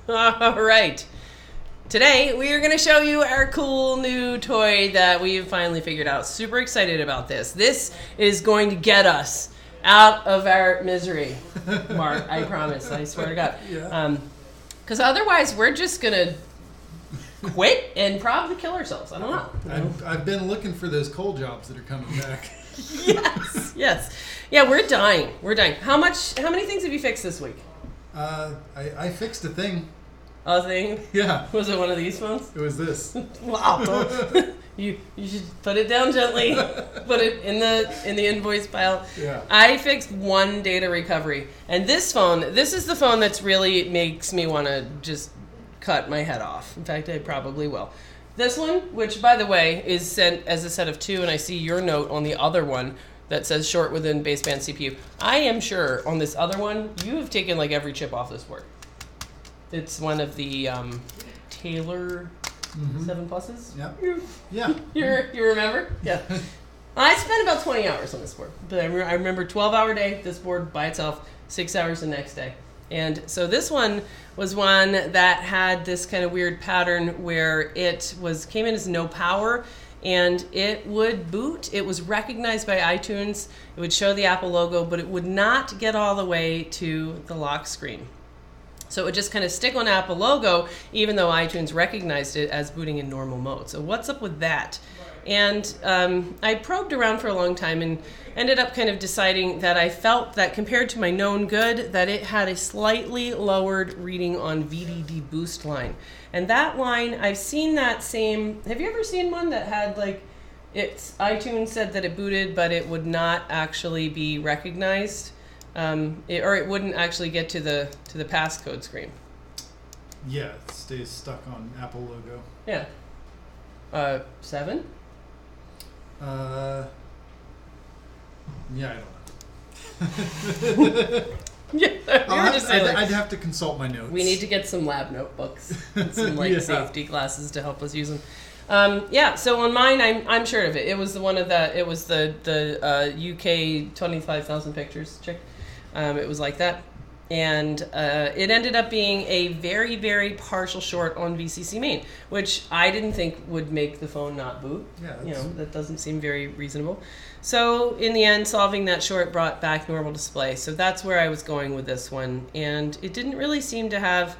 All right. Today, we are going to show you our cool new toy that we've finally figured out. Super excited about this. This is going to get us out of our misery, Mark. I promise. I swear to God. Yeah. Because otherwise, we're just going to quit and probably kill ourselves. I don't know. I've been looking for those coal jobs that are coming back. Yes. Yeah, we're dying. We're dying. How many things have you fixed this week? I fixed a thing. A thing? Yeah. Was it one of these phones? It was this. Wow. You should put it down gently. Put it in the invoice pile. Yeah. I fixed one data recovery. And this is the phone that's really makes me want to just cut my head off. In fact, I probably will. This one, which by the way is sent as a set of 2, and I see your note on the other one that says short within baseband CPU. I am sure on this other one, you have taken like every chip off this board. It's one of the Taylor 7 Pluses. Yeah. You remember? Yeah. I spent about 20 hours on this board. But I remember 12-hour day, this board by itself, 6 hours the next day. And so this one was one that had this kind of weird pattern where it came in as no power, and it would boot. It was recognized by iTunes. It would show the Apple logo, but it would not get all the way to the lock screen. So it would just kind of stick on Apple logo, even though iTunes recognized it as booting in normal mode. So what's up with that? And I probed around for a long time and ended up kind of deciding that I felt that compared to my known good, that it had a slightly lowered reading on VDD boost line. And that line, I've seen that same, have you ever seen one that had like, iTunes said that it booted, but it would not actually be recognized? Or it wouldn't actually get to the passcode screen. Yeah, it stays stuck on Apple logo. Yeah. 7? Yeah, I don't know. Yeah, I'd have to consult my notes. We need to get some lab notebooks and some safety glasses to help us use them. So on mine, I'm sure of it. It was the one of the. It was the UK 25,000 pictures chick. It was like that, and it ended up being a very, very partial short on VCC main, which I didn't think would make the phone not boot. Yeah, that doesn't seem very reasonable. So in the end, solving that short brought back normal display. So that's where I was going with this one, and it didn't really seem to have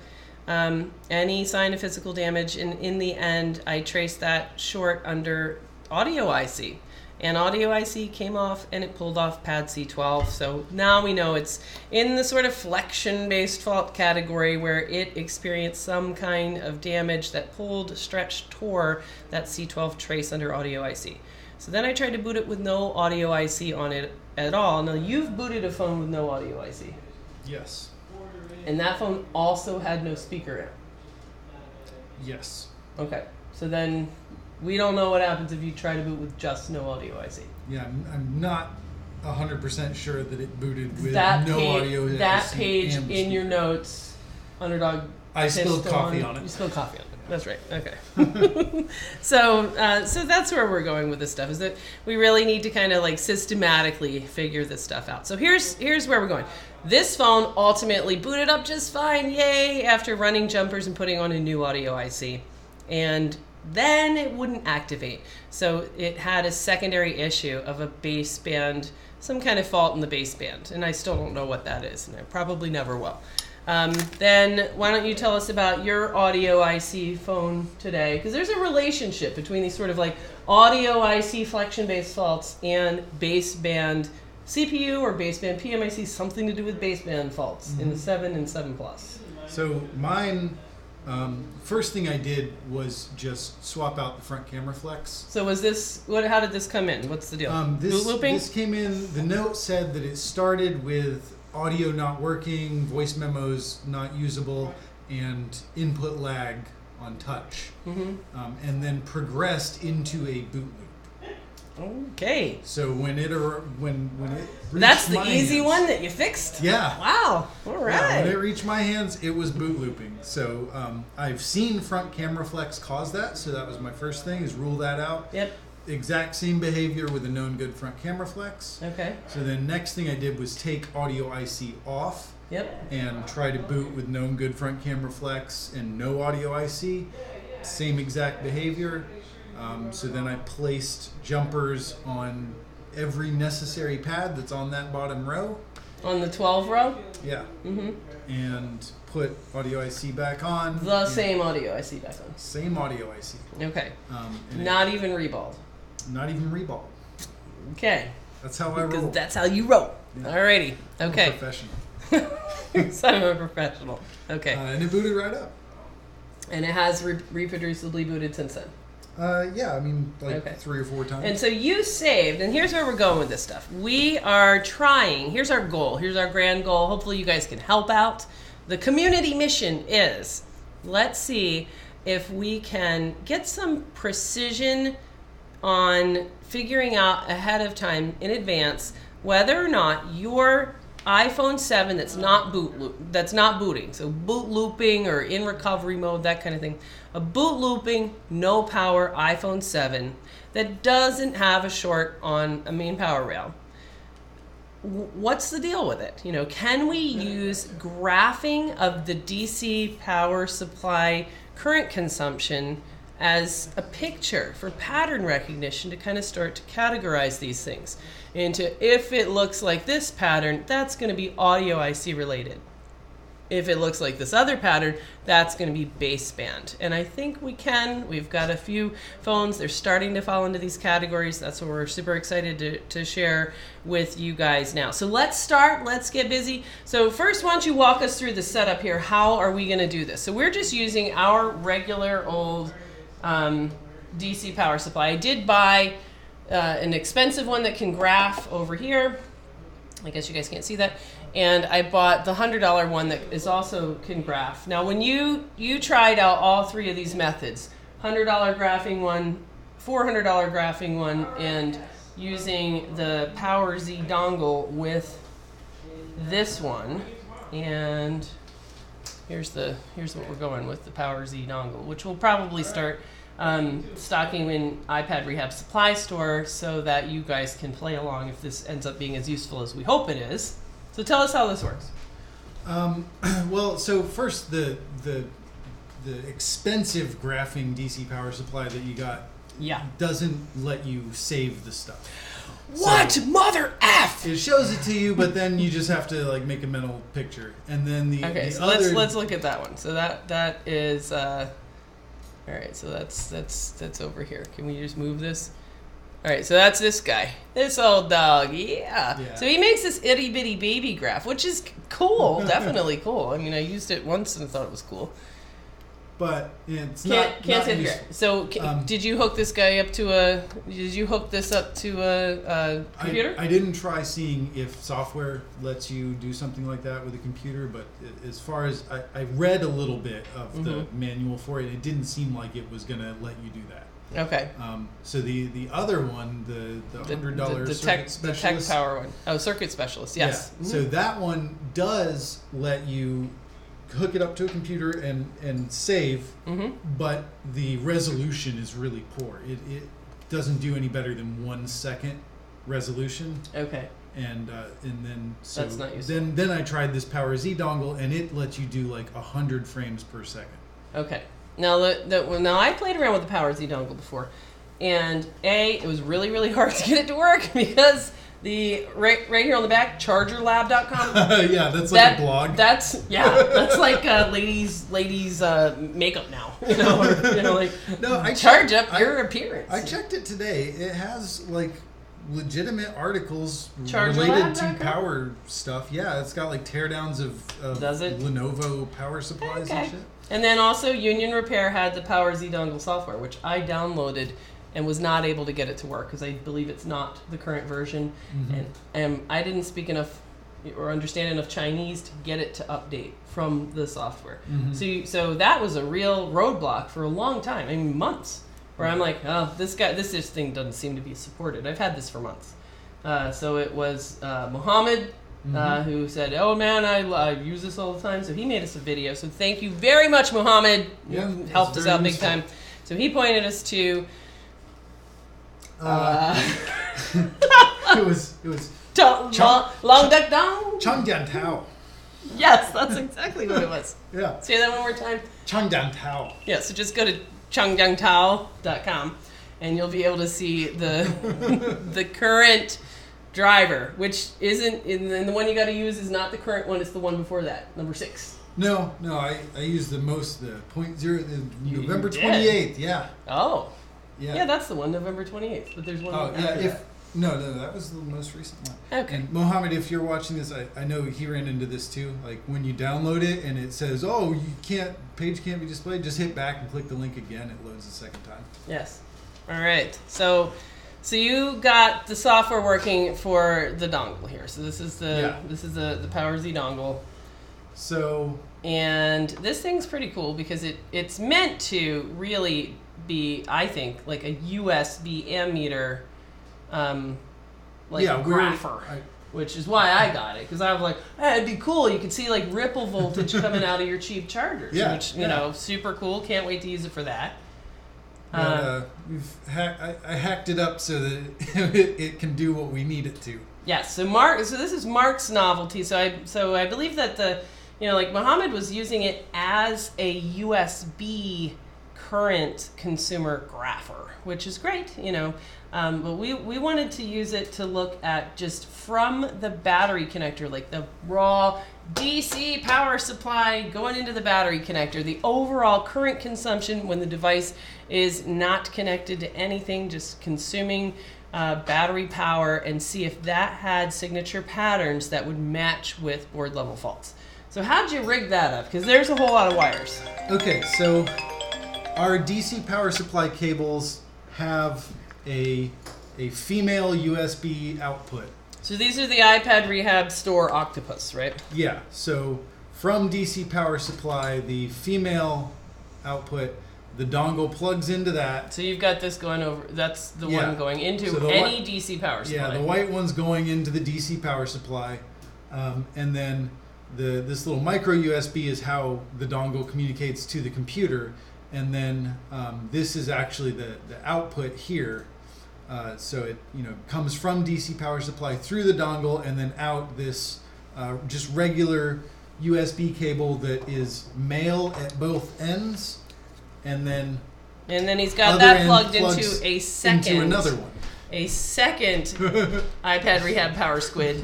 any sign of physical damage. And in the end, I traced that short under audio IC. And audio IC came off and it pulled off pad C12. So now we know it's in the sort of flexion-based fault category where it experienced some kind of damage that pulled, stretched, tore that C12 trace under audio IC. So then I tried to boot it with no audio IC on it at all. Now you've booted a phone with no audio IC. Yes. And that phone also had no speaker in. Yes. Okay. So then we don't know what happens if you try to boot with just no audio IC. Yeah, I'm not 100% sure that it booted with that no audio IC. That page in your notes, Underdog. I spilled coffee on it. You spilled coffee on it. That's right. Okay. So that's where we're going with this stuff, is that we really need to kind of like systematically figure this stuff out. So here's where we're going. This phone ultimately booted up just fine, yay, after running jumpers and putting on a new audio IC. And then it wouldn't activate. So it had a secondary issue of a baseband, some kind of fault in the baseband. And I still don't know what that is, and I probably never will. Then why don't you tell us about your audio IC phone today? Because there's a relationship between these sort of like audio IC flexion-based faults and baseband CPU or baseband PMIC, something to do with baseband faults in the 7 and 7 Plus. So mine, first thing I did was just swap out the front camera flex. So was this, how did this come in? What's the deal? Bootlooping? This came in, the note said that it started with audio not working, voice memos not usable, and input lag on touch. And then progressed into a boot loop. Okay. So when it reached that's the my easy hands, one that you fixed? Yeah. Wow. All right. Yeah, when it reached my hands, it was boot looping. So I've seen front camera flex cause that, so that was my first thing, is rule that out. Yep. Exact same behavior with a known good front camera flex. Okay. So then next thing I did was take audio IC off Yep. and try to boot with known good front camera flex and no audio IC. Same exact behavior. So then I placed jumpers on every necessary pad that's on that bottom row. On the 12 row? Yeah. And put audio IC back on. The same audio IC back on. Same audio IC. Okay. Not even reballed. Not even reballed. Okay. That's how I roll. Because that's how you roll. Yeah. Alrighty. Okay. I'm a professional. So I'm a professional. Okay. And it booted right up. And it has reproducibly booted since then. Yeah, I mean, like 3 or 4 times. And so you saved, and here's where we're going with this stuff. We are trying, here's our goal, here's our grand goal. Hopefully you guys can help out. The community mission is, let's see if we can get some precision on figuring out ahead of time in advance whether or not your iPhone 7 that's not booting, so boot looping or in recovery mode, that kind of thing. A boot looping, no power iPhone 7 that doesn't have a short on a main power rail. What's the deal with it? You know, can we use graphing of the DC power supply current consumption as a picture for pattern recognition to kind of start to categorize these things into, if it looks like this pattern, that's going to be audio IC related. If it looks like this other pattern, that's going to be baseband. And I think we can. We've got a few phones. They're starting to fall into these categories. That's what we're super excited to share with you guys now. So let's start. Let's get busy. So first, why don't you walk us through the setup here? How are we going to do this? So we're just using our regular old DC power supply. I did buy an expensive one that can graph over here. I guess you guys can't see that. And I bought the $100 one that is also can graph. Now, when you tried out all 3 of these methods, $100 graphing one, $400 graphing one, and using the Power Z dongle with this one, and here's what we're going with, the Power Z dongle, which we'll probably start stocking in iPad Rehab Supply Store so that you guys can play along if this ends up being as useful as we hope it is. So tell us how this works. Well, so first the expensive graphing DC power supply that you got doesn't let you save the stuff. What? So, Mother F! It shows it to you, but then you just have to like make a mental picture. And then the other... let's look at that one. So that is all right, so that's over here. Can we just move this? All right, so that's this guy. This old dog, yeah. So he makes this itty-bitty baby graph, which is cool, definitely cool. I mean, I used it once and thought it was cool. But it's can't say here. So did you hook this guy up to a? Did you hook this up to a computer? I didn't try seeing if software lets you do something like that with a computer, but as far as I read a little bit of the manual for it, it didn't seem like it was going to let you do that. Okay. So the other one, the $100 circuit specialist, the tech power one. Oh, circuit specialist. Yes. Yeah. So that one does let you hook it up to a computer and save, but the resolution is really poor. It doesn't do any better than 1 second resolution. Okay. And then so that's not useful. Then I tried this Power Z dongle, and it lets you do like 100 frames per second. Okay. Now now I played around with the Power Z dongle before, and it was really, really hard to get it to work because the right here on the back, chargerlab.com. Yeah, that's like a blog. That's like ladies makeup now. You know, like no, charge up your appearance. I checked it today. It has like legitimate articles Chargerlab.com? related to power stuff. Yeah, it's got like teardowns of Does it? Lenovo power supplies and shit. And then also Union Repair had the Power Z dongle software, which I downloaded and was not able to get it to work because I believe it's not the current version. And I didn't speak enough or understand enough Chinese to get it to update from the software. So that was a real roadblock for a long time, I mean months, where I'm like, oh, this thing doesn't seem to be supported. I've had this for months. So it was Mohammed who said, oh man, I use this all the time. So he made us a video. So thank you very much, Mohammed. Yeah, you helped us out big time. So he pointed us to it was Long Duck Dong. Changjian Tao. Yes, that's exactly what it was. Yeah. Say that one more time. Changjiangtao. Yeah, so just go to changjiangtao.com and you'll be able to see the the current driver, which isn't, and the one you got to use is not the current one, it's the one before that, number 6. No, I used the .0, the November did? 28th, yeah. Oh. Yeah. Yeah, that's the one, November 28th, but there's one after that. No, that was the most recent one. Okay. And Mohammed, if you're watching this, I know he ran into this too. Like when you download it and it says, "Oh, page can't be displayed," just hit back and click the link again. It loads the second time. Yes. All right. So you got the software working for the dongle here. So this is the Power Z dongle. So. And this thing's pretty cool because it's meant to really be, I think, like a USB ammeter. Grapher, which is why I got it, because I was like, hey, it'd be cool. You could see like ripple voltage coming out of your cheap chargers, which you know, super cool. Can't wait to use it for that. I hacked it up so that it can do what we need it to. Yes. So this is Mark's novelty. So I believe that like Mohammed was using it as a USB current consumer grapher, which is great, but we wanted to use it to look at just from the battery connector, like the raw DC power supply going into the battery connector, the overall current consumption when the device is not connected to anything, just consuming battery power, and see if that had signature patterns that would match with board level faults. So how'd you rig that up? Because there's a whole lot of wires. Okay, so our DC power supply cables have a female USB output. So these are the iPad Rehab Store Octopus, right? Yeah, so from DC power supply, the female output, the dongle plugs into that. So you've got this going over, that's the one going into any DC power supply. Yeah, the white one's going into the DC power supply. And then this little micro USB is how the dongle communicates to the computer. And then this is actually the output here. So it comes from DC power supply through the dongle and then out this just regular USB cable that is male at both ends, and then he's got that plugged into a second into another one. A second iPad Rehab Power Squid,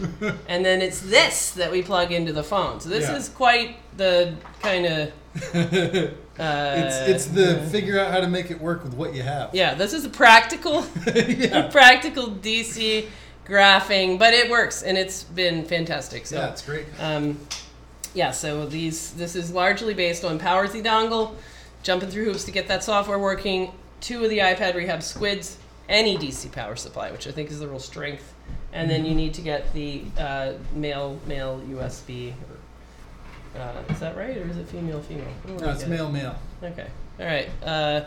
and then it's this that we plug into the phone. So this is quite the kind of it's the figure out how to make it work with what you have. Yeah, this is a practical practical DC graphing, but it works and it's been fantastic. So it's great. So this is largely based on Power Z dongle, jumping through hoops to get that software working, 2 of the iPad Rehab Squids, any DC power supply, which I think is the real strength, and then you need to get the male USB. Is that right, or is it female? No, it's male. Okay. All right.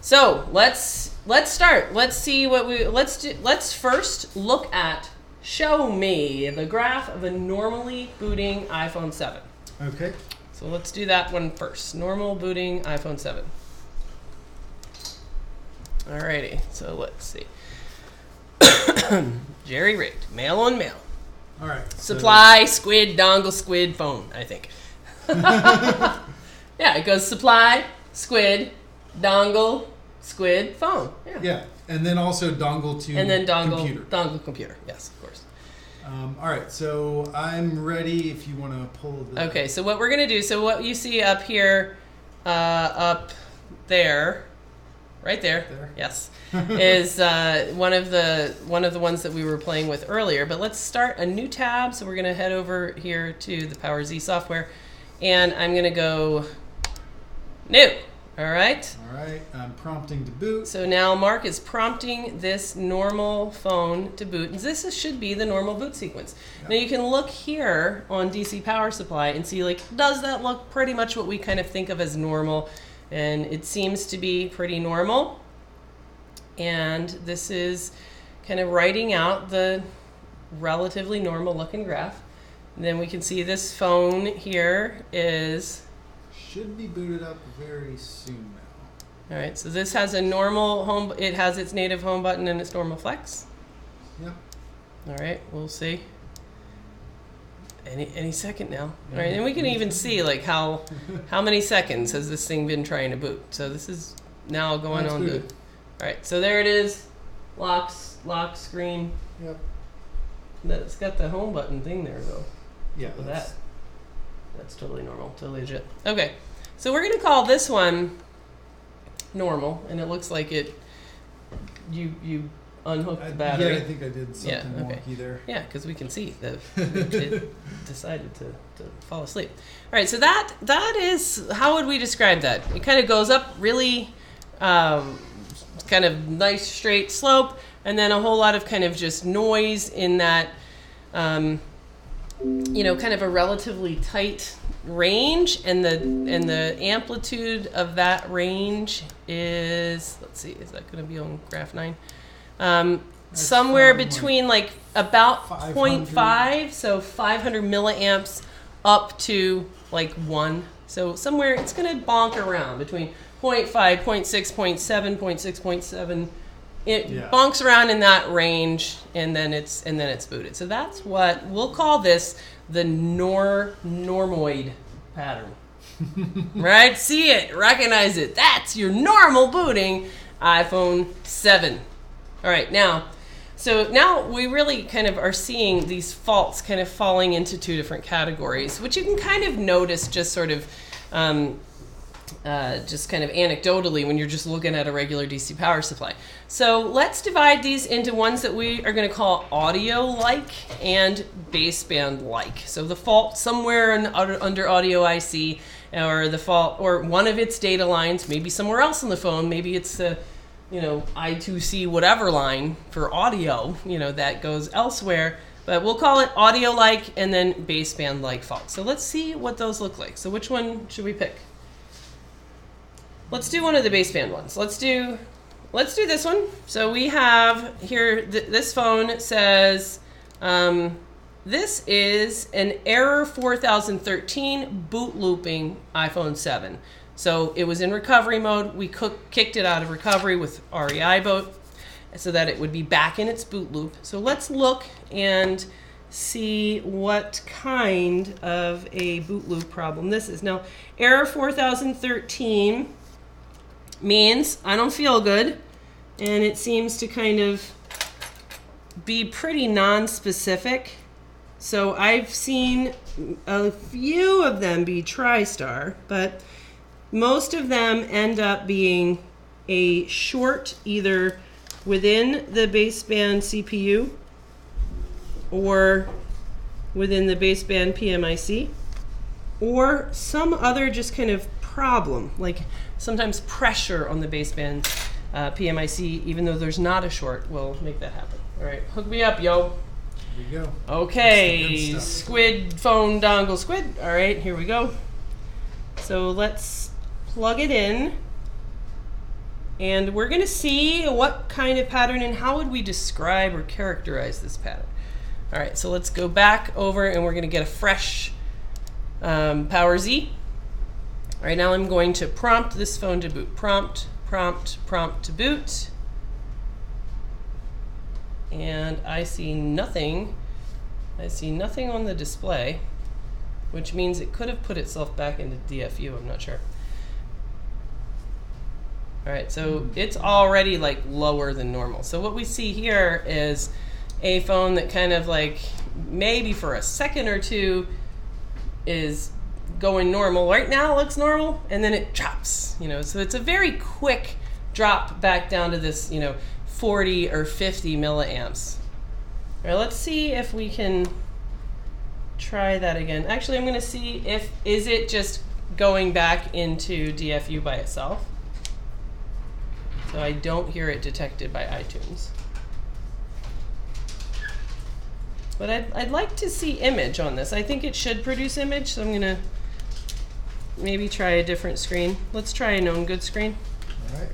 So let's start. Let's see what let's first look at. Show me the graph of a normally booting iPhone 7. Okay. So let's do that one first. Normal booting iPhone 7. Alrighty. So let's see. Jerry rigged. Mail on mail. All right. Supply, squid, dongle, squid, phone, I think. Yeah, it goes supply, squid, dongle, squid, phone. Yeah. And then also dongle to computer. Dongle computer. Yes, of course. All right. So I'm ready if you want to pull the... Okay, so what we're going to do, so what you see up here, up there, right there, yes, is one of the ones that we were playing with earlier. But let's start a new tab. So we're going to head over here to the Power Z software, and I'm going to go new. All right. All right. I'm prompting to boot. So now Mark is prompting this normal phone to boot, and this should be the normal boot sequence. Yep. Now you can look here on DC Power Supply and see, like, does that look pretty much what we kind of think of as normal? And it seems to be pretty normal. And this is kind of writing out the relatively normal looking graph. And then we can see this phone here should be booted up very soon now. All right, so this has a normal home. It has its native home button and its normal flex. Yep. All right, we'll see. Any second now. All right, and we can even see like how many seconds has this thing been trying to boot. So this is now going on to. All right, so there it is. Lock screen. Yep. That's got the home button thing there though. Yeah. So that's totally normal, totally legit. Okay, so we're gonna call this one normal, and it looks like it. You unhooked the battery. Yeah, I think I did something wonky there. Yeah, because we can see that it decided to fall asleep. All right, so that is, how would we describe that? It kind of goes up really kind of nice straight slope, and then a whole lot of kind of just noise in that, kind of a relatively tight range, and the amplitude of that range is, let's see, is that going to be on graph 9? Somewhere between like about 0.5, so 500 milliamps up to like 1. So somewhere it's going to bonk around between 0.5, 0.6, 0.7, 0.6, 0.7. It bonks around in that range, and then it's booted. So that's what we'll call this, the normoid pattern. Right? See it, recognize it. That's your normal booting iPhone 7. All right, now we really kind of are seeing these faults kind of falling into 2 different categories, which you can kind of notice just sort of just kind of anecdotally when you're just looking at a regular DC power supply. So let's divide these into ones that we are going to call audio-like and baseband-like. So the fault somewhere under audio IC, or the fault, or one of its data lines, maybe somewhere else on the phone, maybe it's the I2C whatever line for audio, that goes elsewhere. But we'll call it audio-like and then baseband-like fault. So let's see what those look like. So which one should we pick? Let's do one of the baseband ones. Let's do this one. So we have here, this phone says, this is an error 4013 boot looping iPhone 7. So it was in recovery mode. We kicked it out of recovery with REI boot so that it would be back in its boot loop. So let's look and see what kind of a boot loop problem this is. Now, error 4013 means I don't feel good, and it seems to kind of be pretty non-specific. So I've seen a few of them be TriStar, but most of them end up being a short either within the baseband CPU or within the baseband PMIC, or some other just kind of problem, like sometimes pressure on the baseband PMIC, even though there's not a short, will make that happen. All right, hook me up, yo. Here we go. Okay, squid phone dongle squid. All right, here we go. So let's plug it in, and we're going to see what kind of pattern and how would we describe or characterize this pattern. All right, so let's go back over, and we're going to get a fresh Power Z. All right, now I'm going to prompt this phone to boot. Prompt to boot. And I see nothing. I see nothing on the display, which means it could have put itself back into DFU. I'm not sure. All right, so it's already like lower than normal. So what we see here is a phone that kind of like maybe for a second or two is going normal. Right now it looks normal, and then it drops, so it's a very quick drop back down to this, 40 or 50 milliamps. All right, let's see if we can try that again. Actually, I'm going to see is it just going back into DFU by itself. So I don't hear it detected by iTunes. But I'd like to see image on this. I think it should produce image, so I'm going to maybe try a different screen. Let's try a known good screen. All right.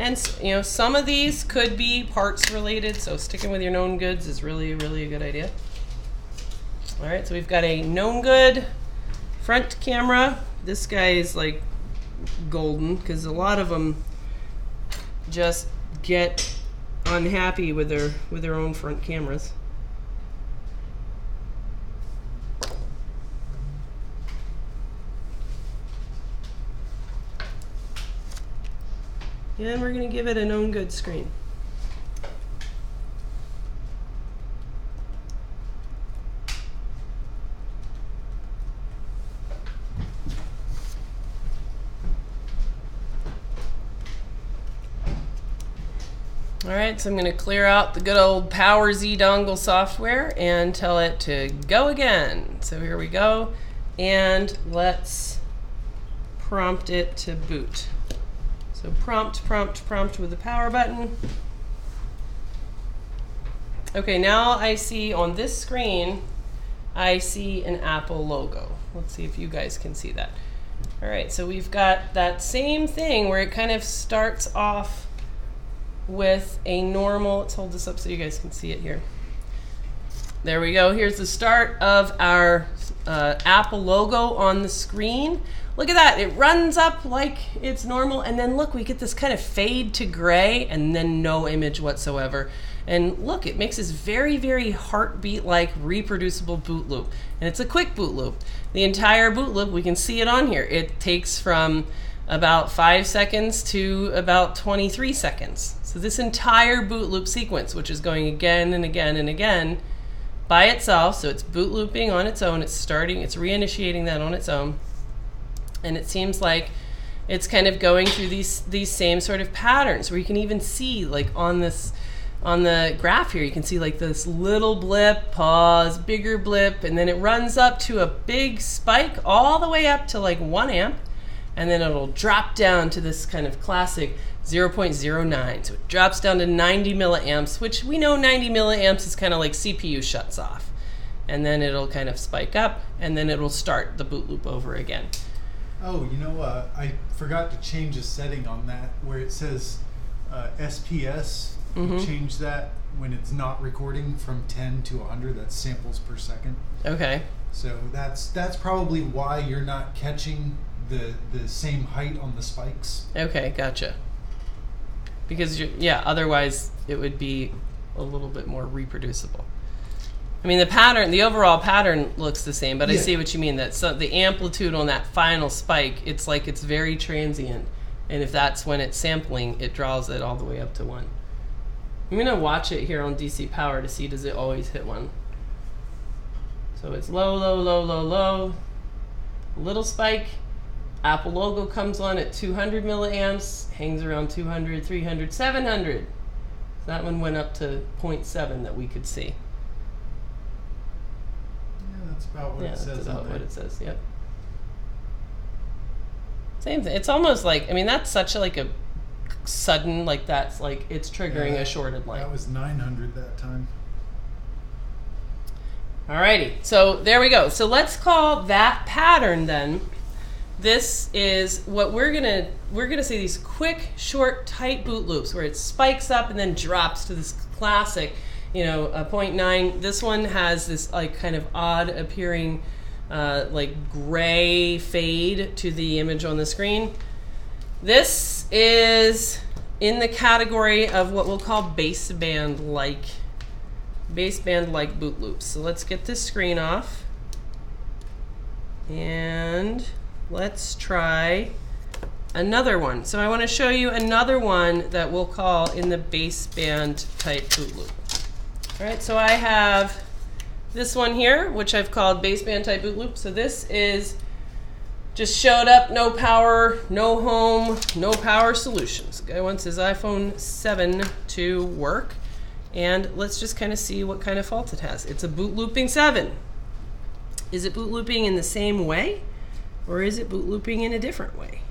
And some of these could be parts related, so sticking with your known goods is really, really a good idea. All right, so we've got a known good front camera. This guy is like golden because a lot of them just get unhappy with their own front cameras. And we're going to give it a known good screen. All right, so I'm going to clear out the good old Power Z dongle software and tell it to go again. So here we go, and let's prompt it to boot. So prompt, prompt, prompt with the power button. Okay, now I see on this screen, I see an Apple logo. Let's see if you guys can see that. All right, so we've got that same thing where it kind of starts off with a normal, let's hold this up so you guys can see it here. There we go. Here's the start of our Apple logo on the screen. Look at that. It runs up like it's normal, and then look, we get this kind of fade to gray and then no image whatsoever. And look, it makes this very, very heartbeat-like reproducible boot loop. And it's a quick boot loop. The entire boot loop, we can see it on here. It takes from about 5 seconds to about 23 seconds. So this entire boot loop sequence, which is going again and again and again by itself, so it's boot looping on its own, it's starting, it's reinitiating that on its own, and it seems like it's kind of going through these same sort of patterns where you can even see, like on the graph here, you can see like this little blip, pause, bigger blip, and then it runs up to a big spike all the way up to like 1 amp. And then it'll drop down to this kind of classic 0.09. So it drops down to 90 milliamps, which we know 90 milliamps is kind of like CPU shuts off. And then it'll kind of spike up, and then it'll start the boot loop over again. Oh, you know, I forgot to change a setting on that where it says SPS. Change that when it's not recording from 10 to 100. That's samples per second. Okay. So that's probably why you're not catching the same height on the spikes. Okay, gotcha. Because yeah, otherwise it would be a little bit more reproducible. I mean, the overall pattern looks the same, but yeah. I see what you mean. That the amplitude on that final spike, it's like it's very transient, and if that's when it's sampling, it draws it all the way up to 1. I'm gonna watch it here on DC power to see does it always hit 1. So it's low, low, low, low, low, little spike. Apple logo comes on at 200 milliamps, hangs around 200, 300, 700. So that one went up to 0.7 that we could see. Yeah, that's about what it says. That's about what it says, yep. Same thing. It's almost like, I mean, that's such like a sudden, like that's like it's triggering a shorted line. That was 900 that time. Alrighty, so there we go. So let's call that pattern then. This is what we're gonna see, these quick, short, tight boot loops where it spikes up and then drops to this classic, you know, 0.9. This one has this like kind of odd appearing like gray fade to the image on the screen. This is in the category of what we'll call baseband-like boot loops. So let's get this screen off and let's try another one. So I want to show you another one that we'll call in the baseband type boot loop. All right, so I have this one here, which I've called baseband type boot loop. So this is just showed up, no power, no home, no power solutions. The guy wants his iPhone 7 to work. And let's just kind of see what kind of fault it has. It's a boot looping 7. Is it boot looping in the same way? Or is it boot looping in a different way?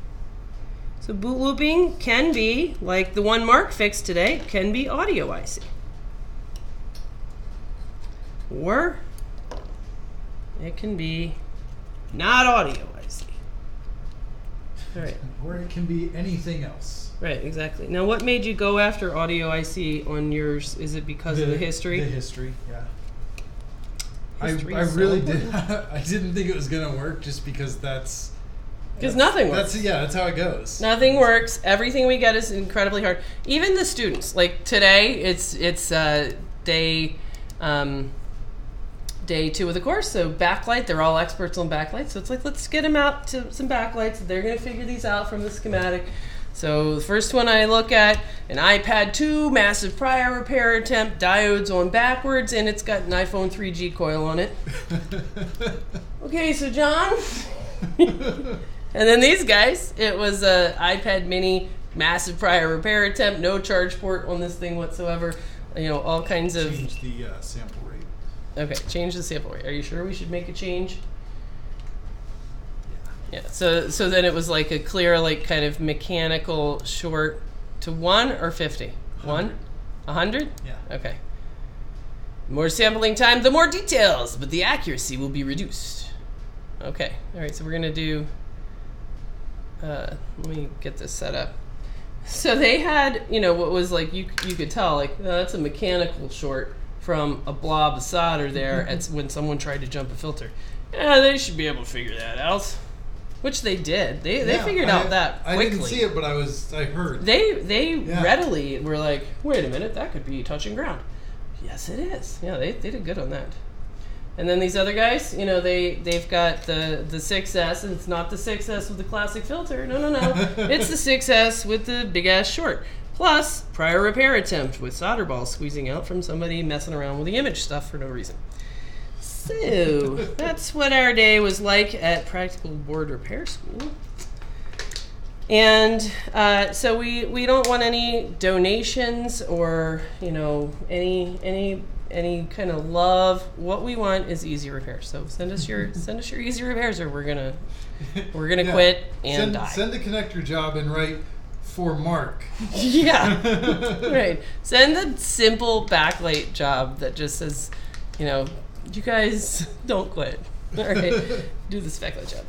So boot looping can be, like the one Mark fixed today, can be audio IC. Or it can be not audio IC. All right. Or it can be anything else. Right, exactly. Now what made you go after audio IC on yours? Is it because of the history? The history, yeah. I really did. I didn't think it was going to work just because that's... Because nothing works. That's how it goes. Nothing works. Everything we get is incredibly hard. Even the students. Like today, it's day 2 of the course. So backlight, they're all experts on backlight. So it's like, let's get them out to some backlights. They're going to figure these out from the schematic. So the first one I look at, an iPad 2, massive prior repair attempt, diodes on backwards, and it's got an iPhone 3G coil on it. Okay, so John. And then these guys, it was a iPad mini, massive prior repair attempt, no charge port on this thing whatsoever. You know, all kinds of... Change the sample rate. Okay, change the sample rate. Are you sure we should make a change? Yeah, so then it was like a clear, like kind of mechanical short to 1 or 50? 1? 100? Yeah. Okay. More sampling time, the more details, but the accuracy will be reduced. Okay, all right, so we're gonna do, let me get this set up. So they had, you know, what was like, you could tell, like, that's a mechanical short from a blob of solder there when someone tried to jump a filter. Yeah, they should be able to figure that out. Which they did. They figured out that quickly. I didn't see it, but I heard. They readily were like, wait a minute, that could be touching ground. Yes, it is. Yeah, they did good on that. And then these other guys, you know, they've got the 6S, and it's not the 6S with the classic filter. No. It's the 6S with the big ass short. Plus, prior repair attempt with solder balls squeezing out from somebody messing around with the image stuff for no reason. So, that's what our day was like at Practical Board Repair School. And so we don't want any donations or, you know, any kind of love. What we want is easy repair. So send us your easy repairs, or we're gonna quit and die. Send a connector job and write for Mark. Yeah, right. Send a simple backlight job that just says, you know, you guys don't quit. All right, do this backlight job.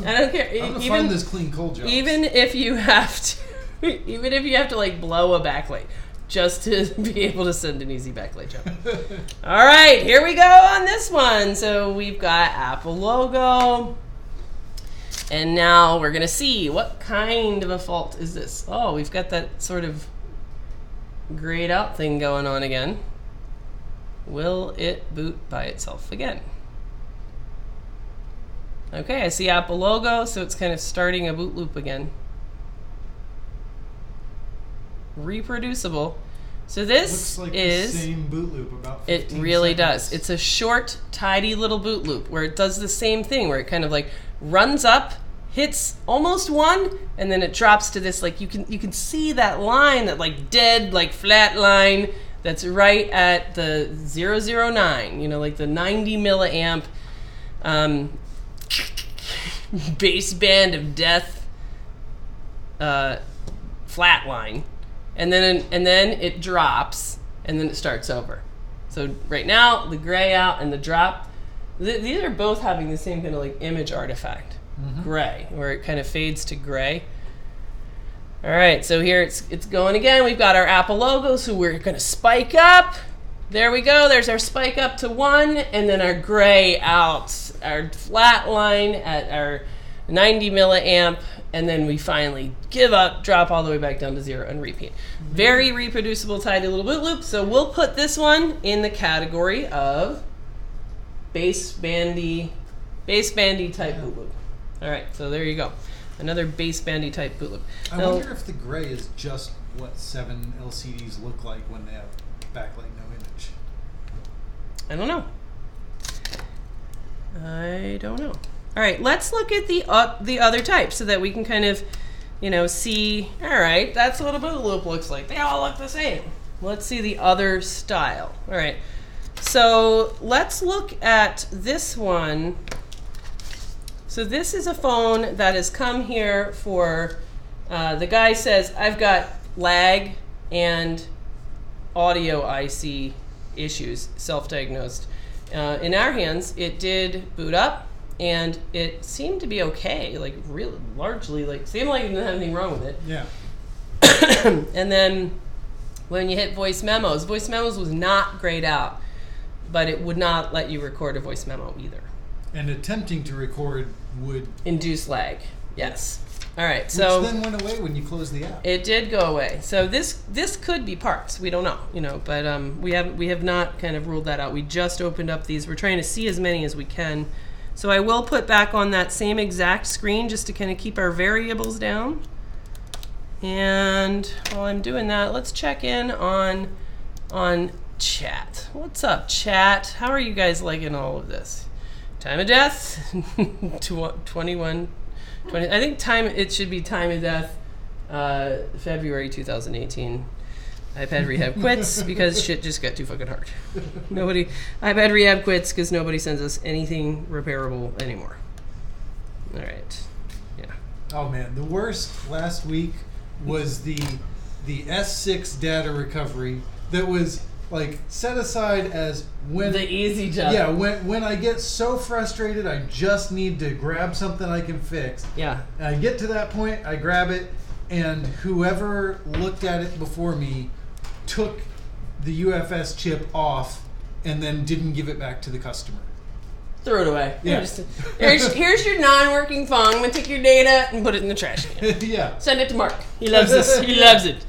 I don't care. I'm gonna find this clean coal job. Even if you have to like blow a backlight just to be able to send an easy backlight job. All right, here we go on this one. So we've got Apple logo. And now we're gonna see what kind of a fault is this. Oh, we've got that sort of grayed out thing going on again. Will it boot by itself again? Okay, I see Apple logo, so it's kind of starting a boot loop again. Reproducible. So this looks like is the same boot loop, about 15 it really seconds. does. It's a short, tidy little boot loop where it does the same thing, where it kind of like runs up, hits almost 1, and then it drops to this, like you can see that line, that like dead, like flat line that's right at the 009, you know, like the 90 milliamp baseband of death flat line. And then it drops, and then it starts over. So right now, the gray out and the drop, these are both having the same kind of like image artifact, gray, where it kind of fades to gray. All right, so here it's going again. We've got our Apple logo, so we're going to spike up. There we go. There's our spike up to 1, and then our gray out, our flat line at our 90 milliamp, and then we finally give up, drop all the way back down to 0, and repeat. Very reproducible, tidy little boot loop. So we'll put this one in the category of basebandy type boot loop. All right, so there you go. Another basebandy type boot loop. I wonder if the gray is just what 7 LCDs look like when they have backlight no image. I don't know. All right, let's look at the other type so that we can kind of, you know, see, all right, that's what a boot loop looks like. They all look the same. Let's see the other style. All right, so let's look at this one. So this is a phone that has come here for, the guy says, I've got lag and audio IC issues, self-diagnosed. In our hands, it did boot up, and it seemed to be okay, like really largely, like seemed like it didn't have anything wrong with it. Yeah. And then when you hit voice memos was not grayed out, but it would not let you record a voice memo either. And attempting to record would induce lag. Yes. All right. So which then went away when you closed the app. It did go away. So this could be parts. We don't know, you know, but we have not kind of ruled that out. We just opened up these. We're trying to see as many as we can. So I will put back on that same exact screen just to kind of keep our variables down. And while I'm doing that, let's check in on chat. What's up, chat? How are you guys liking all of this? Time of death, 21, 20. I think it should be time of death, February 2018. iPad rehab quits because shit just got too fucking hard. iPad rehab quits because nobody sends us anything repairable anymore. All right. Yeah. Oh man, the worst last week was the S6 data recovery that was like set aside as when the easy job. Yeah, when I get so frustrated, I just need to grab something I can fix. Yeah. And I get to that point, I grab it, and whoever looked at it before me took the UFS chip off and then didn't give it back to the customer. Throw it away. Yeah. Here's your non-working phone. I'm gonna take your data and put it in the trash can. Yeah. Send it to Mark. He loves this. He loves it.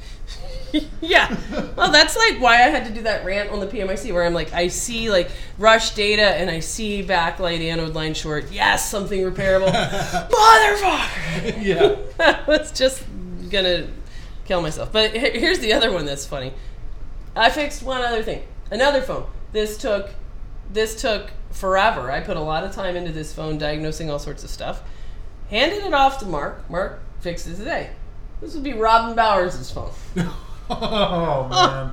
Yeah. Well, that's like why I had to do that rant on the PMIC where I'm like, I see like rush data and I see backlight anode line short. Yes, something repairable. Motherfucker. Yeah. I was just gonna kill myself. But here's the other one that's funny. I fixed one other thing. Another phone. This took forever. I put a lot of time into this phone, diagnosing all sorts of stuff. Handed it off to Mark. Mark fixed it today. This would be Robin Bowers' phone. Oh, man.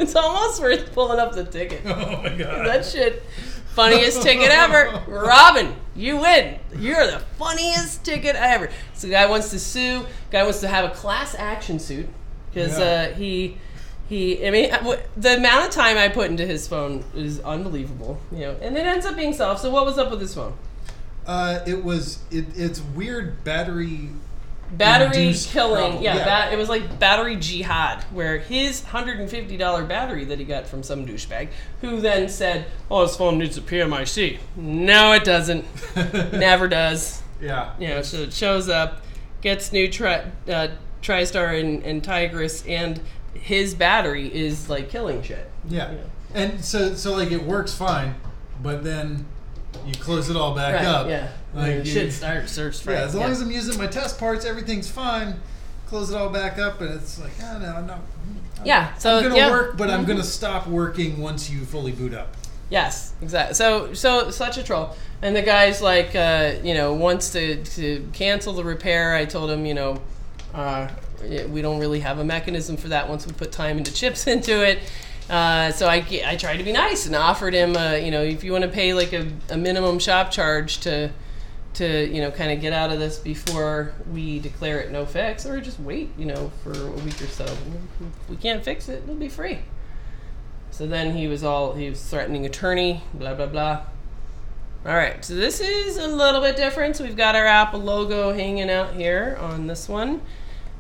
It's almost worth pulling up the ticket. Oh, my God. That shit, funniest ticket ever. Robin, you win. You're the funniest ticket ever. So the guy wants to sue. Guy wants to have a class action suit because I mean, the amount of time I put into his phone is unbelievable. And it ends up being solved. So what was up with his phone? It's weird battery killing. Yeah. It was like battery jihad, where his $150 battery that he got from some douchebag, who then said, "Oh, this phone needs a PMIC." No, it doesn't. Never does. Yeah. So it shows up, gets new TriStar and Tigris, and his battery is like killing shit. Yeah. And so like it works fine, but then you close it all back up. Yeah. Like shit starts search. Yeah. As long as I'm using my test parts, everything's fine. Close it all back up, and it's like, oh, no, I'm not. So I'm gonna work, but I'm gonna stop working once you fully boot up. Yes, exactly. So such a troll. And the guy's like, wants to cancel the repair. I told him, we don't really have a mechanism for that once we put time into chips into it. So I tried to be nice and offered him, if you want to pay like a minimum shop charge to kind of get out of this before we declare it no fix, or just wait, for a week or so. If we can't fix it, it'll be free. So then he was threatening attorney, blah, blah, blah. All right, so this is a little bit different. So we've got our Apple logo hanging out here on this one.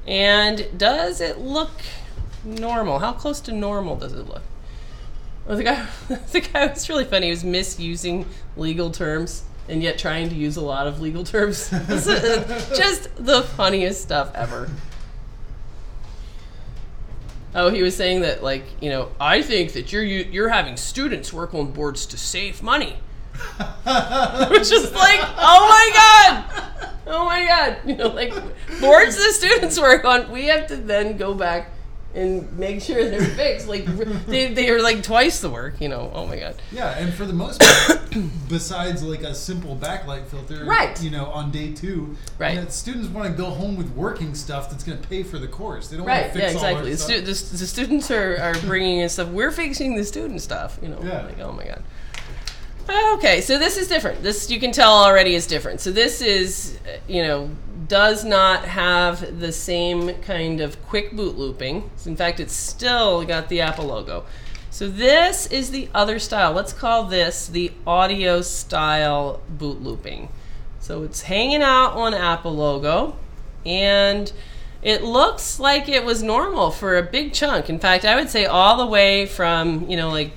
And does it look normal? How close to normal does it look? Well, the guy was really funny. He was misusing legal terms and yet trying to use a lot of legal terms. Just the funniest stuff ever. Oh, he was saying that, like, I think that you're having students work on boards to save money. Which is like, oh my god, like boards the students work on, we have to then go back and make sure they're fixed. Like they are like twice the work, oh my god. Yeah, and for the most part, besides like a simple backlight filter, right, on day 2, right, students want to go home with working stuff that's going to pay for the course. They don't want to fix all their stuff. The students are bringing in stuff. We're fixing the student stuff, like, oh my god. Okay, so this is different. This, you can tell already, is different. So this is, does not have the same kind of quick boot looping. In fact, it's still got the Apple logo. So this is the other style. Let's call this the audio style boot looping. So it's hanging out on Apple logo, and it looks like it was normal for a big chunk. In fact, I would say all the way from, 10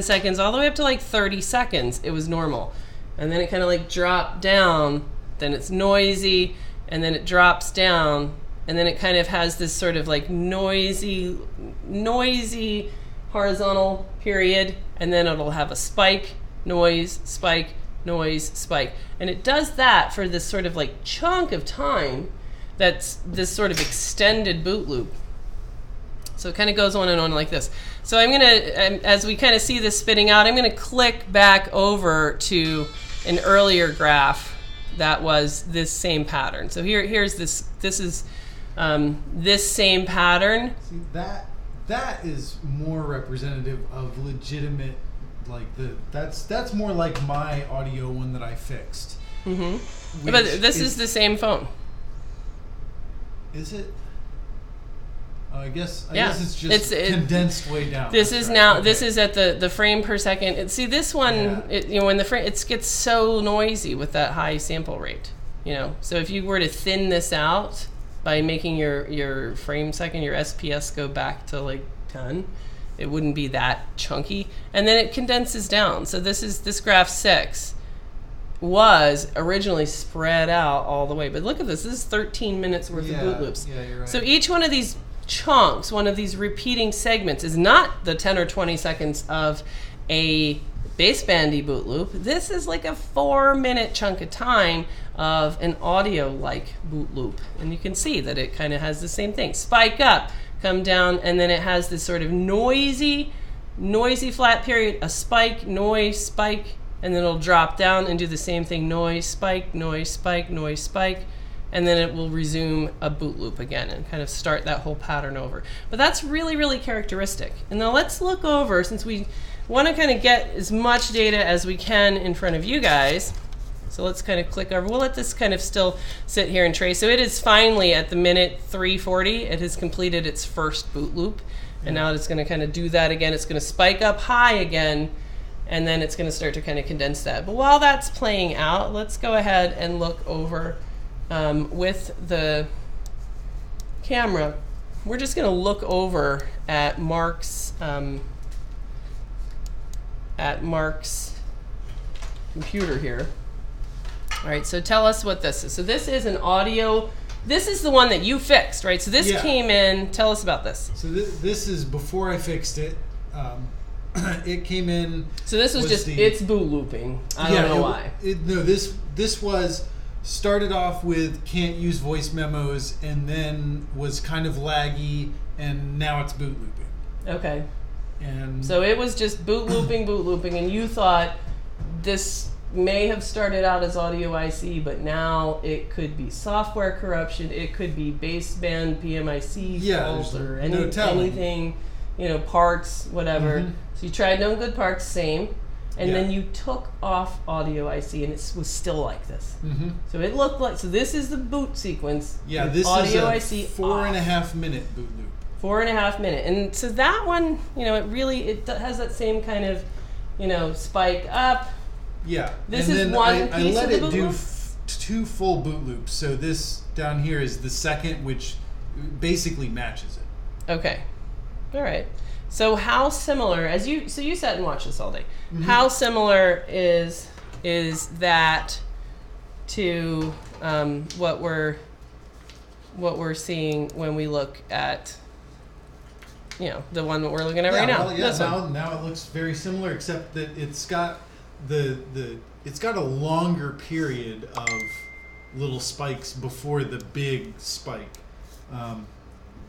seconds, all the way up to like 30 seconds, it was normal. And then it kind of like dropped down, then it's noisy, and then it drops down, and then it kind of has this sort of like noisy horizontal period, and then it'll have a spike, noise, spike, noise, spike. And it does that for this sort of like chunk of time that's this sort of extended boot loop. So it kind of goes on and on like this. So I'm going to, as we kind of see this spitting out, I'm going to click back over to an earlier graph that was this same pattern. So here's this. This is this same pattern. See, that is more representative of legitimate, like that's more like my audio one that I fixed. Mm-hmm. But this is the same phone. Is it? I guess it's just condensed way down. This is now. Okay. This is at the frame per second. See, this one, when the frame, it gets so noisy with that high sample rate. So if you were to thin this out by making your frame second, your SPS go back to like 10, it wouldn't be that chunky, and then it condenses down. So this graph 6 was originally spread out all the way, but look at this. This is 13 minutes worth of boot loops. Yeah, you're right. So each one of these chunks, one of these repeating segments, is not the 10 or 20 seconds of a basebandy boot loop. This is like a 4-minute chunk of time of an audio-like boot loop. And you can see that it kind of has the same thing. Spike up, come down, and then it has this sort of noisy flat period, a spike, noise, spike, and then it'll drop down and do the same thing, noise, spike, noise, spike, noise, spike. And then it will resume a boot loop again and kind of start that whole pattern over. But that's really, really characteristic. And now let's look over, since we want to kind of get as much data as we can in front of you guys. So let's kind of click over. We'll let this kind of still sit here and trace. So it is finally at the minute 3:40. It has completed its first boot loop. And now it's going to kind of do that again. It's going to spike up high again. And then it's going to start to kind of condense that. But while that's playing out, let's go ahead and look over with the camera. We're just going to look over at Mark's computer here. All right, so tell us what this is. So this is an audio. This is the one that you fixed, right? So this came in. Tell us about this. So this is before I fixed it. It came in. So this was just it's boot looping. I don't know why. No, this was. Started off with can't use voice memos, and then was kind of laggy, and now it's boot looping. Okay. And so it was just boot looping, and you thought this may have started out as audio IC, but now it could be software corruption, it could be baseband PMIC fault, or anything, parts, whatever. Mm-hmm. So you tried known good parts, same. And then you took off audio IC, and it was still like this. Mm-hmm. So it looked like, so this is the boot sequence. Yeah, this audio is a IC 4.5 minute boot loop. 4.5 minute. And so that one, it has that same kind of, spike up. Yeah. This and is then one I piece let of the it boot do loop? 2 full boot loops. So this down here is the second, which basically matches it. Okay. All right. So how similar, you sat and watched this all day. Mm-hmm. How similar is that to what we're seeing when we look at the one that we're looking at right now? Well, now it looks very similar, except that it's got it's got a longer period of little spikes before the big spike.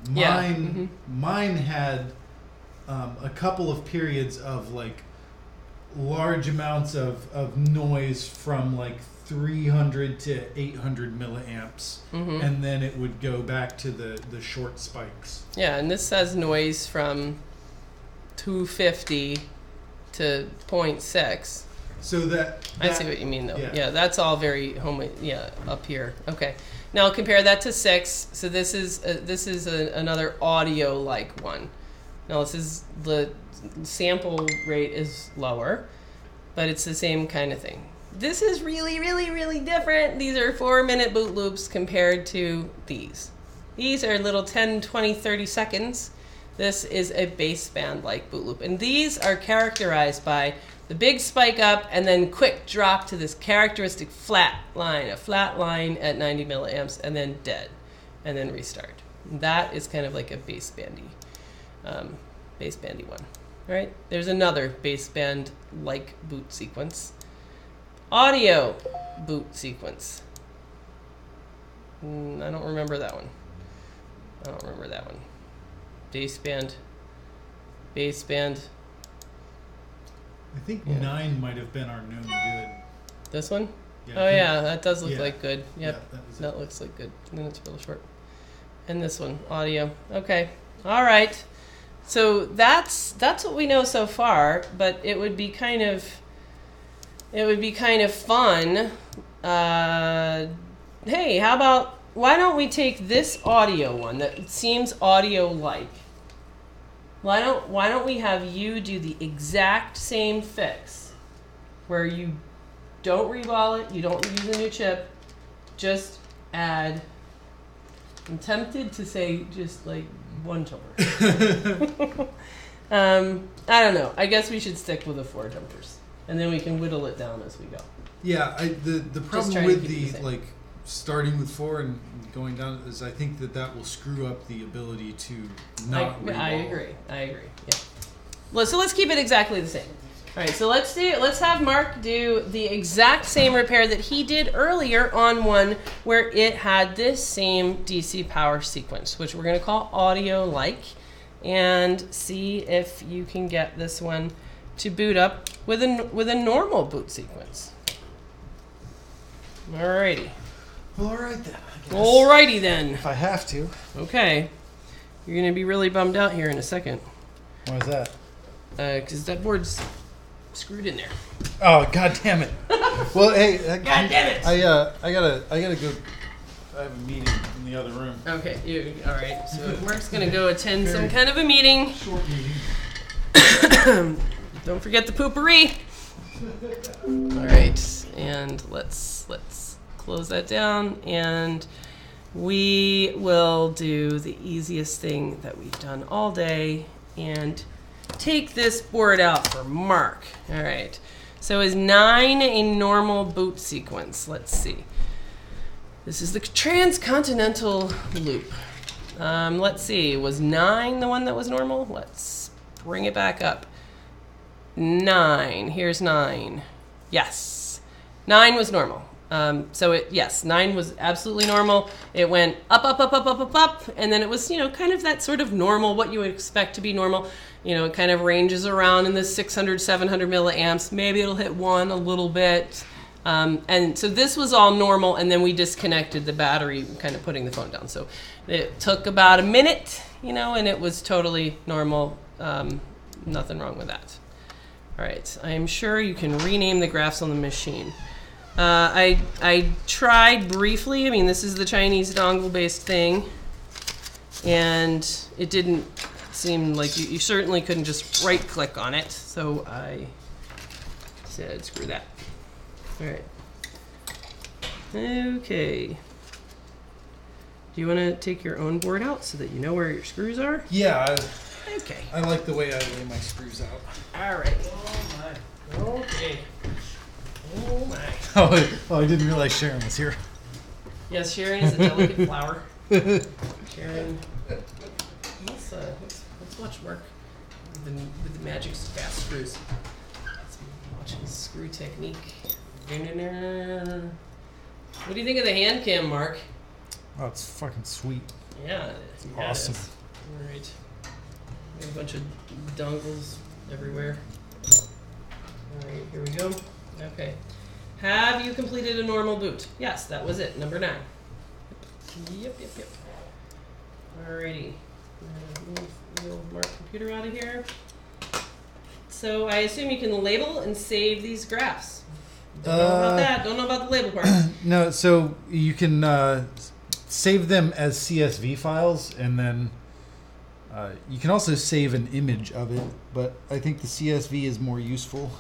Mine had a couple of periods of like large amounts of noise from like 300 to 800 milliamps, and then it would go back to the short spikes. Yeah, and this has noise from 250 to 0.6. So that I see what you mean, though. Yeah, that's all very up here. Okay, now compare that to 6. So this is another audio-like one. Now this is the sample rate is lower, but it's the same kind of thing. This is really, really, really different. These are 4-minute boot loops compared to these. These are little 10, 20, 30 seconds. This is a baseband-like boot loop. And these are characterized by the big spike up and then quick drop to this characteristic flat line, a flat line at 90 milliamps, and then dead, and then restart. That is kind of like a basebandy one. All right, there's another baseband-like boot sequence. Audio boot sequence. I don't remember that one. Baseband. I think 9 might have been our known good. This one? Yeah, Oh yeah, that does look like good. Yep, Yeah, that looks like good. And then it's real short. And this one, audio. Okay, all right. So that's what we know so far. But it would be kind of fun. Hey, how about why don't we take this audio one that seems audio-like? Why don't we have you do the exact same fix, where you don't reball it, you don't use a new chip, just add. I'm tempted to say just like one jumper. I don't know. I guess we should stick with the 4 jumpers, and then we can whittle it down as we go. Yeah, the problem with the like starting with 4 and going down is I think that will screw up the ability to not reball. I agree. Yeah. Well, so let's keep it exactly the same. All right, so let's have Mark do the exact same repair that he did earlier on one where it had this same DC power sequence, which we're going to call audio-like, and see if you can get this one to boot up with a normal boot sequence. Alrighty. Well, all right then. Alrighty then. If I have to. Okay. You're going to be really bummed out here in a second. Why is that? Because that board's screwed in there. Oh, god damn it. Well, hey, God damn it. I gotta go. I have a meeting in the other room. Okay, all right. So Mark's gonna go attend some kind of a meeting. Short meeting. Don't forget the poopery. All right, and let's close that down, and we will do the easiest thing that we've done all day, and take this board out for Mark. All right. So is 9 a normal boot sequence? Let's see. This is the transcontinental loop. Let's see. Was 9 the one that was normal? Let's bring it back up. 9. Here's 9. Yes. 9 was normal. Yes, 9 was absolutely normal. It went up, and then it was, kind of that sort of normal, what you would expect to be normal. It kind of ranges around in the 600, 700 milliamps. Maybe it'll hit 1 a little bit. And so this was all normal, and then we disconnected the battery, kind of putting the phone down. So it took about a minute, and it was totally normal. Nothing wrong with that. All right, I'm sure you can rename the graphs on the machine. I tried briefly. I mean, this is the Chinese dongle-based thing, and it didn't seem like you certainly couldn't just right-click on it. So I said, screw that. All right. Okay. Do you want to take your own board out so that you know where your screws are? Yeah. Okay. I like the way I lay my screws out. All right. Oh my. Okay. Oh my. Oh, I didn't realize Sharon was here. Yes, Sharon is a delicate flower. Sharon, let's watch Mark with the magic fast screws. Let's watch his screw technique. What do you think of the hand cam, Mark? Oh, it's fucking sweet. Yeah, it's awesome. All right. We have a bunch of dongles everywhere. All right, here we go. Okay. Have you completed a normal boot? Yes, that was it. Number 9. Yep. Alrighty. Move the Mark computer out of here. So I assume you can label and save these graphs. Don't know about that. Don't know about the label part. No, so you can save them as CSV files, and then you can also save an image of it, but I think the CSV is more useful.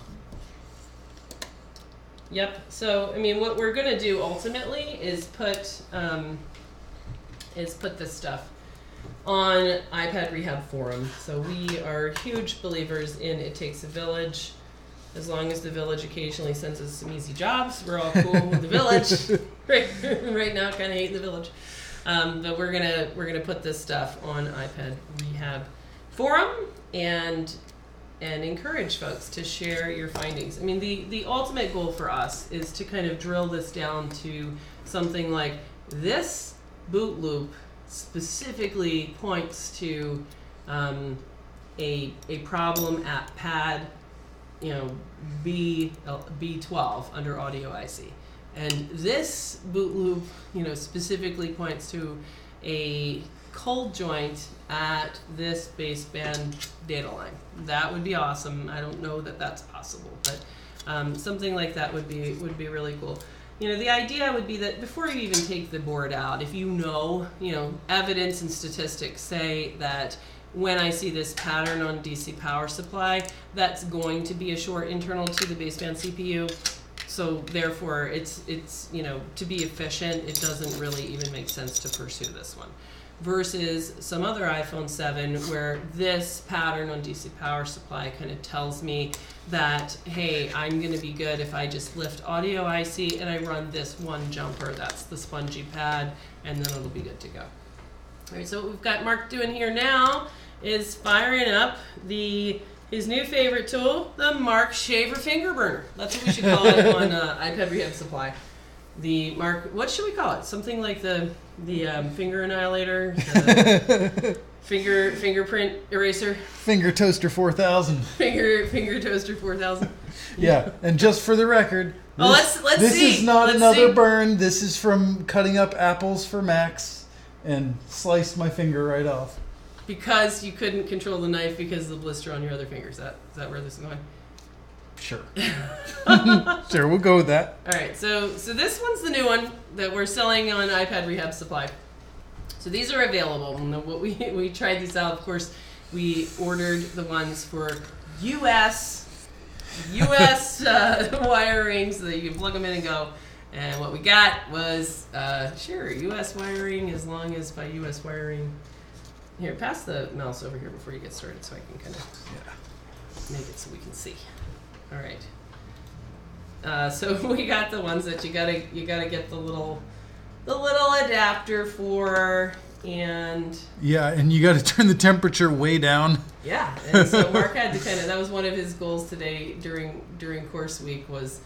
Yep. So, I mean, what we're going to do ultimately is put this stuff on iPad Rehab Forum. So we are huge believers in it takes a village. As long as the village occasionally sends us some easy jobs, we're all cool with the village. Right now, kind of hate the village. But we're gonna put this stuff on iPad Rehab Forum and encourage folks to share your findings. I mean, the ultimate goal for us is to kind of drill this down to something like This boot loop specifically points to a problem at pad, B12 under audio IC. And this boot loop, specifically points to a cold joint at this baseband data line. That would be awesome. I don't know that that's possible, but something like that would be really cool. The idea would be that before you even take the board out, if evidence and statistics say that when I see this pattern on DC power supply, that's going to be a short internal to the baseband CPU. So therefore, it's to be efficient, it doesn't really even make sense to pursue this one. Versus some other iPhone 7 where this pattern on DC power supply kind of tells me that, hey, I'm going to be good if I just lift audio IC and I run this one jumper. That's the spongy pad, and then it'll be good to go. All right, so what we've got Mark doing here now is firing up his new favorite tool, the Mark Shaver Finger Burner. That's what we should call it on iPad Rehab Supply. The Mark, what should we call it? Something like the finger annihilator, the fingerprint eraser, Finger Toaster 4000. Finger Toaster 4000. Yeah, and just for the record, let's this see. is not Let's another see. burn. This is from cutting up apples for Max and sliced my finger right off. Because you couldn't control the knife because of the blister on your other finger. Is that where this is going? Sure. Sure, we'll go with that. All right, so this one's the new one that we're selling on iPad Rehab Supply. So these are available. And what we tried these out. Of course, we ordered the ones for U.S. wiring so that you can plug them in and go. And what we got was U.S. wiring, as long as by U.S. wiring. Here, pass the mouse over here before you get started, so I can kind of make it so we can see. All right. So we got the ones that you gotta get the little adapter for, and and you got to turn the temperature way down. yeah. And so Mark had to that was one of his goals today during course week was,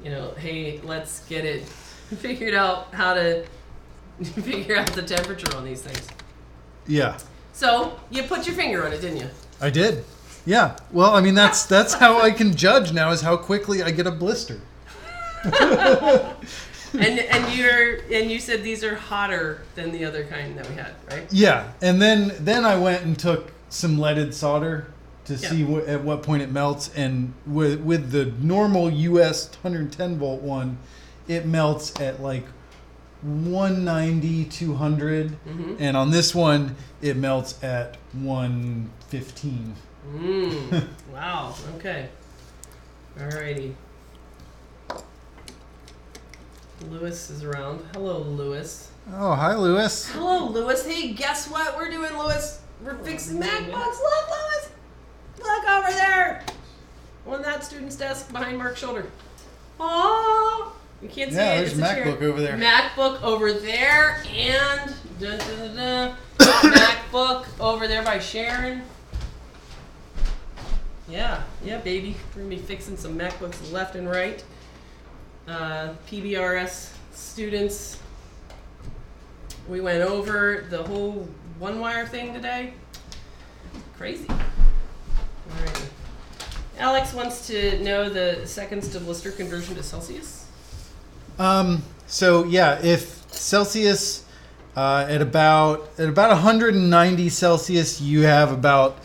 hey, let's get it figured out how to figure out the temperature on these things. Yeah. So you put your finger on it, didn't you? I did. Yeah. Well, I mean, that's how I can judge now, is how quickly I get a blister. And you said these are hotter than the other kind that we had, right? Yeah. And then I went and took some leaded solder to see at what point it melts, and with the normal US 110 volt one, it melts at like 190, 200, and on this one it melts at 115. Wow. Okay. Alrighty. Lewis is around. Hello, Lewis. Oh, hi, Lewis. Hello, Lewis. Hey, guess what we're doing, Lewis? We're fixing MacBooks. Look, Lewis. Look over there on that student's desk behind Mark's shoulder. Oh. You can't see it. There's It's a a MacBook chair. over there. MacBook over there, and MacBook over there by Sharon. Yeah, baby. We're gonna be fixing some MacBooks left and right. PBRS students. We went over the whole one wire thing today. Crazy. Alrighty. Alex wants to know the seconds to blister conversion to Celsius. So yeah, if Celsius at about 190 Celsius, you have about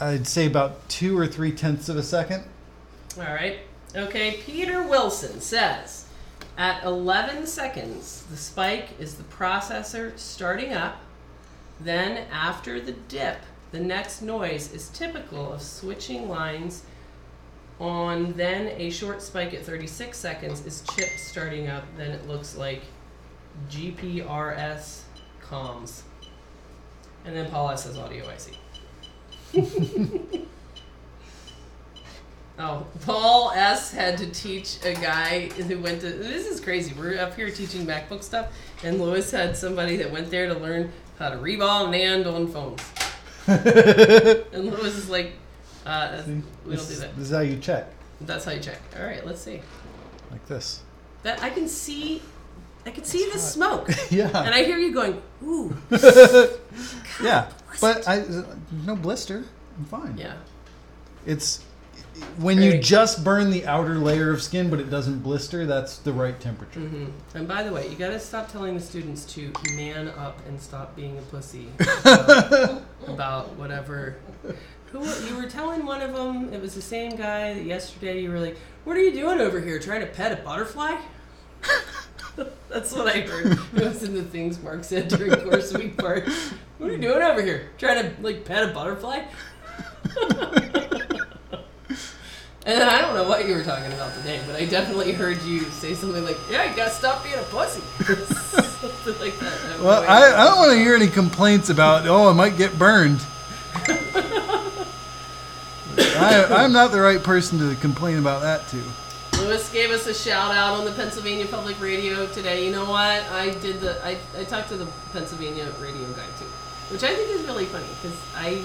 I'd say about 2 or 3/10 of a second. All right. Okay. Peter Wilson says at 11 seconds, the spike is the processor starting up. Then after the dip, the next noise is typical of switching lines on. Then a short spike at 36 seconds is chip starting up. Then it looks like GPRS comms. And then Paul S says audio IC. Oh, Paul S had to teach a guy who went to, this is crazy, we're up here teaching MacBook stuff, and Lewis had somebody that went there to learn how to reball NAND on phones. And Lewis is like, we don't do that. This is how you check. That's how you check. All right, let's see. Like this. That I can see I could see the smoke. Yeah. And I hear you going, ooh. Yeah. But no blister. I'm fine. Yeah. It's when you just burn the outer layer of skin, but it doesn't blister. That's the right temperature. Mm-hmm. And by the way, you got to stop telling the students to man up and stop being a pussy about whatever. Who you were telling one of them? It was the same guy that yesterday. You were like, "What are you doing over here? Trying to pet a butterfly?" That's what I heard. It was in the things Mark said during course week part. What are you doing over here? Trying to like pet a butterfly? And I don't know what you were talking about today, but I definitely heard you say something like, "Yeah, you gotta stop being a pussy." Something like that. Well, I don't want to hear any complaints about, I might get burned. I'm not the right person to complain about that to. Lewis gave us a shout out on the Pennsylvania Public Radio today. You know what? I talked to the Pennsylvania radio guy too, which I think is really funny because I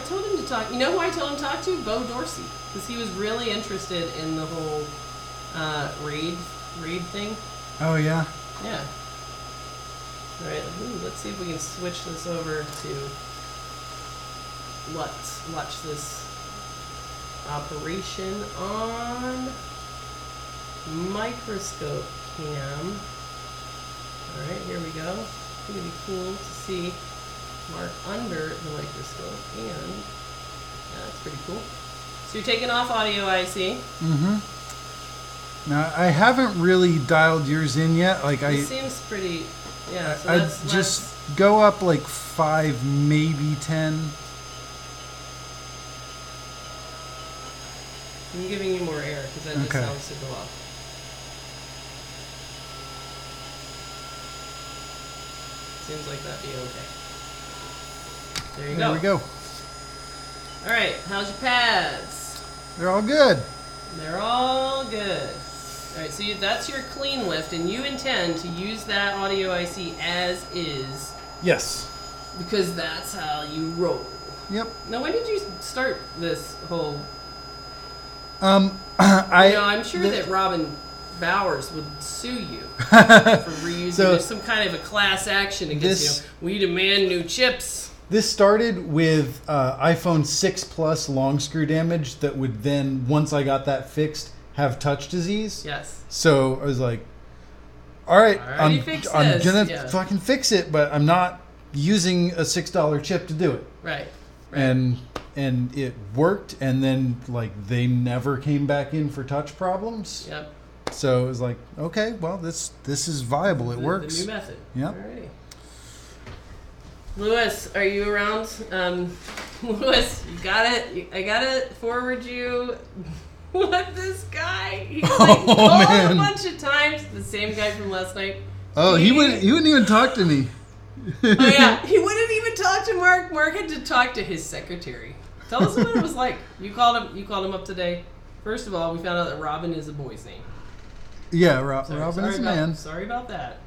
told him to talk. You know who I told him to talk to? Bo Dorsey, because he was really interested in the whole raid thing. Oh yeah. Yeah. All right. Let's see if we can switch this over to. Let's watch this operation on Microscope cam. All right, here we go. It's gonna be cool to see Mark under the microscope, and that's pretty cool. So you're taking off audio, I see. Mm-hmm. Now I haven't really dialed yours in yet. It seems pretty. Yeah. So I'd just go up like 5, maybe 10. I'm giving you more air because that just sounds super loud. Seems like that'd be okay. There you go. There we go. All right, how's your pads? They're all good. They're all good. All right, so that's your clean lift, and you intend to use that audio IC as is. Yes. Because that's how you roll. Yep. Now, when did you start this whole? I'm sure that Robin Bowers would sue you for reusing. So, there's some kind of a class action against you. We demand new chips. This started with iPhone 6 Plus long screw damage that would then, once I got that fixed, have touch disease. Yes. So I was like, all right, I'm going to fucking fix it, but I'm not using a $6 chip to do it. Right. And it worked, and then they never came back in for touch problems. Yep. So it was like, okay, well this is viable. It works. The new method. Yep. Alrighty. Lewis, are you around? Lewis, you got it. I gotta forward you what this guy. He's called a bunch of times. The same guy from last night. Oh, he wouldn't even talk to me. Oh yeah, he wouldn't even talk to Mark. Mark had to talk to his secretary. Tell us what it was like. You called him up today. First of all, we found out that Robin is a boy's name. Yeah, Robin is a man. Sorry about that.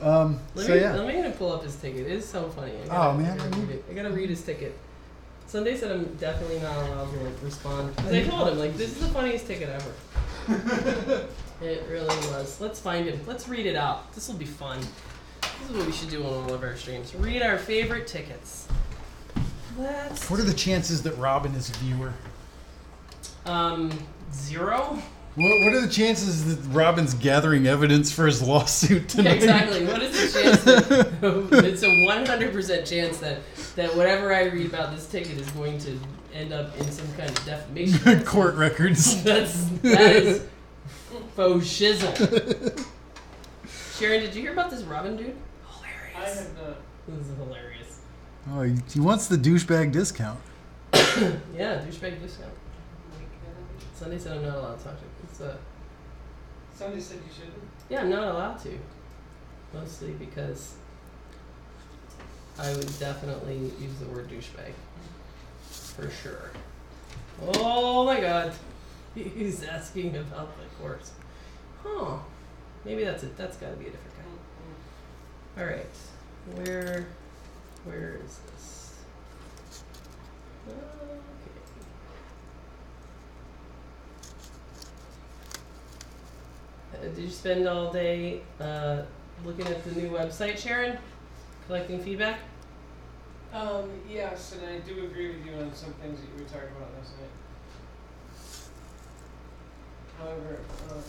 Let me pull up his ticket. It is so funny. I gotta read his ticket. Sunday said I'm definitely not allowed to respond. Because I told him, this is the funniest ticket ever. It really was. Let's find him. Let's read it out. This will be fun. This is what we should do on all of our streams. Read our favorite tickets. What are the chances that Robin is a viewer? 0. What are the chances that Robin's gathering evidence for his lawsuit tonight? Yeah, exactly. What is the chance that it's a 100% chance that whatever I read about this ticket is going to end up in some kind of defamation? Court records. That is faux shizzle. Sharon, did you hear about this Robin dude? Hilarious. I have not. This is hilarious. Oh, he wants the douchebag discount. Yeah, douchebag discount. Sunday said I'm not allowed to talk to him. Sunday said you shouldn't? Yeah, I'm not allowed to. Mostly because I would definitely use the word douchebag. For sure. Oh my god. He's asking about the course. Huh. Maybe that's it. That's gotta be a different guy. Alright. Where is this? Okay. did you spend all day looking at the new website, Sharon? Collecting feedback? Yes, and I do agree with you on some things that you were talking about last night. However,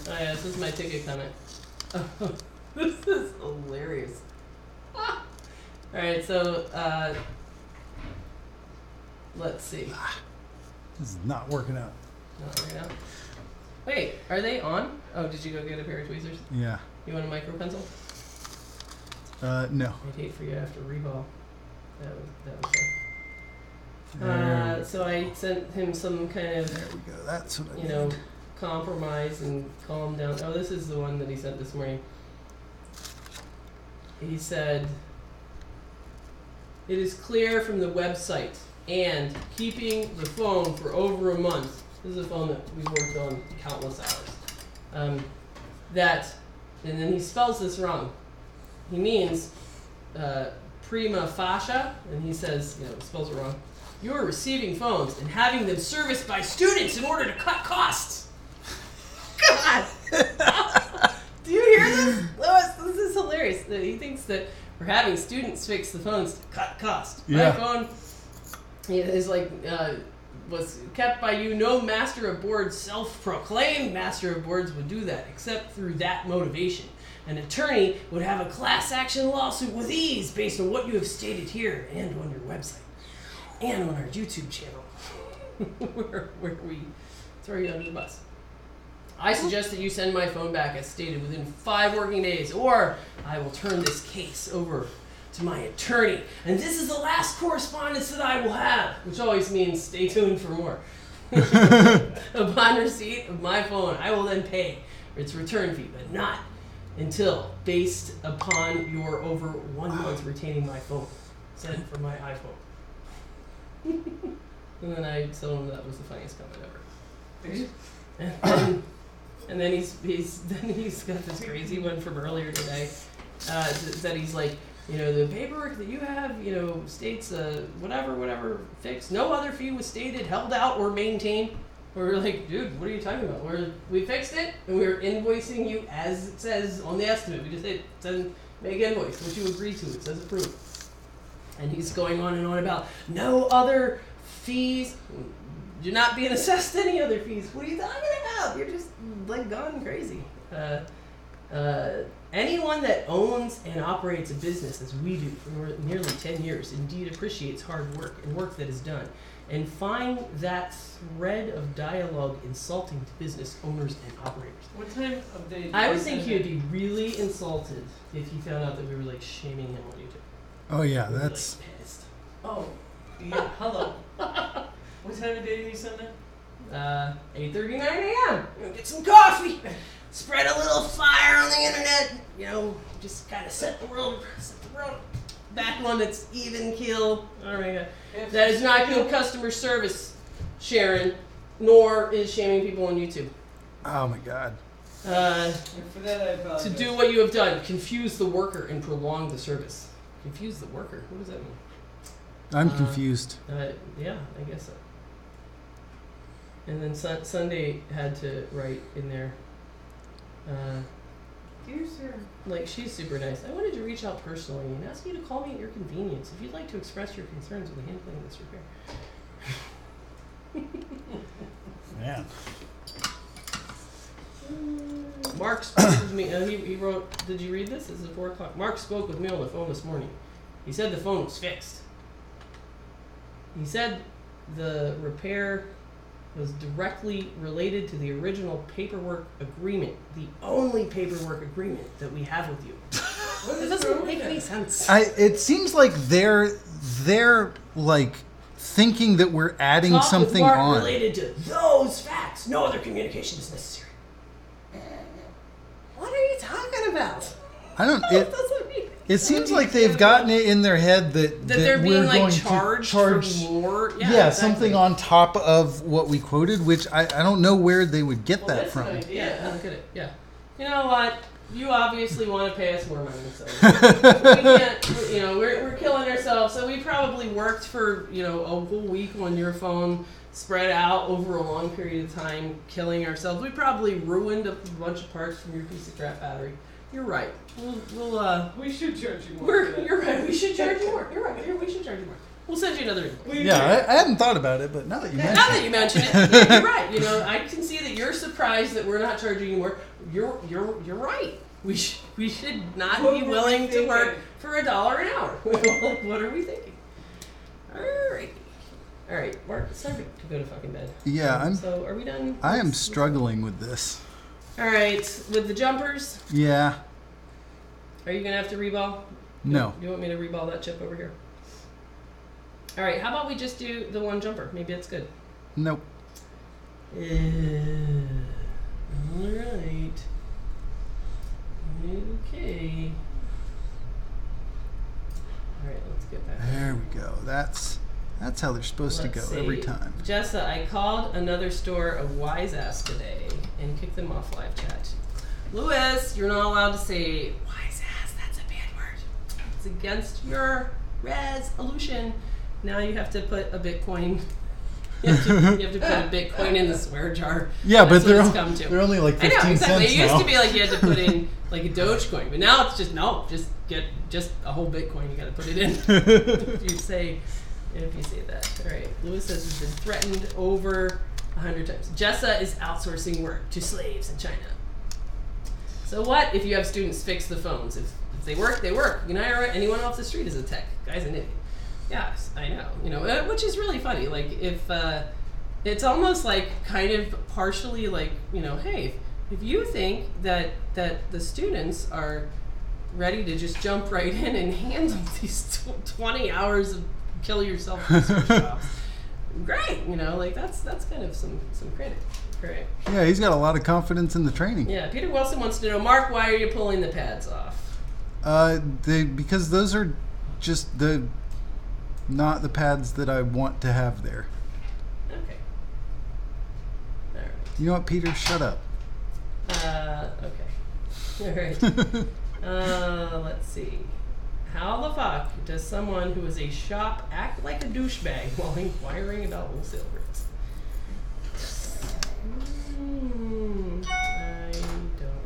Oh yeah, this is my ticket comment. This is hilarious. Alright, so let's see. This is not working out. Not right now. Wait, are they on? Oh, did you go get a pair of tweezers? Yeah. You want a micro pencil? No. I'd hate for you to have to reball. That was There, so I sent him some kind of, there we go. That's what I you know, compromise and calm down. Oh, this is the one that he sent this morning. He said, it is clear from the website and keeping the phone for over a month. This is a phone that we've worked on countless hours. That, and then he spells this wrong. He means prima facie, and he says, you know, spells it wrong. You are receiving phones and having them serviced by students in order to cut costs. God! Do you hear this? This is hilarious. He thinks that we're having students fix the phones to cut costs. Yeah. My phone is like, was kept by you. No master of boards, self-proclaimed master of boards, would do that, except through that motivation. An attorney would have a class action lawsuit with ease based on what you have stated here and on your website and on our YouTube channel where we throw you under the bus. I suggest that you send my phone back as stated within 5 working days, or I will turn this case over to my attorney. And this is the last correspondence that I will have, which always means stay tuned for more. Upon receipt of my phone, I will then pay its return fee, but not until based upon your over 1 month retaining my phone sent from my iPhone. And then I told him that was the funniest comment ever. And then he's got this crazy one from earlier today that he's like, you know, the paperwork that you have, you know, states whatever fixed. No other fee was stated, held out, or maintained. We're like, dude, what are you talking about? We fixed it, and we're invoicing you as it says on the estimate. We just hit send, make invoice, which you agree to. It says approved. And he's going on and on about no other fees. You're not being assessed any other fees. What are you talking about? You're just like gone crazy. Anyone that owns and operates a business, as we do for nearly 10 years, indeed appreciates hard work and work that is done, and find that thread of dialogue insulting to business owners and operators. what time of day? I would think he would be really insulted if he found out that we were like shaming him on YouTube. Oh yeah, We'd be, that's. like, pissed. Oh, yeah. Hello. What time of day did you send that? 8:39 a.m. Get some coffee. Spread a little fire on the internet. You know, just kind of set the world back on its even keel. Oh my God. That is not good customer service, Sharon, nor is shaming people on YouTube. Oh my God. And for that, I apologize. To do what you have done, confuse the worker and prolong the service. Confuse the worker? What does that mean? I'm confused. Yeah, I guess so. And then Sunday had to write in there, Dear sir. like, she's super nice. I wanted to reach out personally and ask you to call me at your convenience if you'd like to express your concerns with the handling of this repair. Man. Mark spoke with me. He wrote, did you read this? This is at 4 o'clock. Mark spoke with me on the phone this morning. He said the phone was fixed. He said the repair was directly related to the original paperwork agreement, the only paperwork agreement that we have with you. It doesn't make any sense. It seems like they're like thinking that we're adding Talk something with Mark on. related to those facts. No other communication is necessary. What are you talking about? I don't. That doesn't mean It seems like they've gotten it in their head that they're being we're like going charged to charge for more. yeah, Exactly. something on top of what we quoted, which I don't know where they would get that that's from. an idea. Yeah, look at it. Yeah. You know what? You obviously want to pay us more money, so we can't. You know, we're killing ourselves. So we probably worked for a whole week on your phone spread out over a long period of time, killing ourselves. We probably ruined a bunch of parts from your piece of crap battery. You're right. We should charge you more. You're right. We should charge you more. You're right. We should charge you more. We'll send you another invoice. Yeah, I hadn't thought about it, but now that you mention it. Now that you mention it, yeah, you're right. You know, I can see that you're surprised that we're not charging you more. You're right. We should not be willing to work for $1 an hour. Like, what are we thinking? All right, Mark, it's time to go to fucking bed. Yeah, So are we done? I am struggling with this. All right, with the jumpers. Yeah. Are you gonna have to reball? No. You want me to reball that chip over here? All right, how about we just do the one jumper? Maybe it's good. Nope. All right. Okay. All right, let's get back. There we go. That's how they're supposed to go every time. Jessa, I called another store a wise ass today and kicked them off live chat. Lewis, you're not allowed to say wise ass. That's a bad word. It's against your resolution. Now you have to put a Bitcoin. You have to put a Bitcoin in the swear jar. Yeah, That's but what they're only like 15 I know, exactly. cents It used now. to be like you had to put in like a Dogecoin, but now it's just get a whole Bitcoin. You got to put it in. if you say that. All right. Lewis says he's been threatened over 100 times. Jessa is outsourcing work to slaves in China. So what if you have students fix the phones? If they work, they work. You know, anyone off the street is a tech. Guy's an idiot. Yes, I know. You know, which is really funny. Like if it's almost like kind of partially like, you know, hey, if you think that the students are ready to just jump right in and handle these 20 hours of kill yourself research jobs, great. You know, like that's kind of some credit. Great. Yeah, he's got a lot of confidence in the training. Yeah, Peter Wilson wants to know, Mark, why are you pulling the pads off? Because those are just not the pads that I want to have there. Okay. All right. You know what, Peter? Shut up. Okay. All right. Let's see. How the fuck does someone who is a shop act like a douchebag while inquiring about wholesale rates? I don't know.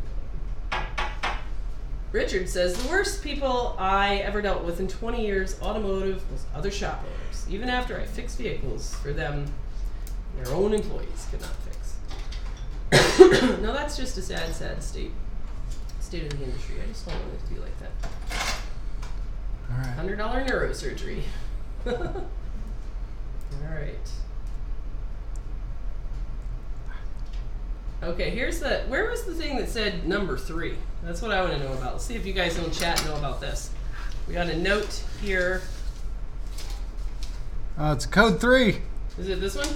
Richard says, the worst people I ever dealt with in 20 years automotive was other shop owners. Even after I fixed vehicles for them, their own employees could not fix. No, that's just a sad state of the industry. I just don't want it to be like that. All right. $100 neurosurgery. All right. Okay, where was the thing that said number 3? That's what I want to know about. Let's see if you guys in the chat know about this. We got a note here. It's code 3. Is it this one?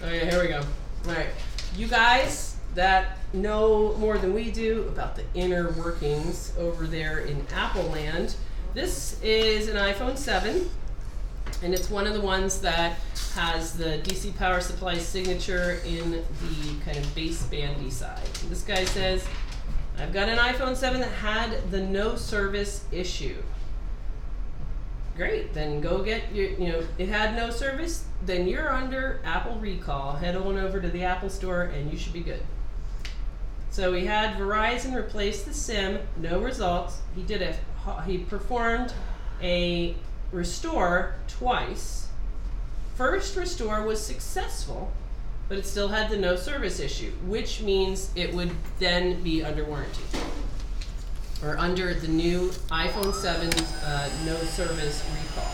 Oh yeah, here we go. All right. You guys that know more than we do about the inner workings over there in Apple land, this is an iPhone 7, and it's one of the ones that has the DC power supply signature in the kind of basebandy side. And this guy says, I've got an iPhone 7 that had the no service issue. Great, then go get it had no service, then you're under Apple recall. Head on over to the Apple store and you should be good. So he had Verizon replace the SIM, no results. He performed a restore twice. First restore was successful, but it still had the no service issue, which means it would then be under warranty. Or under the new iPhone 7's no service recall.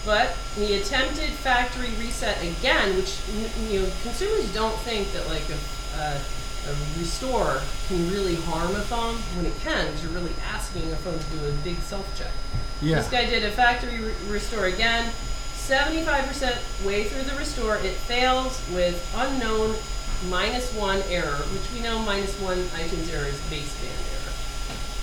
But he attempted factory reset again, which consumers don't think that like a restore can really harm a phone when it can, because you're really asking a phone to do a big self-check. Yeah. This guy did a factory restore again. 75% way through the restore, it fails with unknown -1 error, which we know -1 iTunes error is baseband error.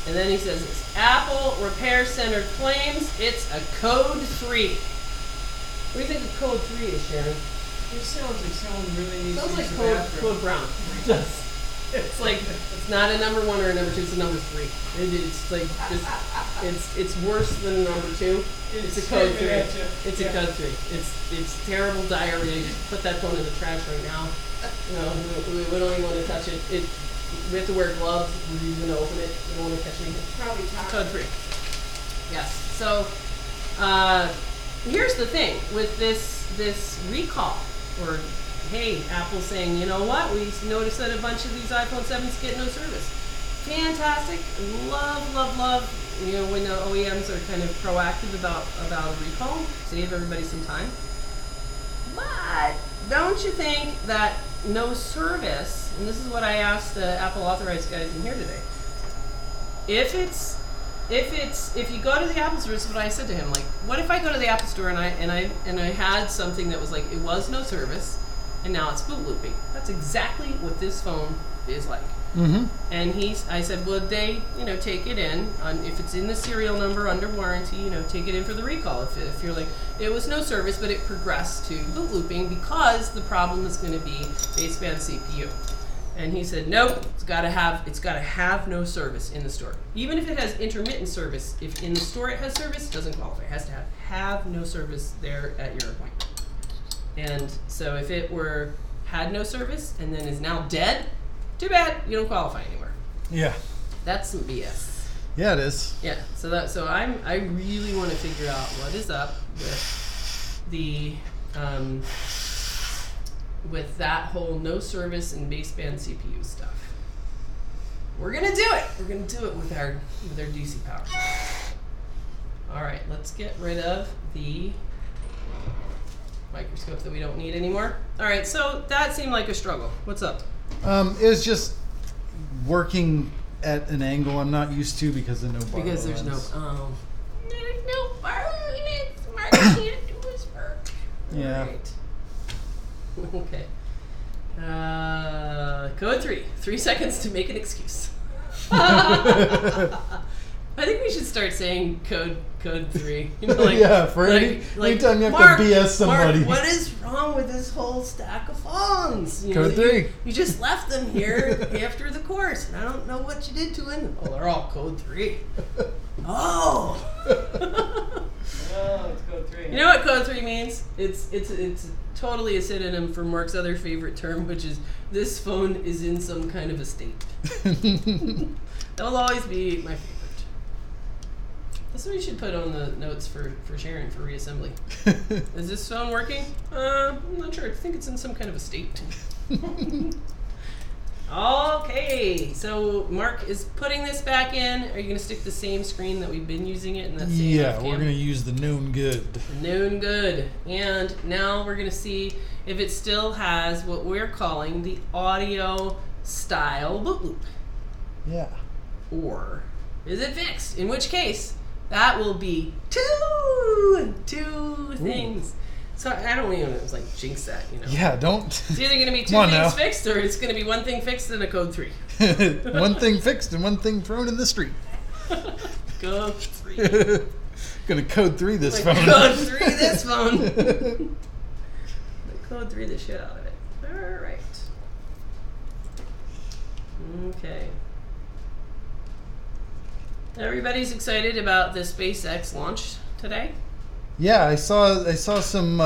And then he says this, Apple Repair Center claims it's a code 3. What do you think of code 3 is, Shannon? It sounds like someone really needs Sounds to like use the bathroom. code brown. It does. It's like it's not a number 1 or a number 2. It's a number 3. It's like it's worse than a number 2. It's a code 3. It's a code 3. It's terrible diarrhea. You just put that phone in the trash right now. We don't even want to touch it. We have to wear gloves. We're even going to open it. We don't want to catch anything. Probably Code 3. Yes. So here's the thing with this recall, or hey, Apple saying, you know what? We noticed that a bunch of these iPhone 7s get no service. Fantastic. Love. When the OEMs are kind of proactive about a recall, save everybody some time. But don't you think that no service, and this is what I asked the Apple authorized guys in here today, if you go to the Apple Store, this is what I said to him, like, what if I go to the Apple Store and I had something that was like, it was no service, and now it's boot looping. That's exactly what this phone is like. Mm-hmm. And I said, would they, take it in, if it's in the serial number under warranty, take it in for the recall. If you're like, it was no service, but it progressed to boot looping because the problem is going to be baseband CPU. And he said, nope, it's got to have no service in the store. Even if it has intermittent service, if in the store it has service, it doesn't qualify. It has to have no service there at your appointment. And so if it had no service and then is now dead, too bad, you don't qualify anymore. Yeah. That's some BS. Yeah, it is. Yeah. So I really want to figure out what is up with the with that whole no service and baseband CPU stuff. We're gonna do it. We're gonna do it with our DC power. All right. Let's get rid of the microscope that we don't need anymore. All right. So that seemed like a struggle. What's up? It was just working at an angle I'm not used to because of no bar Because there's lens. there's no bar limits. Mark can't do his work. Yeah. All right. Okay. Code 3. 3 seconds to make an excuse. I think we should start saying code 3. Yeah, for anytime you have Mark, to BS somebody. Mark, what is wrong with this whole stack of phones? Code 3. You just left them here after the course, and I don't know what you did to them. Oh, they're all code 3. Oh. Oh, it's code 3. You know what code 3 means? It's totally a synonym for Mark's other favorite term, which is this phone is in some kind of a state. That'll always be my favorite. That's what we should put on the notes for Sharon for reassembly. Is this phone working? I'm not sure. I think it's in some kind of a state. Okay, so Mark is putting this back in. Are you going to stick the same screen that we've been using it in that same Yeah, we're going to use the known good. Known good. And now we're going to see if it still has what we're calling the audio style boot loop. Yeah. Or is it fixed? In which case, that will be two things. So I don't even like jinx that, Yeah, don't. It's either going to be two things fixed, or it's going to be one thing fixed and a code 3. One thing fixed and one thing thrown in the street. Code 3. Gonna code 3 this phone. Code 3 this phone. Code 3 the shit out of it. All right. Okay. Everybody's excited about the SpaceX launch today. Yeah, I saw some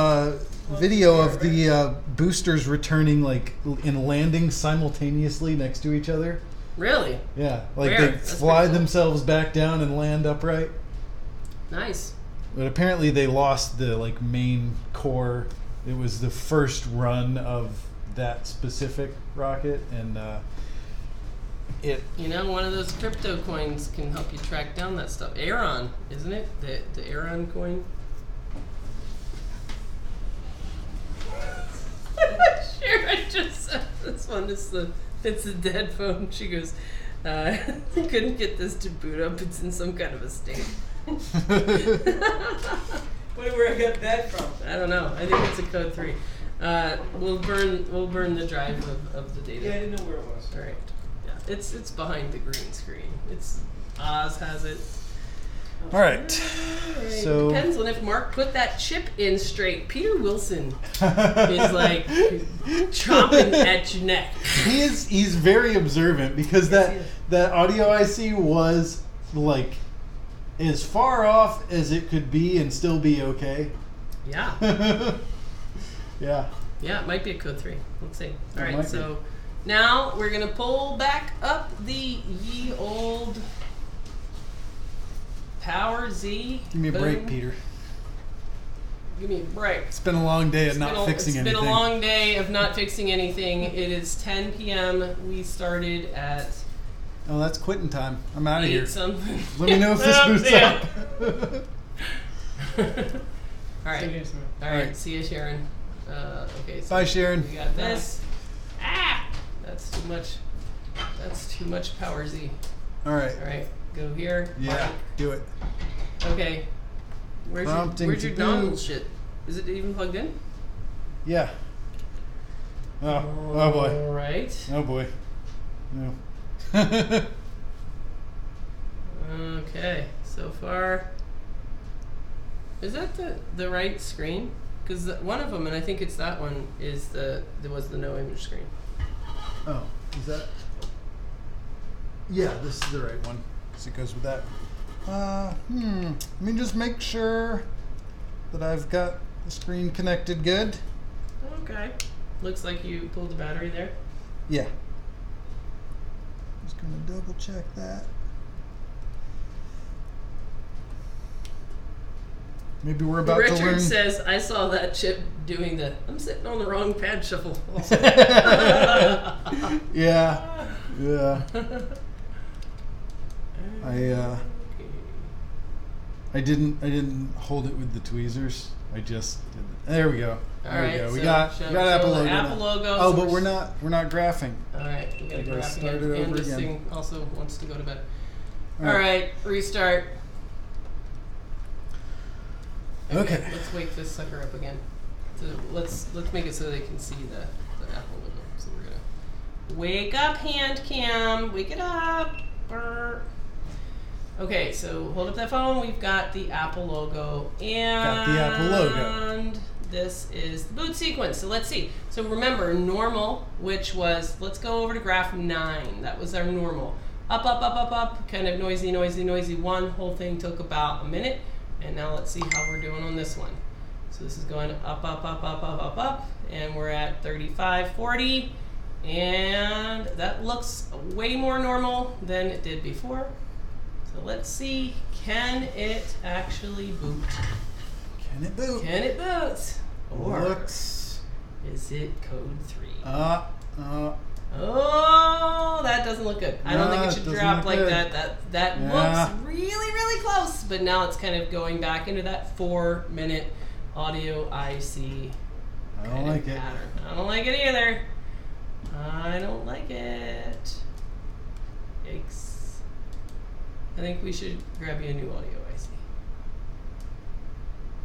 video of the boosters returning like in landing simultaneously next to each other. Really? Yeah, like Rare. they That's fly pretty cool. themselves back down and land upright. Nice. But apparently they lost the like main core. It was the first run of that specific rocket, and one of those crypto coins can help you track down that stuff. Aeron, isn't it? The Aeron coin. Sure, I just said this one is it's a dead phone. She goes, couldn't get this to boot up. It's in some kind of a state. Wonder where I got that from. I don't know. I think it's a code 3. We'll burn the drive of the data. Yeah, I didn't know where it was. All right. Yeah, it's behind the green screen. Oz has it. All right. So Depends on if Mark put that chip in straight. Peter Wilson is like chomping at your neck. he's very observant because that audio IC was like as far off as it could be and still be okay. Yeah. Yeah. Yeah, it might be a code 3. Let's see. All It right, might so now we're going to pull back up the ye old Power Z. Give me a Boom. break, Peter. Give me a break. It's been a long day of not fixing anything. It's been a long day of not fixing anything. It is 10 p.m. We started at Oh, that's quitting time. I'm out of 8 here. something. Let me know if this boots Yeah. up. All right. Take care, Samara. All All right. right. See you, Sharon. Okay. So Bye, Sharon. we got this. Ah, that's too much. That's too much Power Z. All right. All right. Go here. Yeah, do it. Okay. Where's Prompting your to dongle boot. shit? Is it even plugged in? Yeah. Oh boy. All right. Oh boy. No. Okay. So far, is that the right screen? Because one of them, and I think it's that one, is was the no image screen. Oh, is that? Yeah, this is the right one. So it goes with that. Let me just make sure that I've got the screen connected good. Okay. Looks like you pulled the battery there. Yeah. Just gonna double check that. Maybe we're about Richard to learn. says, I saw that chip doing I'm sitting on the wrong pad shuffle. Yeah. Yeah. I didn't hold it with the tweezers. I just did it. There we go. There we go. We got Apple logo. Apple now. logo. Oh, so but we're not graphing. All right, we got to Gotta graph start again. it And over this again. thing also wants to go to bed. All All right. right, restart. Okay. Let's wake this sucker up again. So let's make it so they can see the Apple logo. So we're gonna wake up, hand cam. Wake it up. Brr. Okay, so hold up that phone. We've got the Apple logo and Got the Apple logo. this is the boot sequence. So let's see. So remember normal, which was let's go over to graph 9. That was our normal. Up, up, up, up, up. Kind of noisy, noisy, noisy. One whole thing took about a minute. And now let's see how we're doing on this one. So this is going up, up, up, up, up, up, up, and we're at 35, 40, and that looks way more normal than it did before. So let's see, can it actually boot? Can it boot? Can it boot? Or Looks. is it code 3? Oh, that doesn't look good. I don't think it No, should it doesn't drop look like good. that. That Yeah. looks really, really close. But now it's kind of going back into that 4-minute audio IC I don't kind of like it. pattern. I don't like it either. I don't like it. Yikes. I think we should grab you a new audio IC.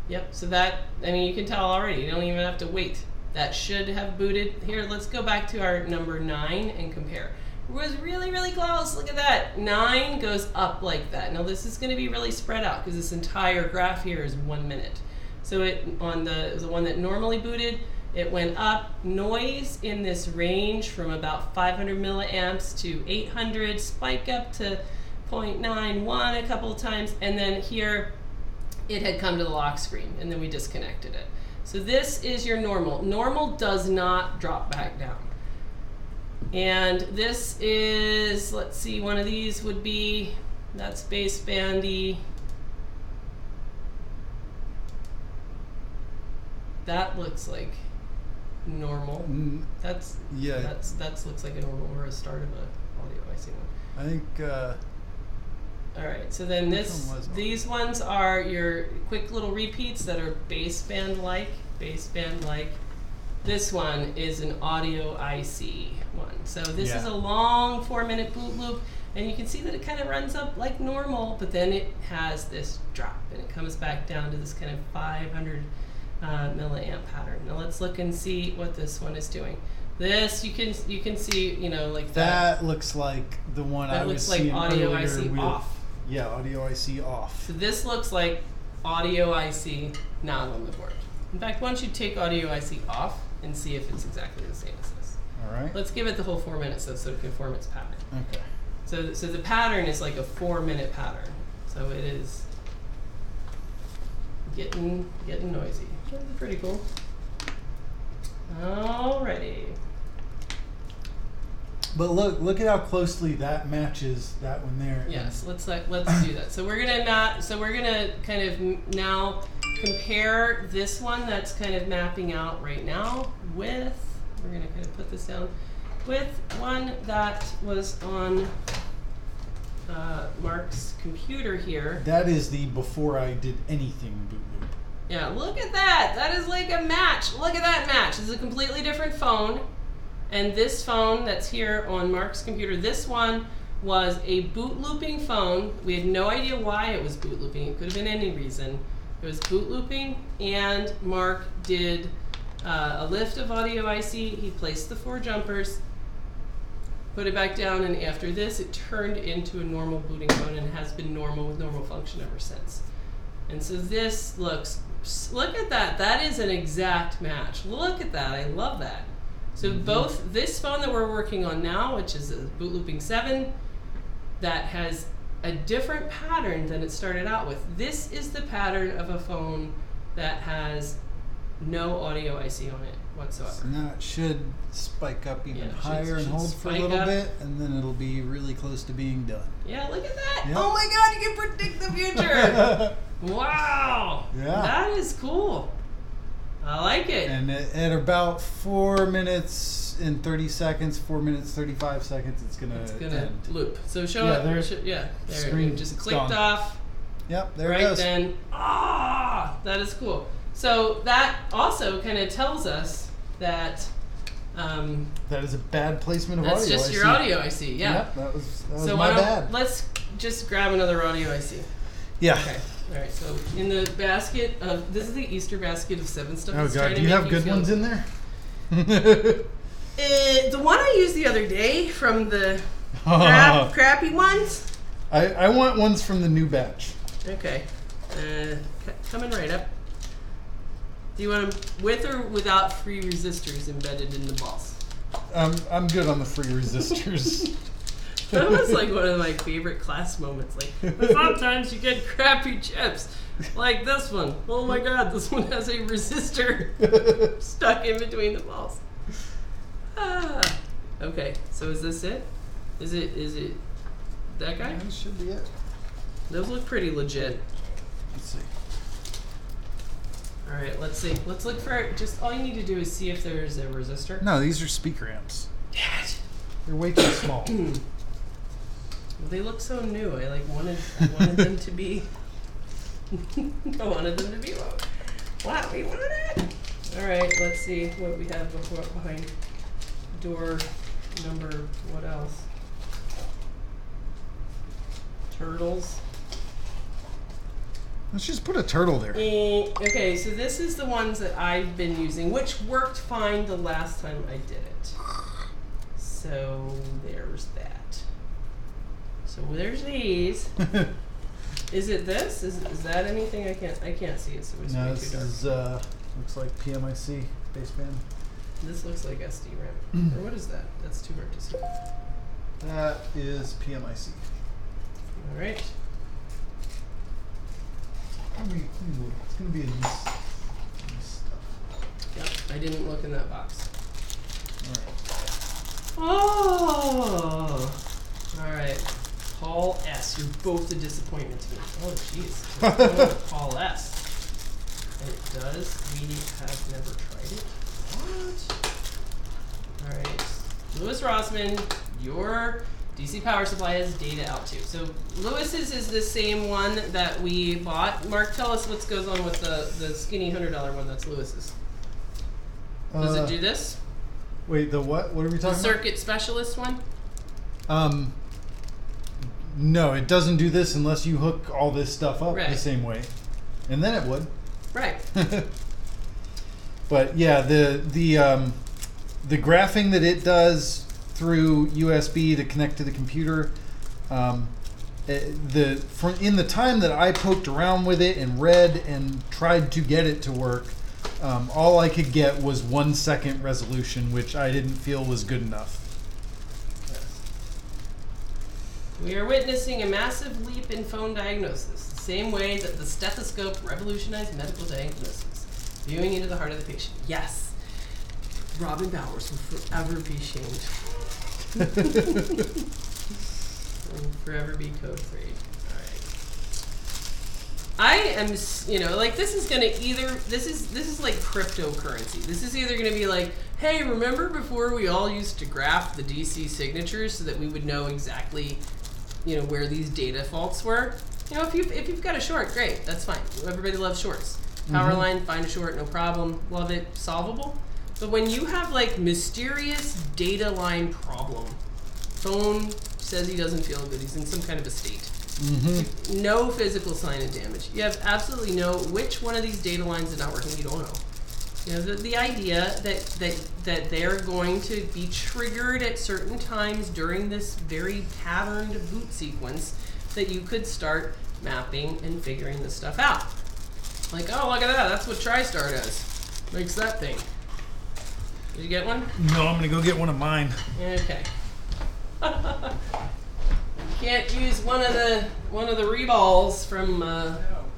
Yep, so that, I mean, you can tell already. You don't even have to wait. That should have booted. Here, let's go back to our number 9 and compare. It was really, really close. Look at that. 9 goes up like that. Now, this is going to be really spread out because this entire graph here is 1 minute. So it was the one that normally booted, it went up. Noise in this range from about 500 milliamps to 800, spike up to 0.91 a couple of times, and then here it had come to the lock screen, and then we disconnected it. So this is your normal. Normal does not drop back down. And this is, let's see, one of these would be, that's basebandy. That looks like normal. That's looks like a normal or a start of a audio IC one. I think. All right, so then these ones are your quick little repeats that are baseband-like. This one is an audio IC one. So this is a long 4-minute boot loop, and you can see that it kind of runs up like normal, but then it has this drop, and it comes back down to this kind of 500 milliamp pattern. Now let's look and see what this one is doing. This you can see, you know, like That looks like the one I was looks like seeing audio earlier IC with, off. Yeah, audio IC off. So this looks like audio IC not on the board. In fact, why don't you take audio IC off and see if it's exactly the same as this. All right. Let's give it the whole 4 minutes so it can form its pattern. Okay. So the pattern is like a 4-minute pattern. So it is getting noisy. That's pretty cool. Alrighty. But look at how closely that matches that one there. Yes, let's do that. So we're gonna kind of now compare this one that's kind of mapping out right now with, we're gonna kind of put this down, with one that was on Mark's computer here. That is the before I did anything boot loop. Yeah, look at that. That is like a match. Look at that match. It's a completely different phone. And this phone that's here on Mark's computer, this one was a boot looping phone. We had no idea why it was boot looping. It could have been any reason. It was boot looping, and Mark did a lift of audio IC. He placed the 4 jumpers, put it back down, and after this, it turned into a normal booting phone and has been normal with normal function ever since. And so this looks, look at that. That is an exact match. Look at that. I love that. So both this phone that we're working on now, which is a Bootlooping 7, that has a different pattern than it started out with. This is the pattern of a phone that has no audio IC on it whatsoever. So now it should spike up even higher and hold for a spike little up. bit, and then it'll be really close to being done. Yeah, look at that. Yep. Oh my God, you can predict the future. Wow. Yeah. That is cool. I like it. And at about 4 minutes and 30 seconds, 4 minutes 35 seconds, it's gonna end. loop. So show Yeah, up. there's There screen, it just it's clicked gone. off. Yep, there Right it goes. then. That is cool. So that also kind of tells us that That is a bad placement of that's audio. just IC. your audio IC. Yeah. Yep, that was So my bad. let's just grab another audio IC. Yeah. Okay. All right. So in the basket of, this is the Easter basket of 7 stuff. Oh that's trying God, to do you make have good feel- ones in there? The one I used the other day from the crappy ones. I want ones from the new batch. Okay. Coming right up. Do you want them with or without free resistors embedded in the balls? I'm good on the free resistors. That was like one of my favorite class moments. Like, but sometimes you get crappy chips. Like this one. Oh my God, this one has a resistor stuck in between the balls. Okay, so is this it? Is it that guy? That should be it. Those look pretty legit. Let's see. All right, let's see. Let's look for, just all you need to do is see if there's a resistor. No, these are speaker amps. Damn it. They're way too small. They look so new. I wanted them to be. I wanted them to be what we wanted. All right, let's see what we have behind door number. What else? Turtles. Let's just put a turtle there. Okay, so this is the ones that I've been using, which worked fine the last time I did it. So there's that. So there's these. Is it this? Is that anything? I can't see it, so it's No, way this too dark. is looks like PMIC baseband. This looks like SD RAM. Or what is that? That's too hard to see. That is PMIC. All right. It's gonna be in this stuff. Yep, I didn't look in that box. All right. Oh. All right. Paul S. You're both a disappointment to me. Oh, jeez. What's going on with Paul S? It does. We have never tried it. What? All right. Louis Rossman, your DC power supply has data out too. So Lewis's is the same one that we bought. Mark, tell us what goes on with the skinny $100 one. That's Lewis's. Does it do this? Wait, the what? What are we The talking circuit specialist one? about? No, it doesn't do this unless you hook all this stuff up Right. the same way, and then it would. Right. But yeah, the graphing that it does through USB to connect to the computer, in the time that I poked around with it and read and tried to get it to work, all I could get was 1 second resolution, which I didn't feel was good enough. We are witnessing a massive leap in phone diagnosis, the same way that the stethoscope revolutionized medical diagnosis, viewing into the heart of the patient. Yes, Robin Bowers will forever be shamed. Will forever be code free. All right. I am, like this is gonna this is like cryptocurrency. This is either gonna be like, hey, remember before we all used to graph the DC signatures so that we would know exactly, where these data faults were? If you've got a short, great, that's fine. Everybody loves shorts. Power line, find a short, no problem. Love it, solvable. But when you have like mysterious data line problem, phone says he doesn't feel good, he's in some kind of a state. No physical sign of damage. You have absolutely no which one of these data lines is not working, you don't know. The idea that they're going to be triggered at certain times during this very patterned boot sequence, that you could start mapping and figuring this stuff out. Like, oh, look at that, that's what TriStar does. Makes that thing. Did you get one? No, I'm gonna go get one of mine. Okay. Can't use one of the reballs from.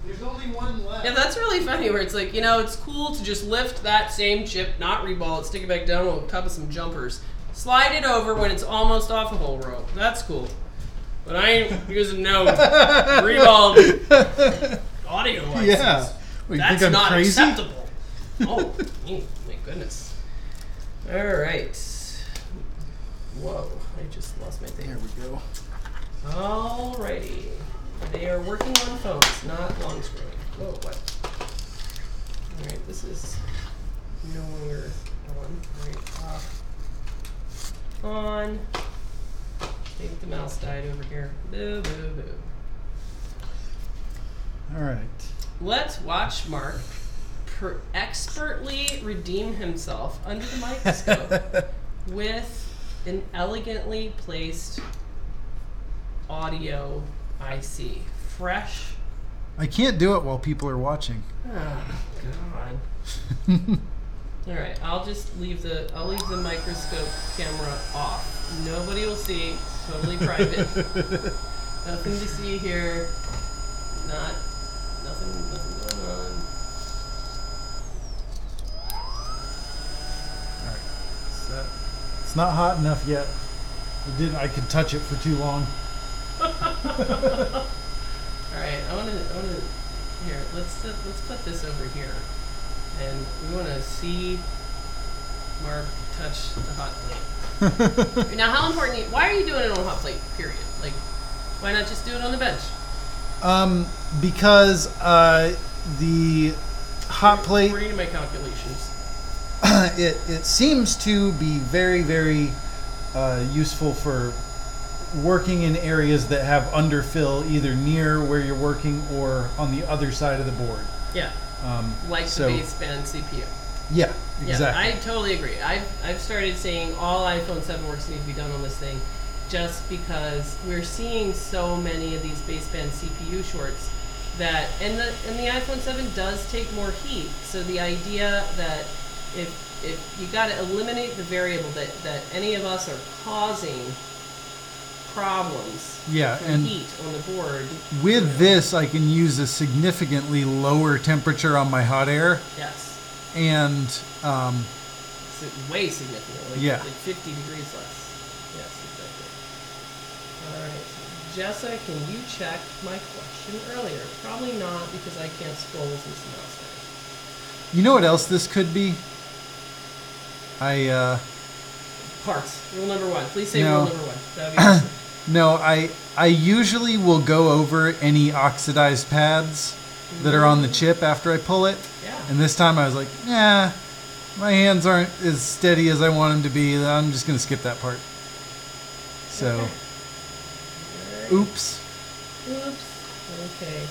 There's only one left. Yeah, that's really funny. Where it's like, it's cool to just lift that same chip, not reball it, stick it back down with a cup of some jumpers, slide it over when it's almost off a whole row. That's cool. But I ain't using no reball audio license. Yeah. Well, you that's think I'm not crazy? acceptable. Oh, my goodness. All right. Whoa, I just lost my thing. There we go. Alrighty. They are working on phones, not long scrolling. Whoa, what? Alright, this is no longer on. Alright, off. On. I think the mouse died over here. Boo, boo, boo. Alright. Let's watch Mark expertly redeem himself under the microscope with an elegantly placed audio IC. Fresh. I can't do it while people are watching. Oh, God. All right, I'll leave the microscope camera off. Nobody will see. Totally private. Nothing to see here. Nothing going on. All right. It's not hot enough yet. I could touch it for too long. All right, I want to here. Let's put this over here, and we want to see Mark touch the hot plate. Now, how important? Why are you doing it on a hot plate? Period. Like, why not just do it on the bench? Because the hot plate. According to my calculations, it seems to be very, very useful for working in areas that have underfill, either near where you're working or on the other side of the board. Yeah. Like the baseband CPU. Yeah, exactly. Yeah, I totally agree. I've started saying all iPhone 7 works need to be done on this thing, just because we're seeing so many of these baseband CPU shorts that, and the iPhone 7 does take more heat. So the idea that if you got to eliminate the variable that any of us are causing problems from heat on the board. With this, I can use a significantly lower temperature on my hot air. Yes. And way significantly. Like 50 degrees less. Yes, exactly. All right. Jessa, can you check my question earlier? Probably not, because I can't scroll since the mouse died. You know what else this could be? Parts. Rule number 1. Please say rule number 1. That would be awesome. No, I usually will go over any oxidized pads that are on the chip after I pull it. Yeah. And this time I was like, my hands aren't as steady as I want them to be. I'm just going to skip that part. So, Okay. Oops. Okay.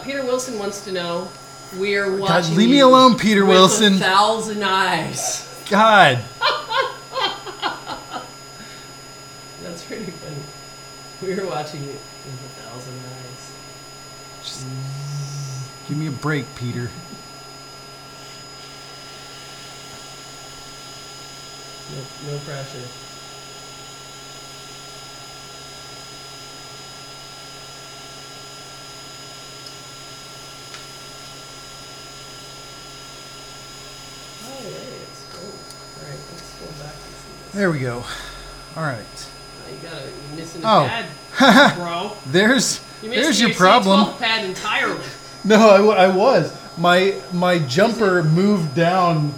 Peter Wilson wants to know, we're watching. God, leave me alone, Peter with Wilson. 1,000 eyes. God. That's pretty funny. We were watching it with 1,000 eyes. Just give me a break, Peter. No pressure. Alright, let's go back and see this. There we go. All right. You're missing a Oh. pad, bro. There's You're your problem. C12 pad entirely. No, I was. My jumper moved down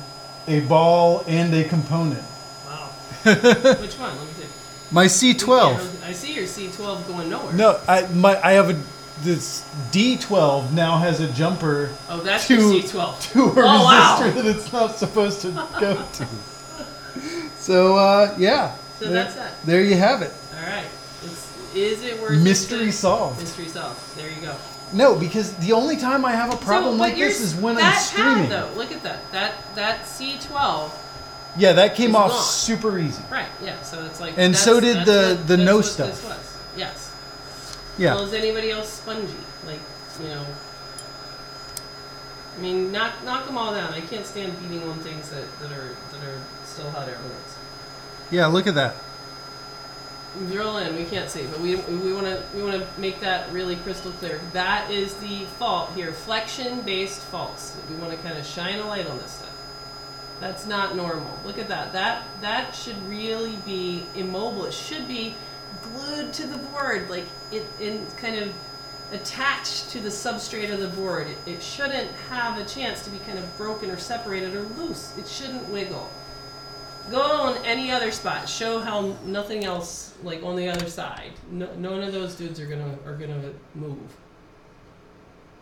a ball and a component. Wow. Which one? Let me see. My C12. Yeah, I see your C12 going nowhere. No, I have this D12 now has a jumper. Oh, that's to, your C12. to a resistor wow. that it's not supposed to go to. So yeah. So that's that. There you have it. All right. Is it worth Mystery it? solved. Mystery solved. There you go. No, because the only time I have a problem like this is when I'm streaming. That pad, though, look at that. That C12. Yeah, that came off gone. super easy. Right. Yeah. So it's like. And so did the no what stuff. This was. Yes. Yeah. Well, is anybody else spongy? Like, you know. I mean, knock them all down. I can't stand beating on things that are still hot air balloons. Yeah, look at that. Drill in. We can't see, but we want to make that really crystal clear. That is the fault here. Flexion-based faults. We want to kind of shine a light on this stuff. That's not normal. Look at that. That should really be immobile. It should be glued to the board, like it kind of attached to the substrate of the board. It shouldn't have a chance to be kind of broken or separated or loose. It shouldn't wiggle. Go on any other spot. Show how nothing else, like on the other side. None of those dudes are gonna move.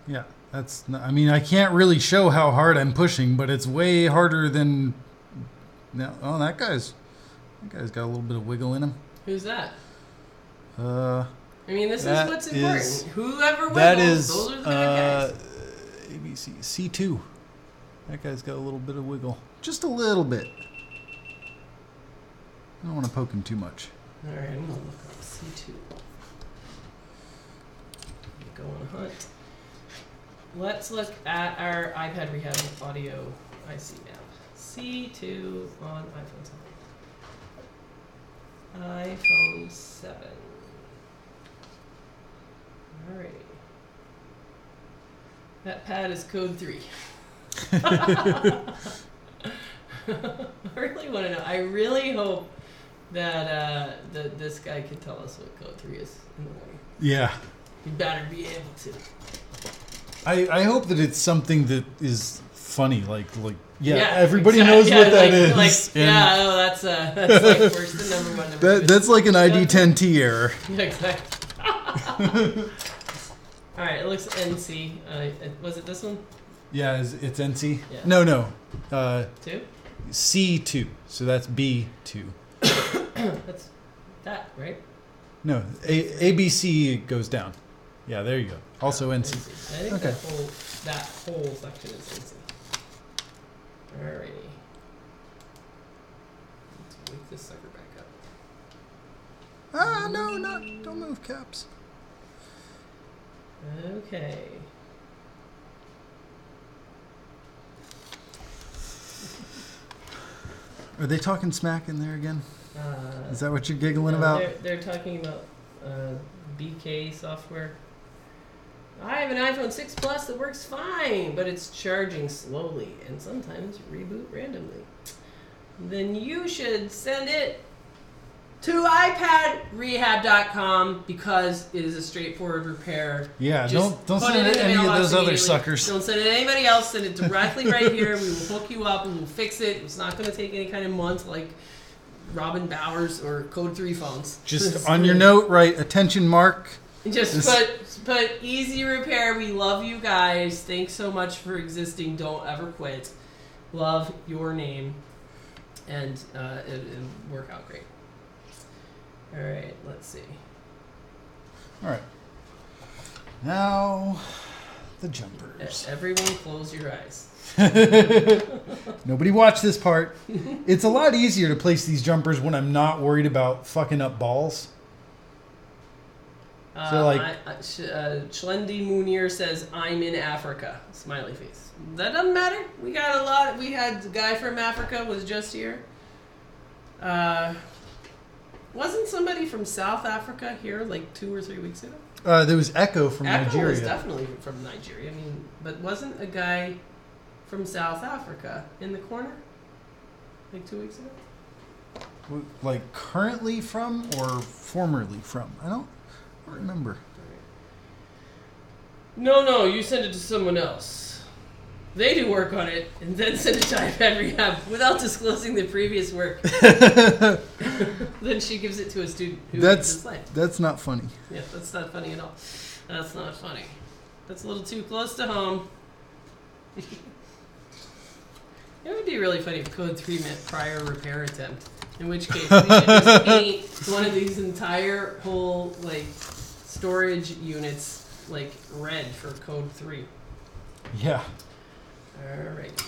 Yeah, that's. I mean, I can't really show how hard I'm pushing, but it's way harder than. No, oh, that guy's got a little bit of wiggle in him. Who's that? I mean, this is what's important. Whoever wiggles, that is, those are the bad guys. ABC C2. That guy's got a little bit of wiggle, just a little bit. I don't want to poke him too much. All right, I'm gonna look up C2. Go on a hunt. Let's look at our iPad Rehab audio IC map. C2 on iPhone 7. iPhone 7. Alrighty. That pad is code 3. I really want to know. I really hope that this guy can tell us what code 3 is in the morning. Yeah. You better be able to. I hope that it's something that is funny, like Yeah, everybody exactly. knows what that Like, is. that's like first and number one. That's like an ID10T error. Yeah, exactly. All right, it looks NC. Was it this one? Yeah, it's NC. Yeah. No. 2? C2. So that's B2. That's that, right? No, ABC goes down. Yeah, there you go. Also NC. NC. I think Okay. that whole section is NC. Alrighty. Let's wake this sucker back up. No, don't move caps. Okay. Are they talking smack in there again? Is that what you're giggling no, about? They're talking about BK software. I have an iPhone 6 Plus that works fine, but it's charging slowly and sometimes reboot randomly. Then you should send it to iPadRehab.com because it is a straightforward repair. Yeah, Just don't put send it in to the any of mailbox those other immediately. suckers. Don't send it to anybody else. Send it directly right here. We will hook you up and we'll fix it. It's not going to take any kind of month like Robin Bowers or Code 3 phones. Just on your note, write attention mark. Just put easy repair. We love you guys. Thanks so much for existing. Don't ever quit. Love your name. And it'll work out great. All right, let's see. All right. Now, the jumpers. Everyone close your eyes. Nobody watch this part. It's a lot easier to place these jumpers when I'm not worried about fucking up balls. So Shlendi Munir says, I'm in Africa. Smiley face. That doesn't matter. We got a lot. We had the guy from Africa was just here. Wasn't somebody from South Africa here like 2 or 3 weeks ago? There was Echo from Echo Nigeria. was definitely from Nigeria. I mean, but wasn't a guy from South Africa in the corner like 2 weeks ago? Like currently from or formerly from? I don't remember. No, you send it to someone else. They do work on it and then send it to iPad Rehab without disclosing the previous work. Then she gives it to a student who reads his life. That's not funny. Yeah, that's not funny at all. That's not funny. That's a little too close to home. It would be really funny if Code 3 meant prior repair attempt. In which case, we could just paint one of these entire whole, like, storage units, like, red for Code 3. Yeah. Alright.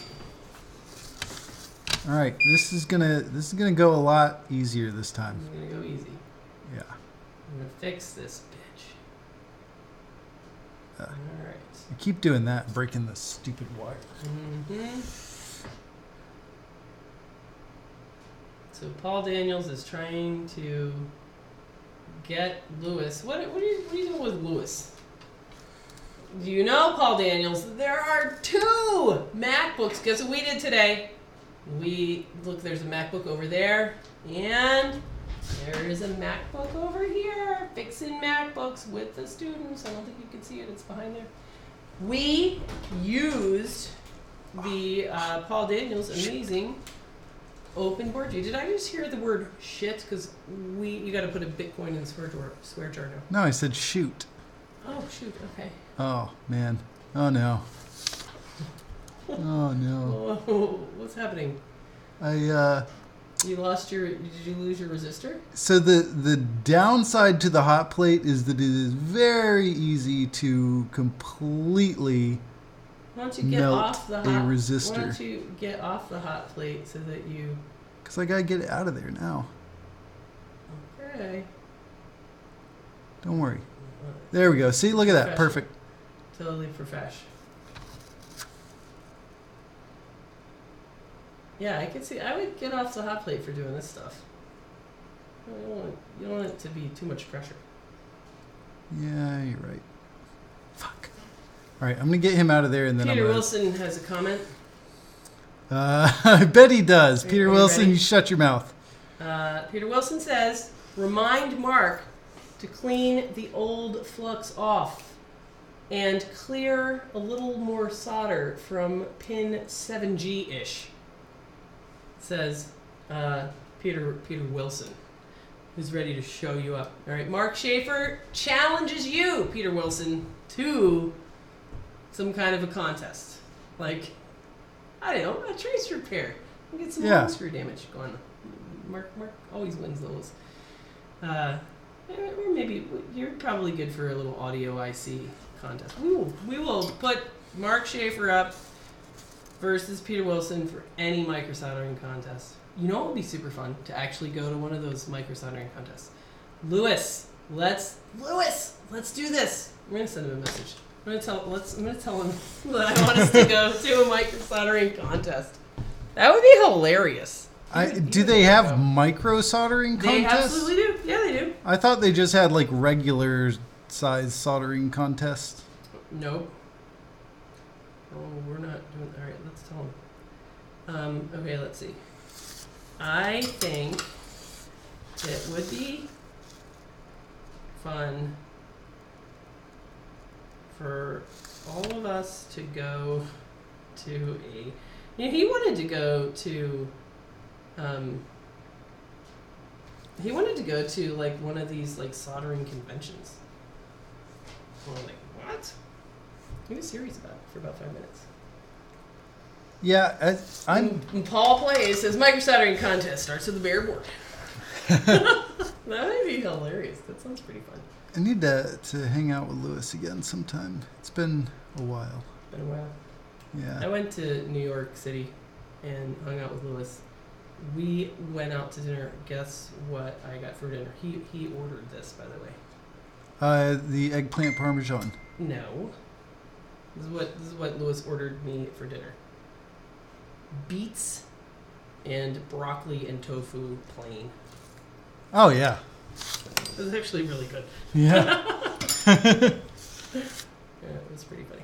All right. This is gonna go a lot easier this time. I'm gonna go easy. Yeah. I'm gonna fix this bitch. Alright. I keep doing that, breaking the stupid wire. Mm-hmm. So Paul Daniels is trying to get Lewis. What are you doing with Lewis? Do you know, Paul Daniels, there are 2 MacBooks. Guess what we did today? Look, there's a MacBook over there, and there is a MacBook over here. Fixing MacBooks with the students. I don't think you can see it. It's behind there. We used the Paul Daniels amazing open board view. Did I just hear the word shit? Because you got to put a Bitcoin in the swear jar now. No, I said shoot. Oh shoot. Okay. Oh man. Oh no. Oh no. Oh, what's happening? Did You lose your resistor? So the downside to the hot plate is that it is very easy to completely Why don't you get melt off the a hot resistor. Why don't you get off the hot plate so that you Because I gotta get it out of there now. Okay. Don't worry. There we go. See, look at that. Perfect. Totally profesh. Yeah, I could see. I would get off the hot plate for doing this stuff. You don't want it to be too much pressure. Yeah, you're right. Fuck. All right, I'm gonna get him out of there, and then Peter Wilson has a comment. I bet he does. Are Peter you Wilson, ready? you shut your mouth. Peter Wilson says, remind Mark to clean the old flux off and clear a little more solder from pin 7G-ish. Says Peter Wilson, who's ready to show you up. All right, Mark Schaefer challenges you, Peter Wilson, to some kind of a contest. Like, I don't know, a trace repair. We'll get some long screw damage going on. Mark always wins those. Or maybe you're probably good for a little audio IC contest. We will put Mark Schaefer up versus Peter Wilson for any microsoldering contest. You know what would be super fun? To actually go to one of those microsoldering contests. Lewis, let's do this. I'm gonna send him a message. I'm gonna tell him that I want us to go to a microsoldering contest. That would be hilarious. Do they have micro soldering contests? They absolutely do. Yeah, they do. I thought they just had like regular size soldering contests. Nope. Oh, we're not doing. All right, let's tell them. Okay, let's see. I think it would be fun for all of us to go to he wanted to go to like one of these like soldering conventions. We're like, what? He was serious about it for about 5 minutes. Yeah, And Paul plays says microsoldering contest starts with the bare board. That would be hilarious. That sounds pretty fun. I need to hang out with Lewis again sometime. It's been a while. Been a while. Yeah. I went to New York City and hung out with Lewis. We went out to dinner. Guess what I got for dinner? He ordered this, by the way. The eggplant parmesan. No. This is what Lewis ordered me for dinner. Beets and broccoli and tofu plain. Oh yeah. It was actually really good. Yeah. Yeah, it was pretty funny.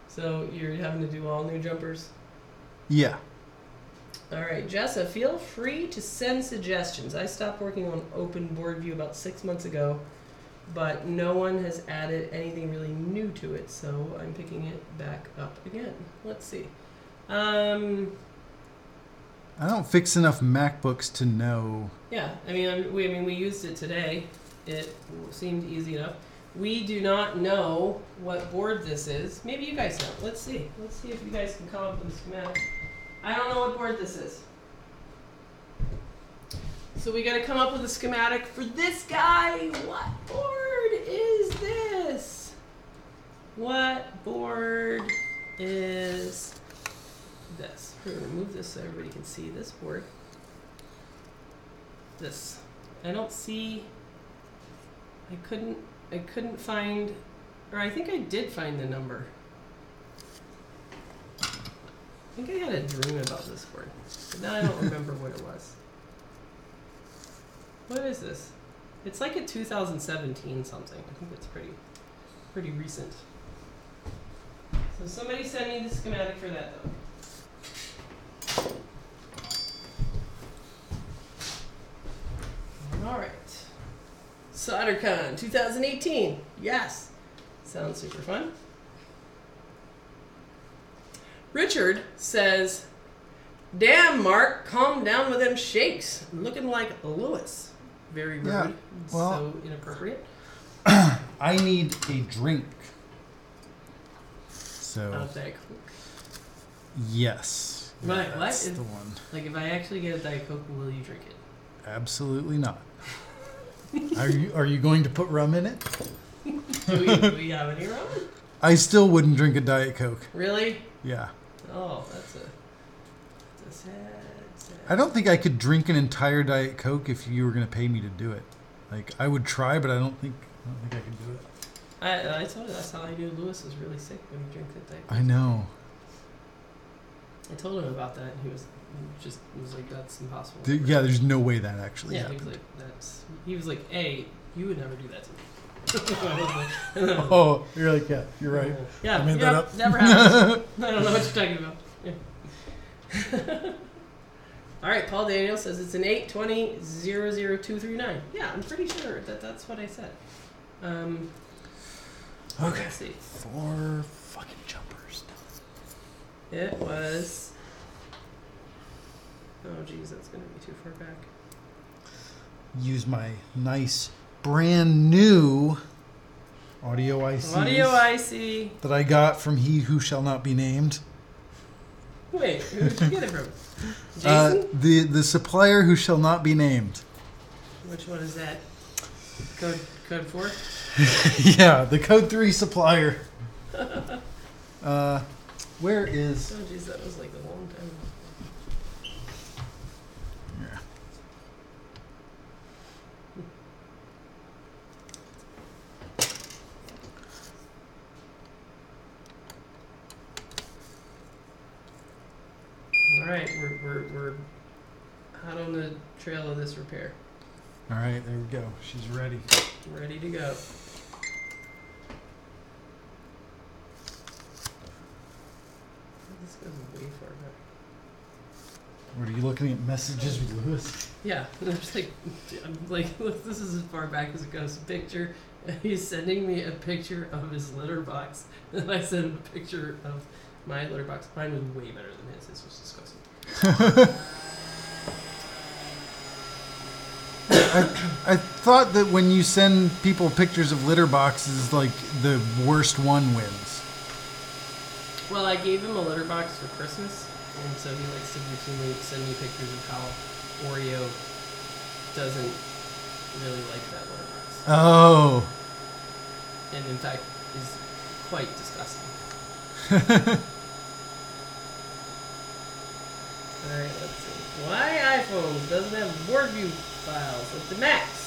So you're having to do all new jumpers? Yeah. All right, Jessa, feel free to send suggestions. I stopped working on Open Board View about 6 months ago, but no one has added anything really new to it, so I'm picking it back up again. Let's see. I don't fix enough MacBooks to know. Yeah, I mean, we used it today. It seemed easy enough. We do not know what board this is. Maybe you guys know. Let's see. Let's see if you guys can come up with a schematic. I don't know what board this is. So we got to come up with a schematic for this guy. What board is this? What board is this? We're going to move this so everybody can see this board. This. I don't see... I couldn't find... Or I think I did find the number. I think I had a dream about this board. But now I don't remember what it was. What is this? It's like a 2017 something. I think it's pretty recent. So somebody send me the schematic for that though. Alright. SolderCon 2018. Yes. Sounds super fun. Richard says, "Damn, Mark, calm down with them shakes. Looking like Lewis." Very rude. Yeah, well, so inappropriate. I need a drink. So. Diet Coke. Yes. Right, what? That's the one. Like, if I actually get a Diet Coke, will you drink it? Absolutely not. Are you going to put rum in it? Do we have any rum? I still wouldn't drink a Diet Coke. Really? Yeah. Oh, that's a sad. I don't think I could drink an entire Diet Coke if you were going to pay me to do it. Like, I would try, but I don't think I could do it. I told you that's how I knew Lewis was really sick when he drank that Diet Coke. I know. I told him about that, and he was like, "That's impossible." Yeah, there's no way that actually Yeah, happened. he was like, "Hey, you would never do that to me." Oh, you're like, yeah, you're right. Yeah, I made that up. Never happened. I don't know what you're talking about. Yeah. All right, Paul Daniel says it's an 820-00239. Yeah, I'm pretty sure that's what I said. Okay. Let's see. 4 fucking jumpers. It was... Oh, geez, that's going to be too far back. Use my nice, brand new audio ICs. Audio IC. That I got from He Who Shall Not Be Named. Wait, who did you get it from? Jason? The supplier who shall not be named. Which one is that? Code 4? Yeah, the Code 3 supplier. Where is... Oh, geez, that was like a long time ago. Yeah. All right, we're hot on the trail of this repair. All right, there we go. She's ready. Ready to go. This goes way far back. What, are you looking at messages with Lewis? Yeah, I'm like, look, this is as far back as it goes. Picture, he's sending me a picture of his litter box, and I sent him a picture of my litter box. Mine was way better than his. This was disgusting. I thought that when you send people pictures of litter boxes, like, the worst one wins. Well, I gave him a litter box for Christmas, and so he likes to routinely send me pictures of how Oreo doesn't really like that letterbox. Oh. And in fact, is quite disgusting. Alright, let's see. Why iPhone doesn't have board view files like the Macs?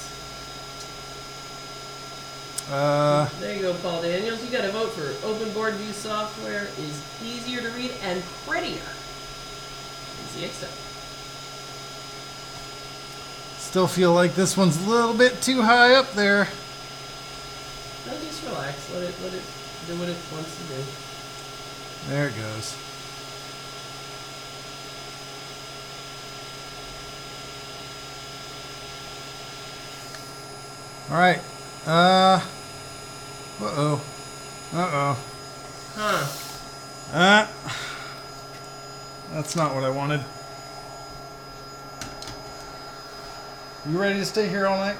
There you go, Paul Daniels. You gotta vote for Open Board View software is easier to read and prettier. Easy XL. Still feel like this one's a little bit too high up there. No, just relax. Let it do what it wants to do. There it goes. All right. Uh-oh. Uh-oh. Huh. That's not what I wanted. You ready to stay here all night?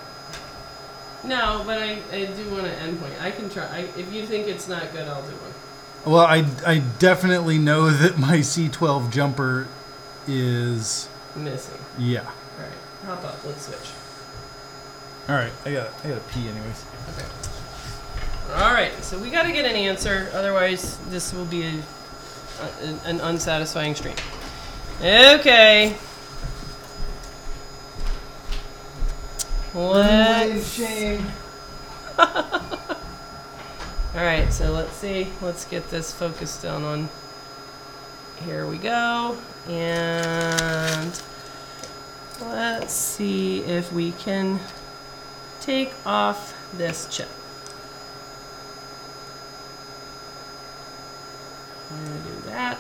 No, but I do want an endpoint. I can try. If you think it's not good, I'll do one. Well, I definitely know that my C12 jumper is... Missing. Yeah. Alright, hop up. Let's switch. All right, I gotta pee anyways. Okay. Alright, so we gotta get an answer. Otherwise, this will be an unsatisfying stream. Okay. Shame. Alright, so let's see. Let's get this focused down on. Here we go. And let's see if we can take off this chip. I'm going to do that.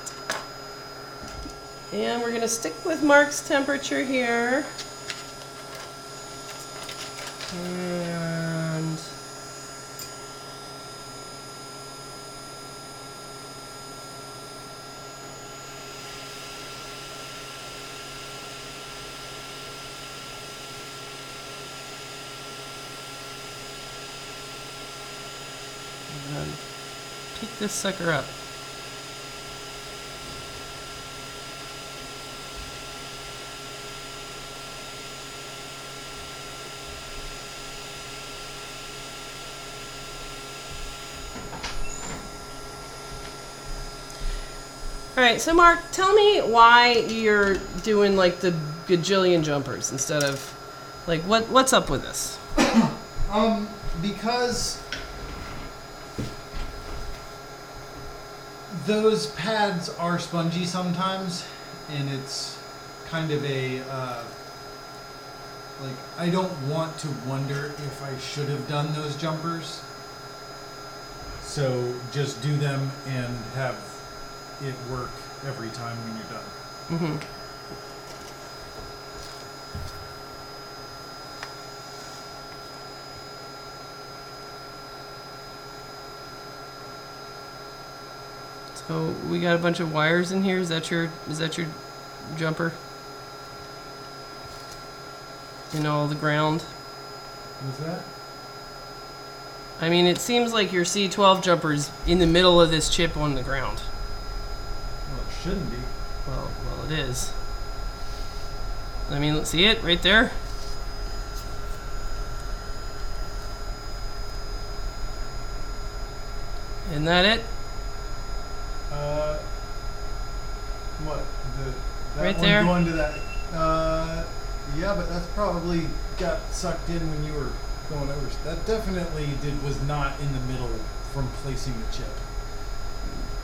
And we're going to stick with Mark's temperature here. And pick this sucker up. Alright, so Mark, tell me why you're doing like the gajillion jumpers instead of like what's up with this? Because those pads are spongy sometimes, and it's kind of a like, I don't want to wonder if I should have done those jumpers. So just do them and have it work every time when you're done. Mm-hmm. So we got a bunch of wires in here. Is that your jumper? In all the ground. What's that? I mean, it seems like your C12 jumper's in the middle of this chip on the ground. Well, it shouldn't be. Well, it is. I mean, let's see it right there. Isn't that it? What? That Right one there? going to that? Yeah, but that's probably got sucked in when you were going over. That definitely was not in the middle from placing the chip.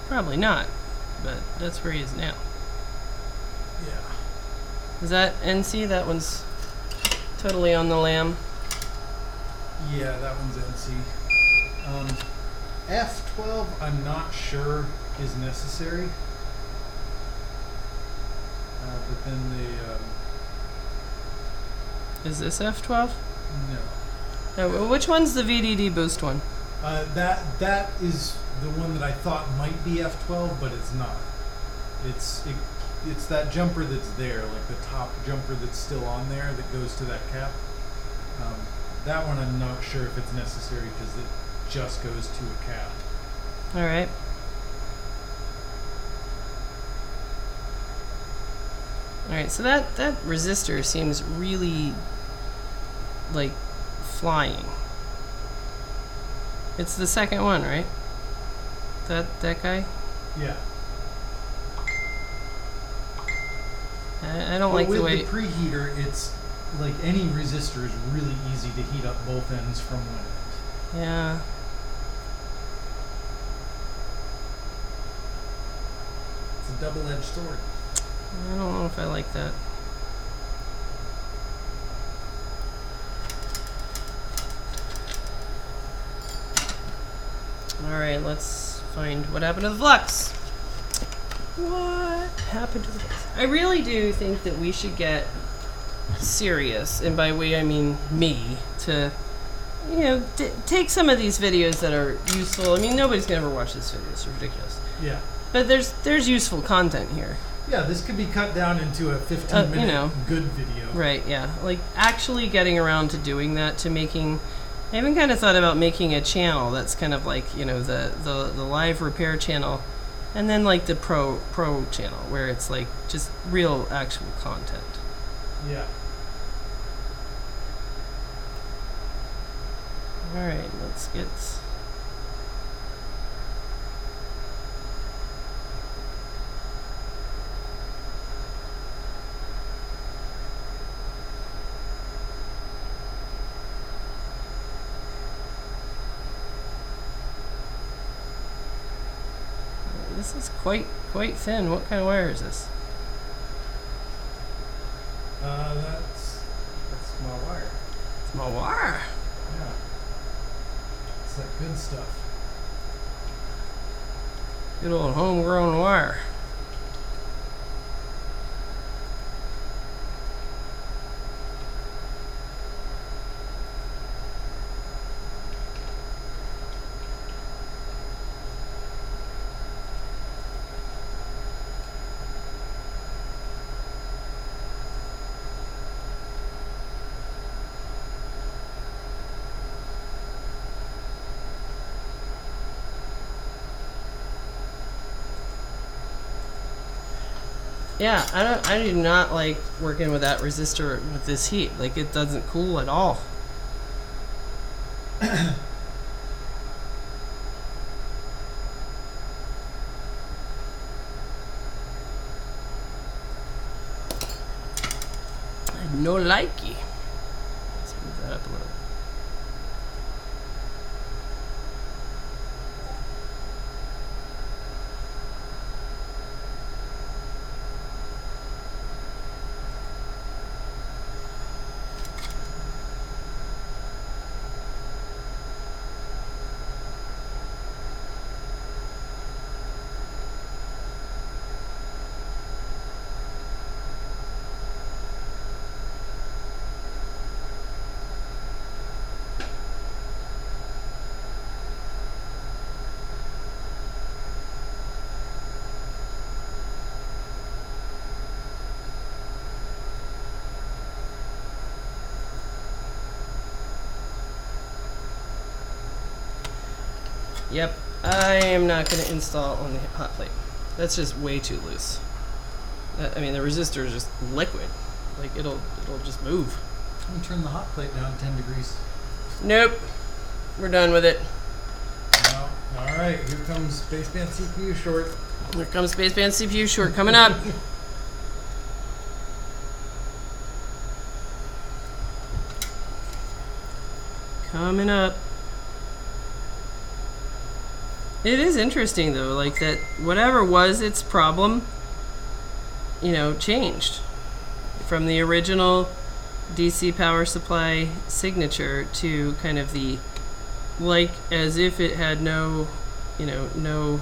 Probably not, but that's where he is now. Yeah. Is that NC? That one's totally on the lamb. Yeah, that one's NC. F12, I'm not sure is necessary. But then Is this F12? no. Which one's the VDD boost one? That is the one that I thought might be F12, but it's not. It's that jumper that's there, like the top jumper that's still on there that goes to that cap. That one I'm not sure if it's necessary because it just goes to a cap. All right. All right. So that resistor seems really like flying. It's the second one, right? That guy? Yeah. I don't like the way... With the preheater, it's like any resistor is really easy to heat up both ends from one end. Yeah. It's a double-edged sword. I don't know if I like that. Alright, let's find what happened to the flux. What happened to the flux? I really do think that we should get serious, and by we I mean me, to, you know, take some of these videos that are useful. I mean, nobody's gonna ever watch this video. It's ridiculous. Yeah. But there's useful content here. Yeah, this could be cut down into a 15-minute you know, good video. Right, yeah. Like, actually getting around to doing that, to making... I even kind of thought about making a channel that's kind of like, you know, the live repair channel, and then like the pro channel, where it's like just real actual content. Yeah. Alright, let's get... This is quite thin. What kind of wire is this? That's small wire. Small wire. Yeah. It's that good stuff. Good old homegrown wire. Yeah, I do not like working with that resistor with this heat. Like, it doesn't cool at all. I no likey. Let's move that up a little. Yep, I am not going to install on the hot plate. That's just way too loose. I mean, the resistor is just liquid. Like, it'll just move. I'm gonna turn the hot plate down 10 degrees. Nope, we're done with it. Well, all right, here comes Baseband CPU short. Here comes Baseband CPU short coming up. Coming up. It is interesting though, like that whatever was its problem, you know, changed from the original DC power supply signature to kind of the, like as if it had no, you know, no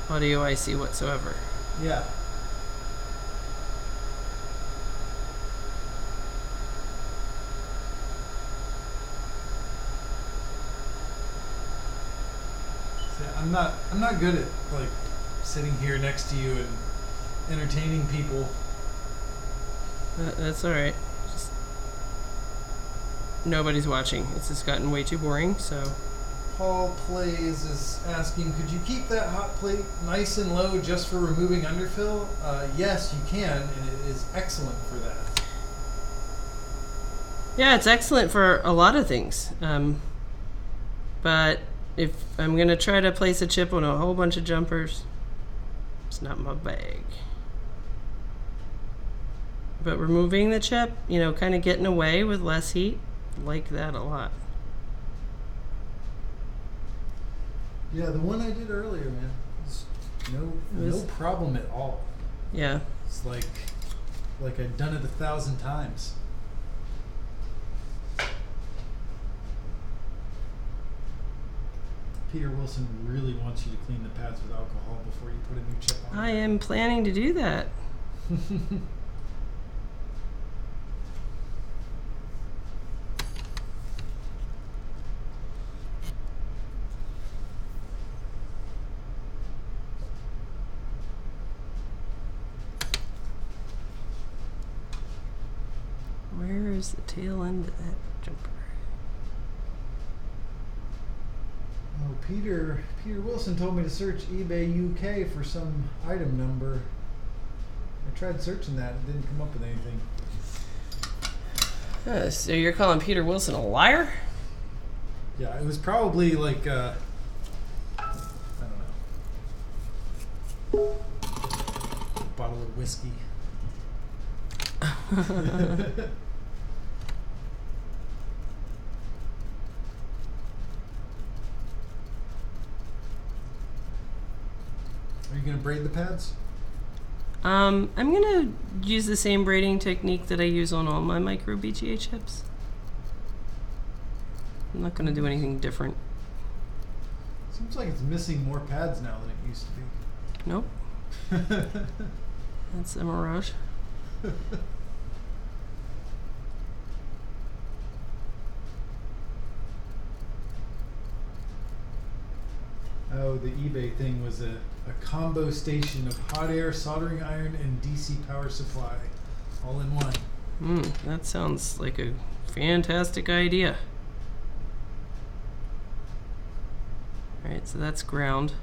audio IC whatsoever. Yeah. I'm not good at like sitting here next to you and entertaining people. That's all right. Just nobody's watching. It's just gotten way too boring. So Paul Plays is asking, could you keep that hot plate nice and low just for removing underfill? Yes, you can, and it is excellent for that. Yeah, it's excellent for a lot of things. But if I'm going to try to place a chip on a whole bunch of jumpers, it's not my bag. But removing the chip, you know, kind of getting away with less heat, like that a lot. Yeah, the one I did earlier, man, no problem at all. Yeah. It's like I'd done it 1,000 times. Peter Wilson really wants you to clean the pads with alcohol before you put a new chip on. I am planning to do that. Where is the tail end of that jumper? Oh, Peter Wilson told me to search eBay UK for some item number. I tried searching that; it didn't come up with anything. So you're calling Peter Wilson a liar? Yeah, it was probably like I don't know, a bottle of whiskey. Are you going to braid the pads? I'm gonna use the same braiding technique that I use on all my micro BGA chips. I'm not gonna do anything different. Seems like it's missing more pads now than it used to be. Nope. That's a mirage. Oh, the eBay thing was a combo station of hot air, soldering iron, and DC power supply, all in one. That sounds like a fantastic idea. Alright, so that's ground.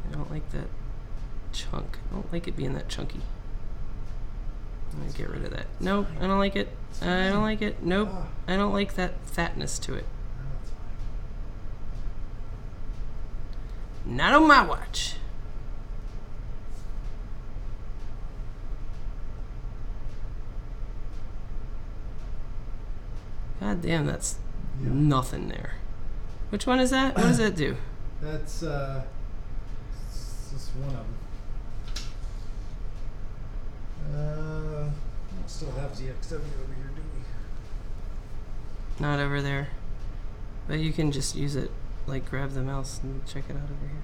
I don't like that chunk. I don't like it being that chunky. I'm gonna get rid of that. Nope, I don't like it. I don't like it. Nope, I don't like that fatness to it. Not on my watch. God damn, that's nothing there. Which one is that? What does that do? That's just one of them. Still have ZXW over here, do we? Not over there. But you can just use it, like grab the mouse and check it out over here.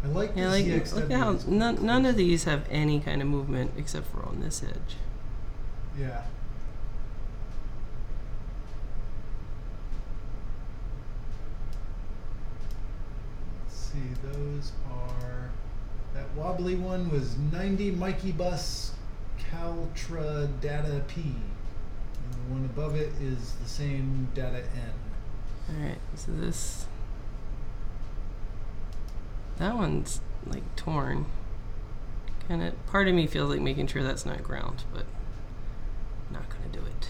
I like Yeah, the like ZXW. look at how none of these have any kind of movement except for on this edge. Yeah. Let's see, those are... That wobbly one was 90 Mikey Bus Caltra Data P. And the one above it is the same Data N. Alright, so this... That one's like torn. Kinda, part of me feels like making sure that's not ground, but not gonna do it.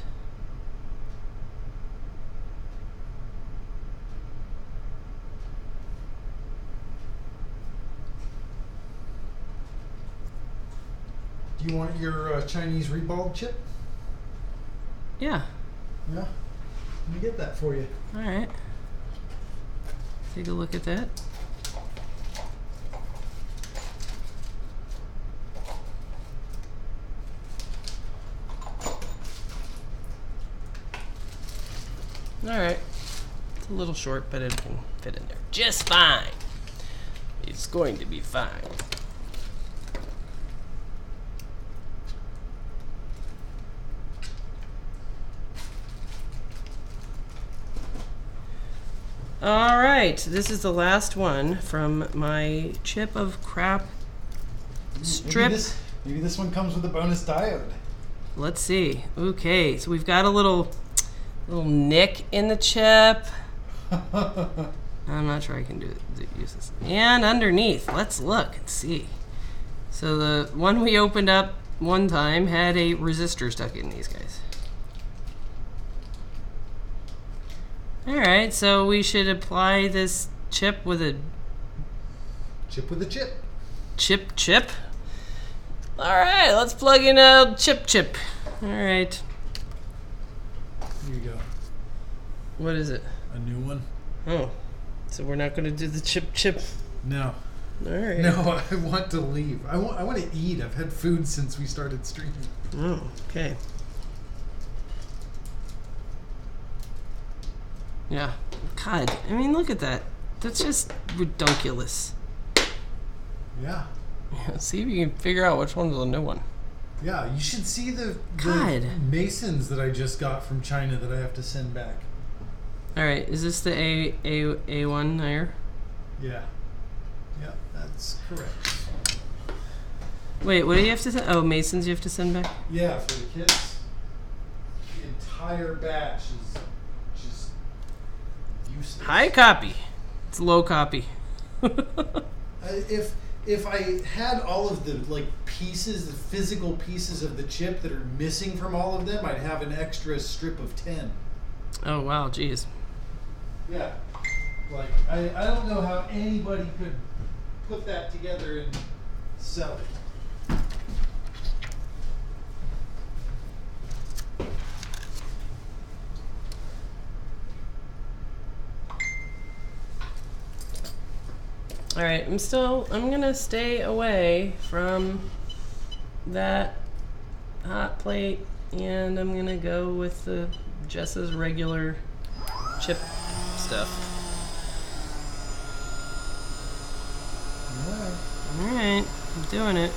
Do you want your Chinese rebulb chip? Yeah. Yeah. Let me get that for you. Alright. Take a look at that. Alright. It's a little short, but it can fit in there just fine. It's going to be fine. Alright, this is the last one from my chip of crap strip. Maybe this one comes with a bonus diode. Let's see. Okay, so we've got a little nick in the chip. I'm not sure I can use this. And underneath, let's look and see. So the one we opened up one time had a resistor stuck in these guys. Alright, so we should apply this chip with a... Chip with a chip. Chip. Alright, let's plug in a chip. Alright. Here you go. What is it? A new one. Oh. So we're not going to do the chip. No. Alright. No, I want to leave. I want to eat. I've had food since we started streaming. Oh, okay. Yeah. God, I mean, look at that. That's just ridiculous. Yeah. See if you can figure out which one's the new one. Yeah, you should see the God. masons that I just got from China that I have to send back. Alright, is this the A1 there? Yeah. Yeah, that's correct. Wait, what do you have to send? Oh, Masons you have to send back? Yeah, for the kids. The entire batch is just useless. High copy. It's low copy. If I had all of the pieces, the physical pieces of the chip that are missing from all of them, I'd have an extra strip of 10. Oh, wow, jeez. Yeah. I don't know how anybody could put that together and sell it. Alright, I'm gonna stay away from that hot plate, and I'm gonna go with the Jess's regular chip stuff. Alright, I'm doing it.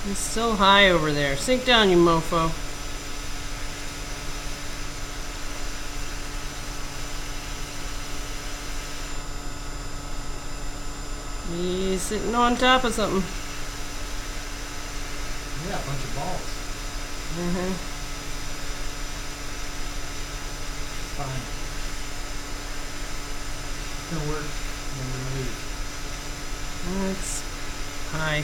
It's still high over there. Sink down, you mofo. He's sitting on top of something. Yeah, a bunch of balls. Mm-hmm. Fine. It's gonna work. And then we leave. It's high.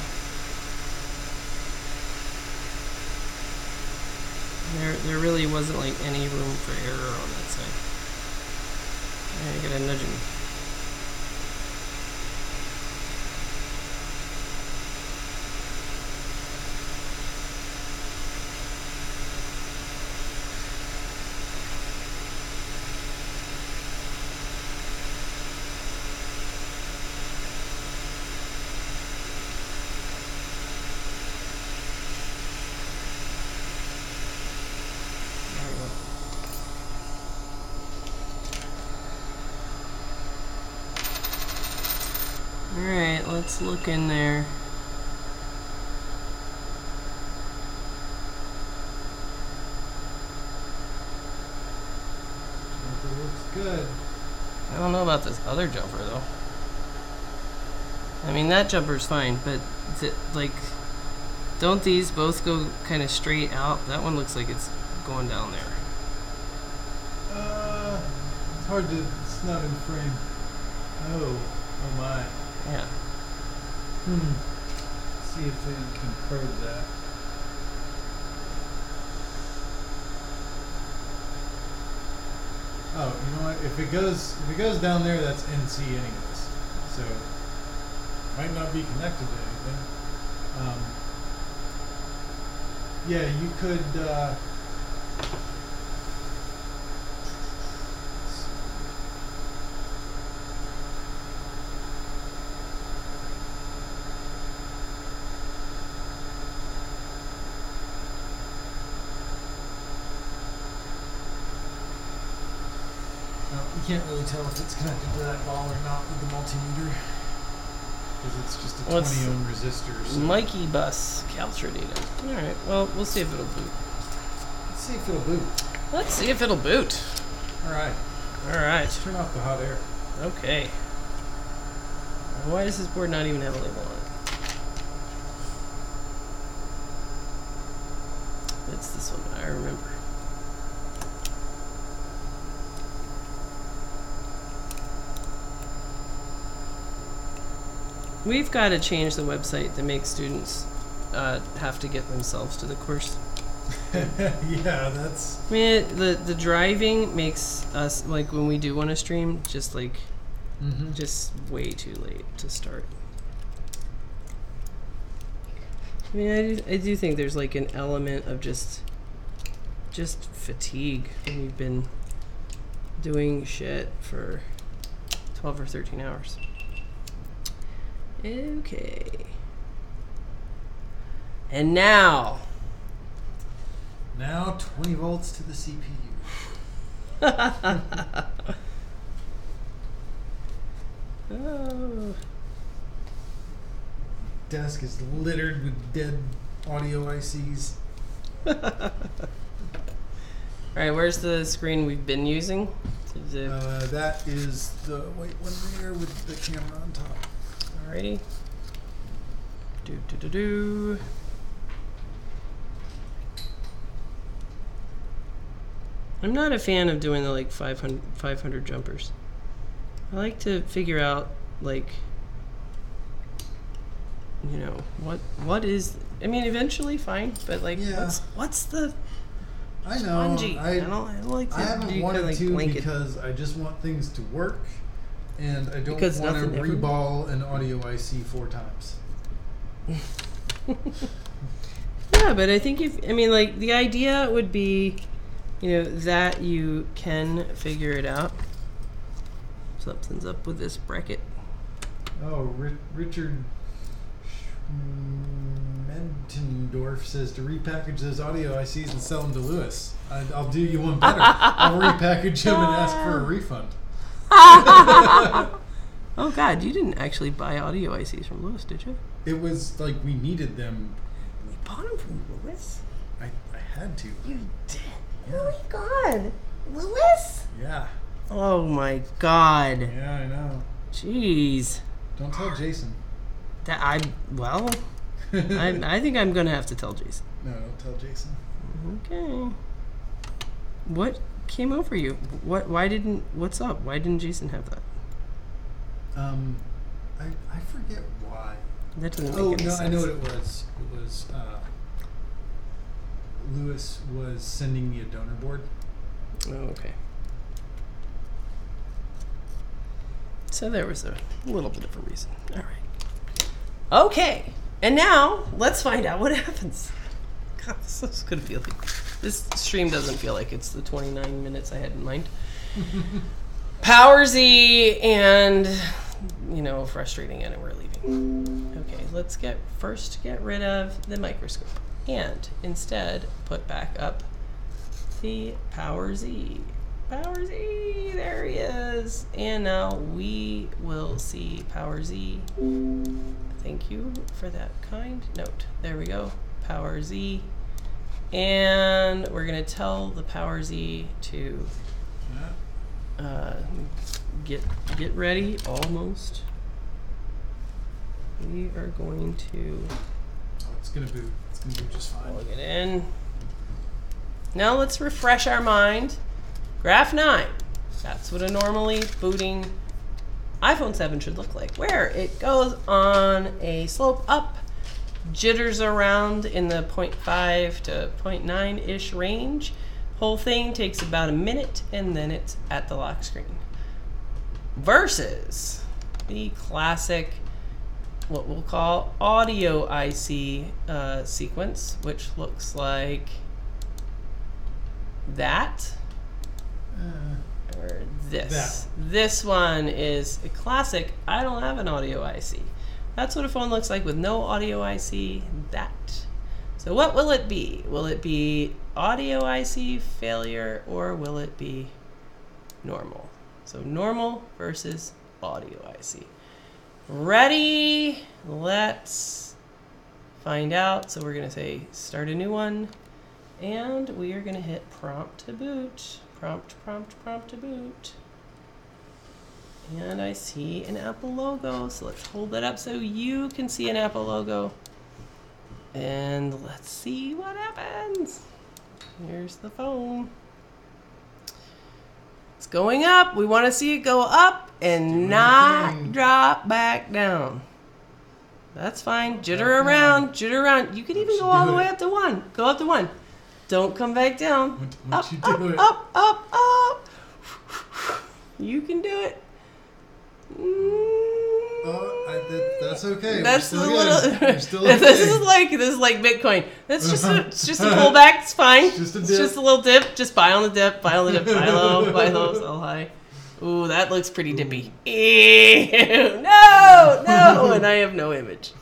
There really wasn't any room for error on that side. I gotta nudge him. Alright, let's look in there. Jumper looks good. I don't know about this other jumper though. I mean, that jumper's fine, but don't these both go kind of straight out? That one looks like it's going down there. It's hard to. It's not in frame. Oh my. Yeah. See if they can probe that. Oh, you know what? If it goes down there, that's NC anyways. So might not be connected to anything. Yeah, you could. You can't really tell if it's connected to that ball or not with the multimeter, because it's just a 20 ohm resistor. So. Mikey bus Caltra data. All right. Well, we'll see if it'll boot. Let's see if it'll boot. Let's see if it'll boot. All right. All right. Turn off the hot air. Okay. Why does this board not even have a label on it? It's this one. I remember. We've got to change the website to make students have to get themselves to the course. Yeah, that's. I mean, the driving makes us, like, when we do want to stream, just like, just way too late to start. I mean, I do think there's like an element of just fatigue when you've been doing shit for 12 or 13 hours. Okay. And now 20 volts to the CPU. Oh. Desk is littered with dead audio ICs. All right, where's the screen we've been using? Is it... That is the white one there with the camera on top. Alrighty. Do. I'm not a fan of doing the like 500 jumpers. I like to figure out, like, you know, what is. I mean, eventually fine, but like, yeah. what's the I know. spongy? I don't like to. I haven't wanted like to blanket. because I just want things to work, and I don't Because want to nothing ever- reball an audio IC 4 times. Yeah, but I think like, the idea would be, you know, that you can figure it out. Something's up with this bracket. Oh, Richard Mentendorf says to repackage those audio ICs and sell them to Lewis. I'll do you one better. I'll repackage them and ask for a refund. Oh God, you didn't actually buy audio ICs from Lewis, did you? It was like we needed them. You bought them from Lewis? I had to. You did? Yeah. Oh my God, Lewis? Yeah. Oh my God. Yeah, I know. Jeez. Don't tell Jason. I think I'm gonna have to tell Jason. No, don't tell Jason. Okay. What came over you? What's up? Why didn't Jason have that? I forget why. That doesn't make any sense. I know what it was. It was Lewis was sending me a donor board. Oh, okay. So there was a little bit of a reason. All right. Okay. And now let's find out what happens. God, this is gonna feel like this stream doesn't feel like it's the 29 minutes I had in mind. Power Z and, you know, frustrating, and we're leaving. Okay, let's get rid of the microscope and instead put back up the Power Z. Power Z, there he is. And now we will see Power Z. Thank you for that kind note. There we go, Power Z. And we're gonna tell the Power Z to get ready, almost. We are going to It's gonna boot. It's gonna boot just fine. plug it in. Now let's refresh our mind. Graph 9. That's what a normally booting iPhone 7 should look like, where it goes on a slope up, jitters around in the 0.5 to 0.9-ish range, Whole thing takes about a minute, and then it's at the lock screen. Versus the classic, what we'll call audio IC sequence, which looks like that. Or this. This one is a classic. I don't have an audio IC. That's what a phone looks like with no audio IC. That. So what will it be? Will it be audio IC failure, or will it be normal? So normal versus audio IC. Ready? Let's find out. So we're going to say start a new one, and we are going to hit prompt to boot. Prompt to boot. And I see an Apple logo. So let's hold it up so you can see an Apple logo. And let's see what happens. Here's the phone. It's going up. We want to see it go up and not drop back down. That's fine. Jitter around. You can even go all the way up to 1. Go up to 1. Don't come back down. Once you do it. Up. You can do it. That's okay. That's We're still a little. good. We're still okay. This is like Bitcoin. That's just a pullback. It's fine. It's just a dip. It's just a little dip. Just buy on the dip. Buy low, sell high. Ooh, that looks pretty dippy. Ew, no, and I have no image.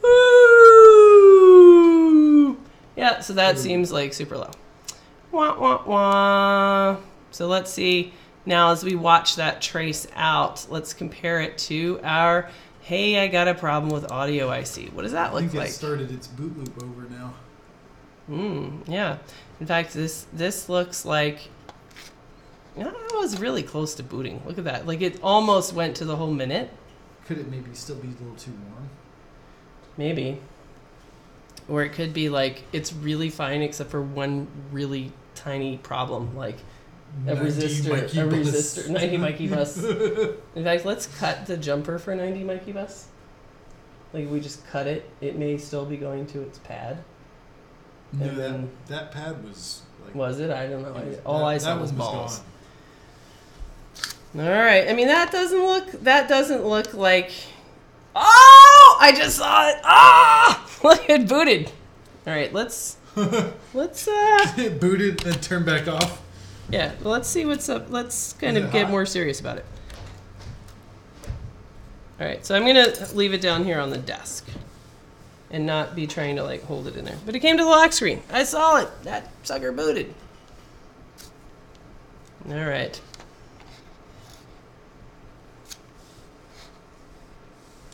Woo! Yeah, so that seems like super low. Wah, wah, wah. So let's see. Now, as we watch that trace out, let's compare it to our, hey, I got a problem with audio IC. What does that look like? I think it started its boot loop over now. Yeah. In fact, this looks like, I was really close to booting. Look at that. Like, it almost went to the whole minute. Could it maybe still be a little too warm? Maybe. Or it could be like, it's really fine except for one really tiny problem, like a resistor, 90 Mikey bus. In fact, let's cut the jumper for 90 Mikey bus. Like, if we just cut it, it may still be going to its pad. No, that pad was like... Was it? I don't know. All I saw was balls. Gone. All right. I mean, that doesn't look like... Oh! I just saw it. Ah! Look, it booted. All right, let's It booted and turned back off. Yeah, well, let's see what's up. Let's kind of get more serious about it. All right, so I'm going to leave it down here on the desk and not be trying to, like, hold it in there. But it came to the lock screen. I saw it. That sucker booted. All right.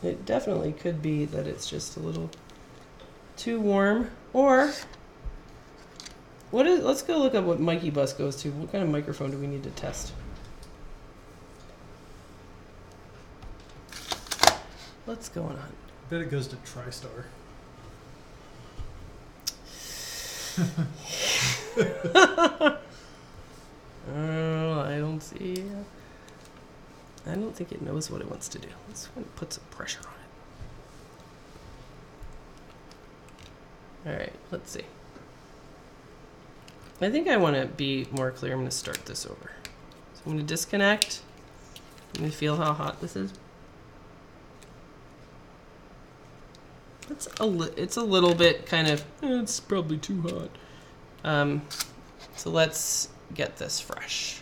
It definitely could be that it's just a little too warm. Or, let's go look up what Mikey Bus goes to. What kind of microphone do we need to test? What's going on? I bet it goes to TriStar. Oh, I don't see. I don't think it knows what it wants to do. Let's put some pressure on it. All right, let's see. I think I want to be more clear. I'm going to start this over. So I'm going to disconnect. Let me feel how hot this is. It's a little bit kind of, it's probably too hot. So let's get this fresh.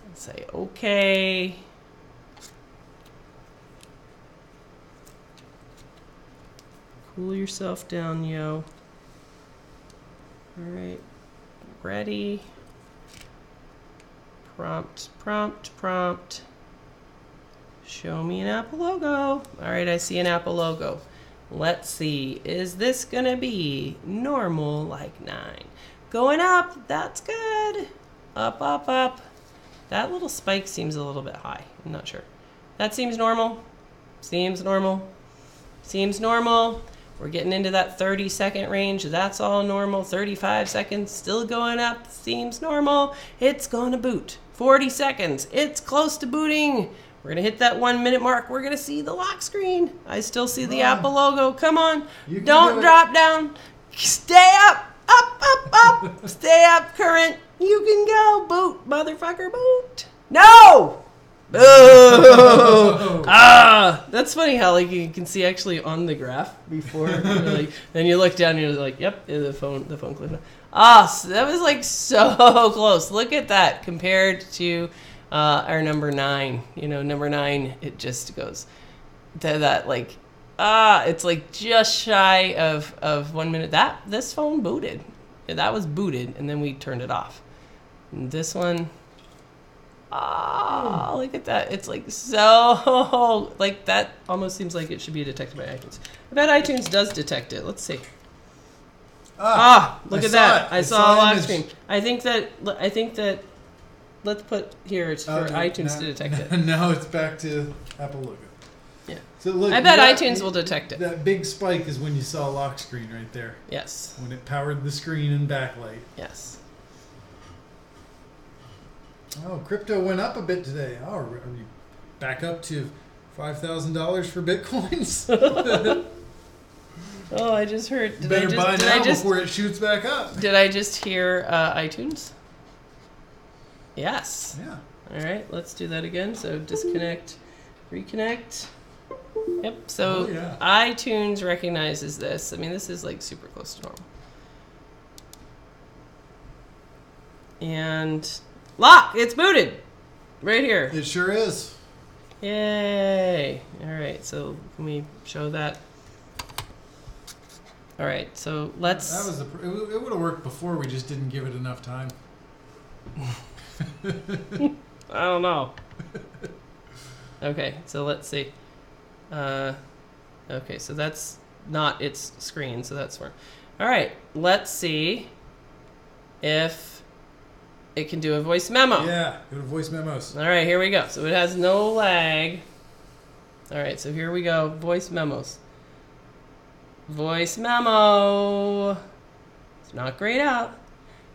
Let's say, okay. Cool yourself down, yo. All right, ready. Prompt. Show me an Apple logo. All right, I see an Apple logo. Let's see, is this gonna be normal like 9? Going up, that's good. Up. That little spike seems a little bit high. I'm not sure. That seems normal. Seems normal. We're getting into that 30-second range. That's all normal. 35 seconds, still going up. Seems normal. It's gonna boot. 40 seconds. It's close to booting. We're gonna hit that 1 minute mark. We're gonna see the lock screen. I still see the Apple logo. Come on. Don't drop down. Stay up. Up. Stay up, current. You can go. Boot, motherfucker, boot. No! Boo! That's funny how like you can see actually on the graph before, like, then you look down and you're like, yep, the phone clicked on. So that was like so close. Look at that compared to our number 9. You know, number 9, it just goes to that like, it's like just shy of 1 minute. This phone booted. That was booted, and then we turned it off. And this one. Look at that. It's like so, like that almost seems like it should be detected by iTunes. I bet iTunes does detect it. Let's see. Look at that. I saw a lock screen. I think that, let's put here, it's for iTunes to detect it. Now it's back to Apple logo. Yeah. So look, I bet iTunes will detect it. That big spike is when you saw a lock screen right there. Yes. When it powered the screen and backlight. Yes. Oh, crypto went up a bit today. Oh, are we back up to $5,000 for bitcoins? Oh, I just heard. Better buy now before it shoots back up. Did I just hear iTunes? Yes. Yeah. All right, let's do that again. So disconnect, reconnect. Yep. So iTunes recognizes this. I mean, this is like super close to normal. And lock. It's booted. Right here. It sure is. Yay. All right. So can we show that? All right. So let's. That was it would have worked before. We just didn't give it enough time. I don't know. Okay. So let's see. Okay. So that's not its screen. So that's where. All right. Let's see if it can do a voice memo. Yeah, go to voice memos. All right, here we go. So it has no lag. All right, so here we go. Voice memos. Voice memo. It's not grayed out.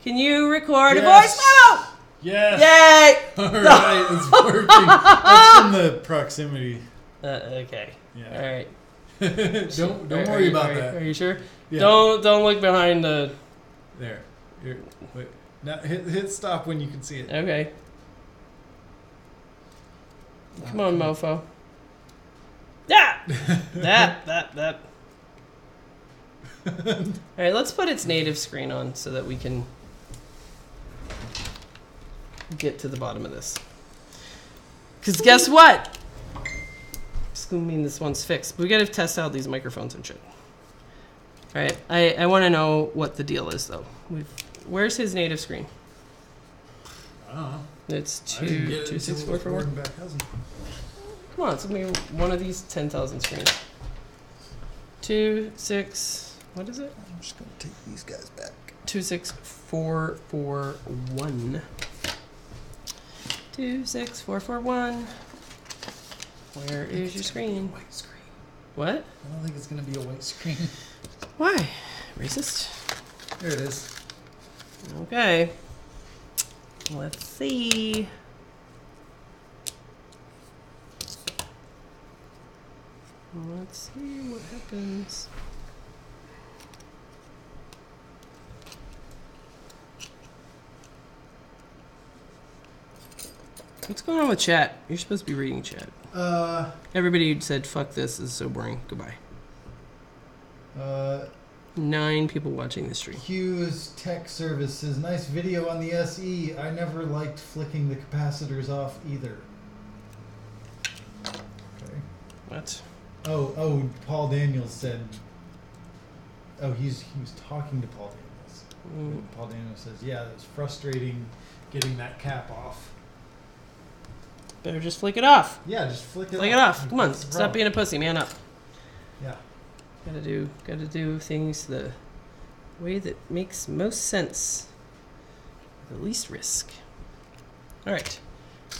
Can you record a voice memo? Yes. Yay! All right, it's working. That's from the proximity. Okay. Yeah. All right. don't worry about that. Are you sure? Yeah. Don't look behind the. There. Here. Wait. Now hit stop when you can see it. Okay. Come on, mofo. Yeah. that. All right, let's put its native screen on so that we can get to the bottom of this. Because guess what? It's going to mean this one's fixed. But we got to test out these microphones and shit. All right, I want to know what the deal is, though. Where's his native screen? I don't know. It's 26441. Come on, it's gonna be one of these 10,000 screens. 26. What is it? I'm just gonna take these guys back. 26441. 26441. Where is your screen? White screen. What? I don't think it's gonna be a white screen. Why? Racist? There it is. Okay. Let's see. Let's see what happens. What's going on with chat? You're supposed to be reading chat. Everybody said, fuck this is so boring. Goodbye. 9 people watching the stream. Hughes Tech Services. Nice video on the SE. I never liked flicking the capacitors off either. Okay. What? Oh, Paul Daniels said. Oh, he was talking to Paul Daniels. Paul Daniels says, yeah, it was frustrating getting that cap off. Better just flick it off. Yeah, just flick it off. Flick it off. Come on, stop being a pussy. Man up. Yeah. Gotta do things the way that makes most sense. The least risk. All right.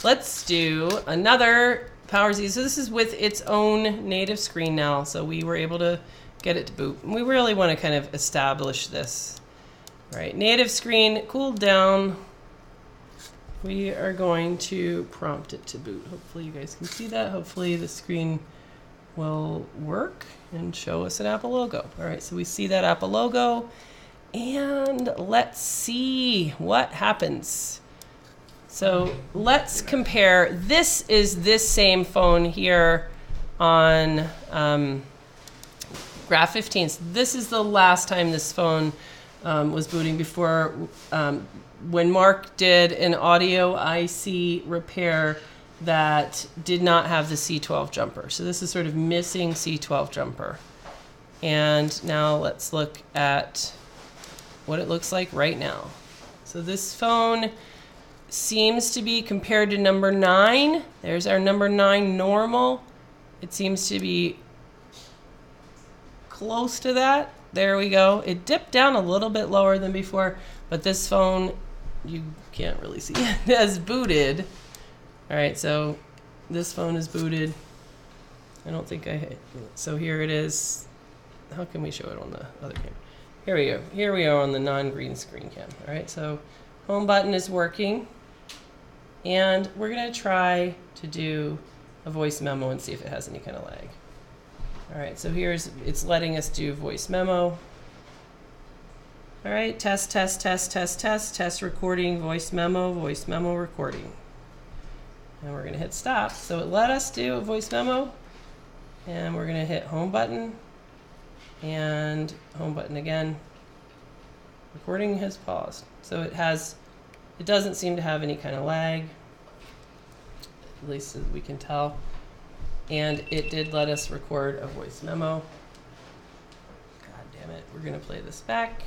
Let's do another PowerZ. So this is with its own native screen now. So we were able to get it to boot. And we really want to kind of establish this. All right. Native screen cooled down. We are going to prompt it to boot. Hopefully you guys can see that. Hopefully the screen will work and show us an Apple logo. All right, so we see that Apple logo, And let's see what happens. So let's compare. This is this same phone here on Graph 15. So this is the last time this phone was booting before when Mark did an audio IC repair that did not have the C12 jumper. So this is sort of missing C12 jumper. And now let's look at what it looks like right now. So this phone seems to be, compared to number 9, there's our number 9 normal. It seems to be close to that. There we go. It dipped down a little bit lower than before, but this phone, you can't really see it, has booted. All right, so this phone is booted. I don't think I hit. So here it is. How can we show it on the other camera? Here we go. Here we are on the non-green screen cam. All right, so home button is working. And we're going to try to do a voice memo and see if it has any kind of lag. All right, so it's letting us do voice memo. All right, test, recording, voice memo recording. And we're going to hit stop. So it let us do a voice memo. And we're going to hit home button. And home button again. Recording has paused. So it doesn't seem to have any kind of lag, at least as we can tell. And it did let us record a voice memo. God damn it. We're going to play this back.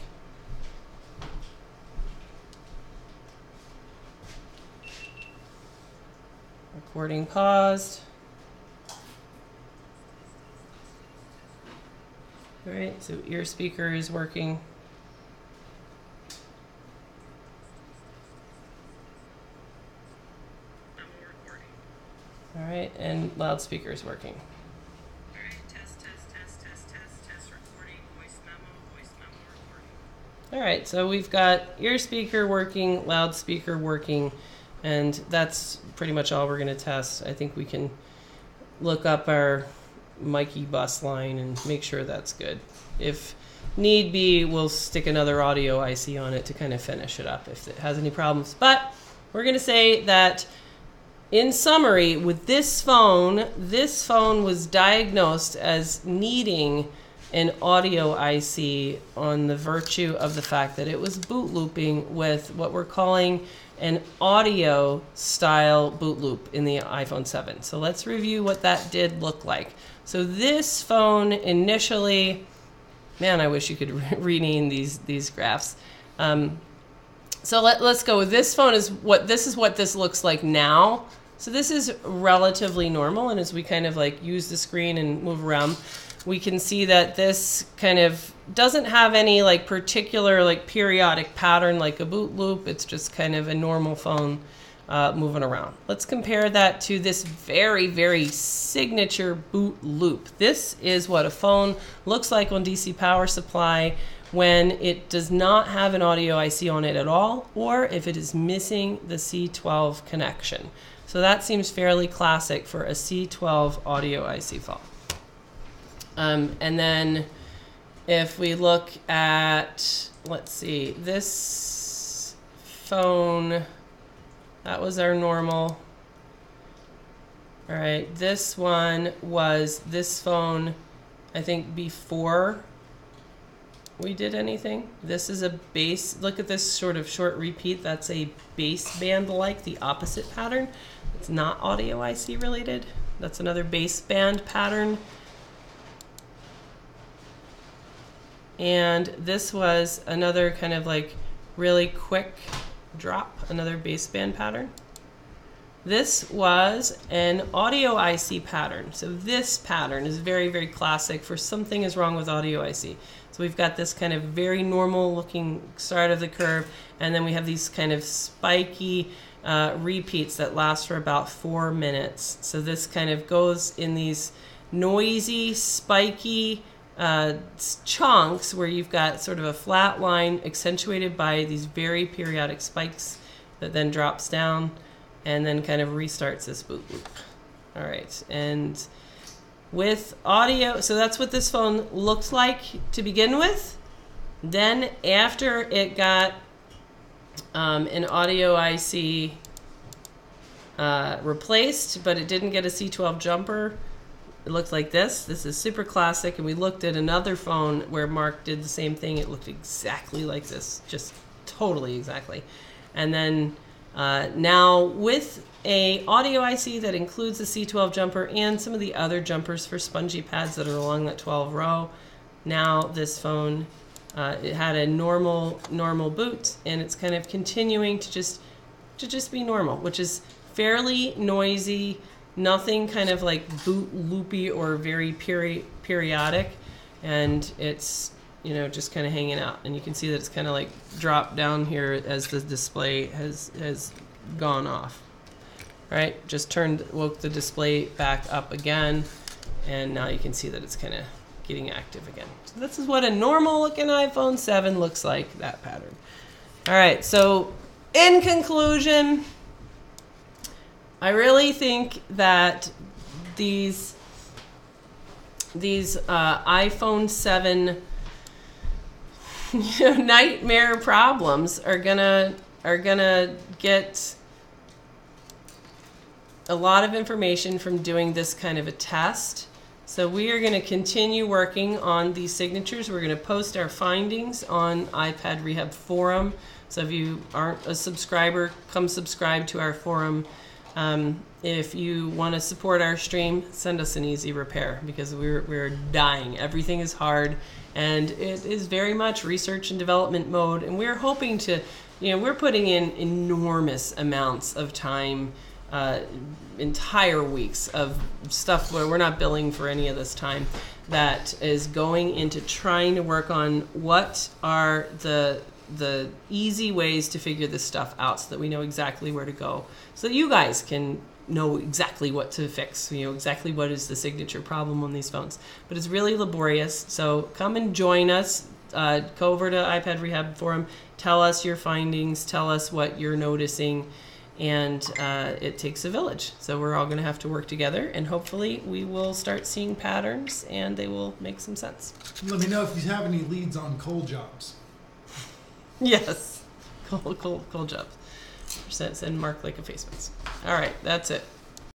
Recording paused. All right, so ear speaker is working. All right, and loudspeaker is working. All right, test, recording, voice memo recording. All right, so we've got ear speaker working, loudspeaker working, and that's pretty much all we're going to test. I think we can look up our Mikey bus line and make sure that's good. If need be, we'll stick another audio IC on it to kind of finish it up if it has any problems. But we're going to say that in summary, with this phone was diagnosed as needing an audio IC on the virtue of the fact that it was boot looping with what we're calling an audio style boot loop in the iPhone 7. So let's review what that did look like. So this phone initially, man, I wish you could rename these graphs. So let's go with this phone. This is what this looks like now. So this is relatively normal, and as we kind of like use the screen and move around, we can see that this kind of doesn't have any like particular like periodic pattern like a boot loop. It's just kind of a normal phone moving around. Let's compare that to this very, very signature boot loop. This is what a phone looks like on DC power supply when it does not have an audio IC on it at all, or if it is missing the C12 connection. So that seems fairly classic for a C12 audio IC phone. And then if we look at, let's see, this phone, that was our normal. All right, this one was this phone, I think, before we did anything. This is a bass, look at this sort of short repeat. That's a baseband like, the opposite pattern. It's not audio IC related. That's another baseband pattern. And this was another kind of like really quick drop, another baseband pattern. This was an audio IC pattern. So this pattern is very, very classic for something is wrong with audio IC. So we've got this kind of very normal looking start of the curve, and then we have these kind of spiky repeats that last for about 4 minutes. So this kind of goes in these noisy, spiky chunks where you've got sort of a flat line accentuated by these very periodic spikes that then drops down and then kind of restarts this boot loop. All right, and with audio, so that's what this phone looked like to begin with. Then after it got an audio IC replaced, but it didn't get a C12 jumper, it looked like this. This is super classic, and we looked at another phone where Mark did the same thing. It looked exactly like this, just totally exactly. And then now with a audio IC that includes the C12 jumper and some of the other jumpers for spongy pads that are along that 12 row, now this phone it had a normal boot, and it's kind of continuing to just be normal, which is fairly noisy, nothing kind of like boot loopy or very periodic, and it's just kind of hanging out. And you can see that it's kind of like dropped down here as the display has gone off. Right, just woke the display back up again, and now you can see that it's kind of getting active again. So this is what a normal looking iPhone 7 looks like, that pattern. All right, so in conclusion, I really think that these iPhone 7 nightmare problems are gonna get a lot of information from doing this kind of a test. So we are going to continue working on these signatures. We're going to post our findings on iPad Rehab Forum. So if you aren't a subscriber, come subscribe to our forum. If you want to support our stream, send us an easy repair, because we're dying. Everything is hard, and it is very much research and development mode. And we're hoping to, we're putting in enormous amounts of time, entire weeks of stuff where we're not billing for any of this time, that is going into trying to work on what are the easy ways to figure this stuff out, so that we know exactly where to go, so that you guys can know exactly what to fix, exactly what is the signature problem on these phones. But it's really laborious, so come and join us. Go over to iPad Rehab Forum, tell us your findings, tell us what you're noticing, and it takes a village. So we're all going to have to work together, and hopefully we will start seeing patterns, and they will make some sense. Let me know if you have any leads on coal jobs. Yes, coal jobs. Send Mark like a face mask. All right, that's it.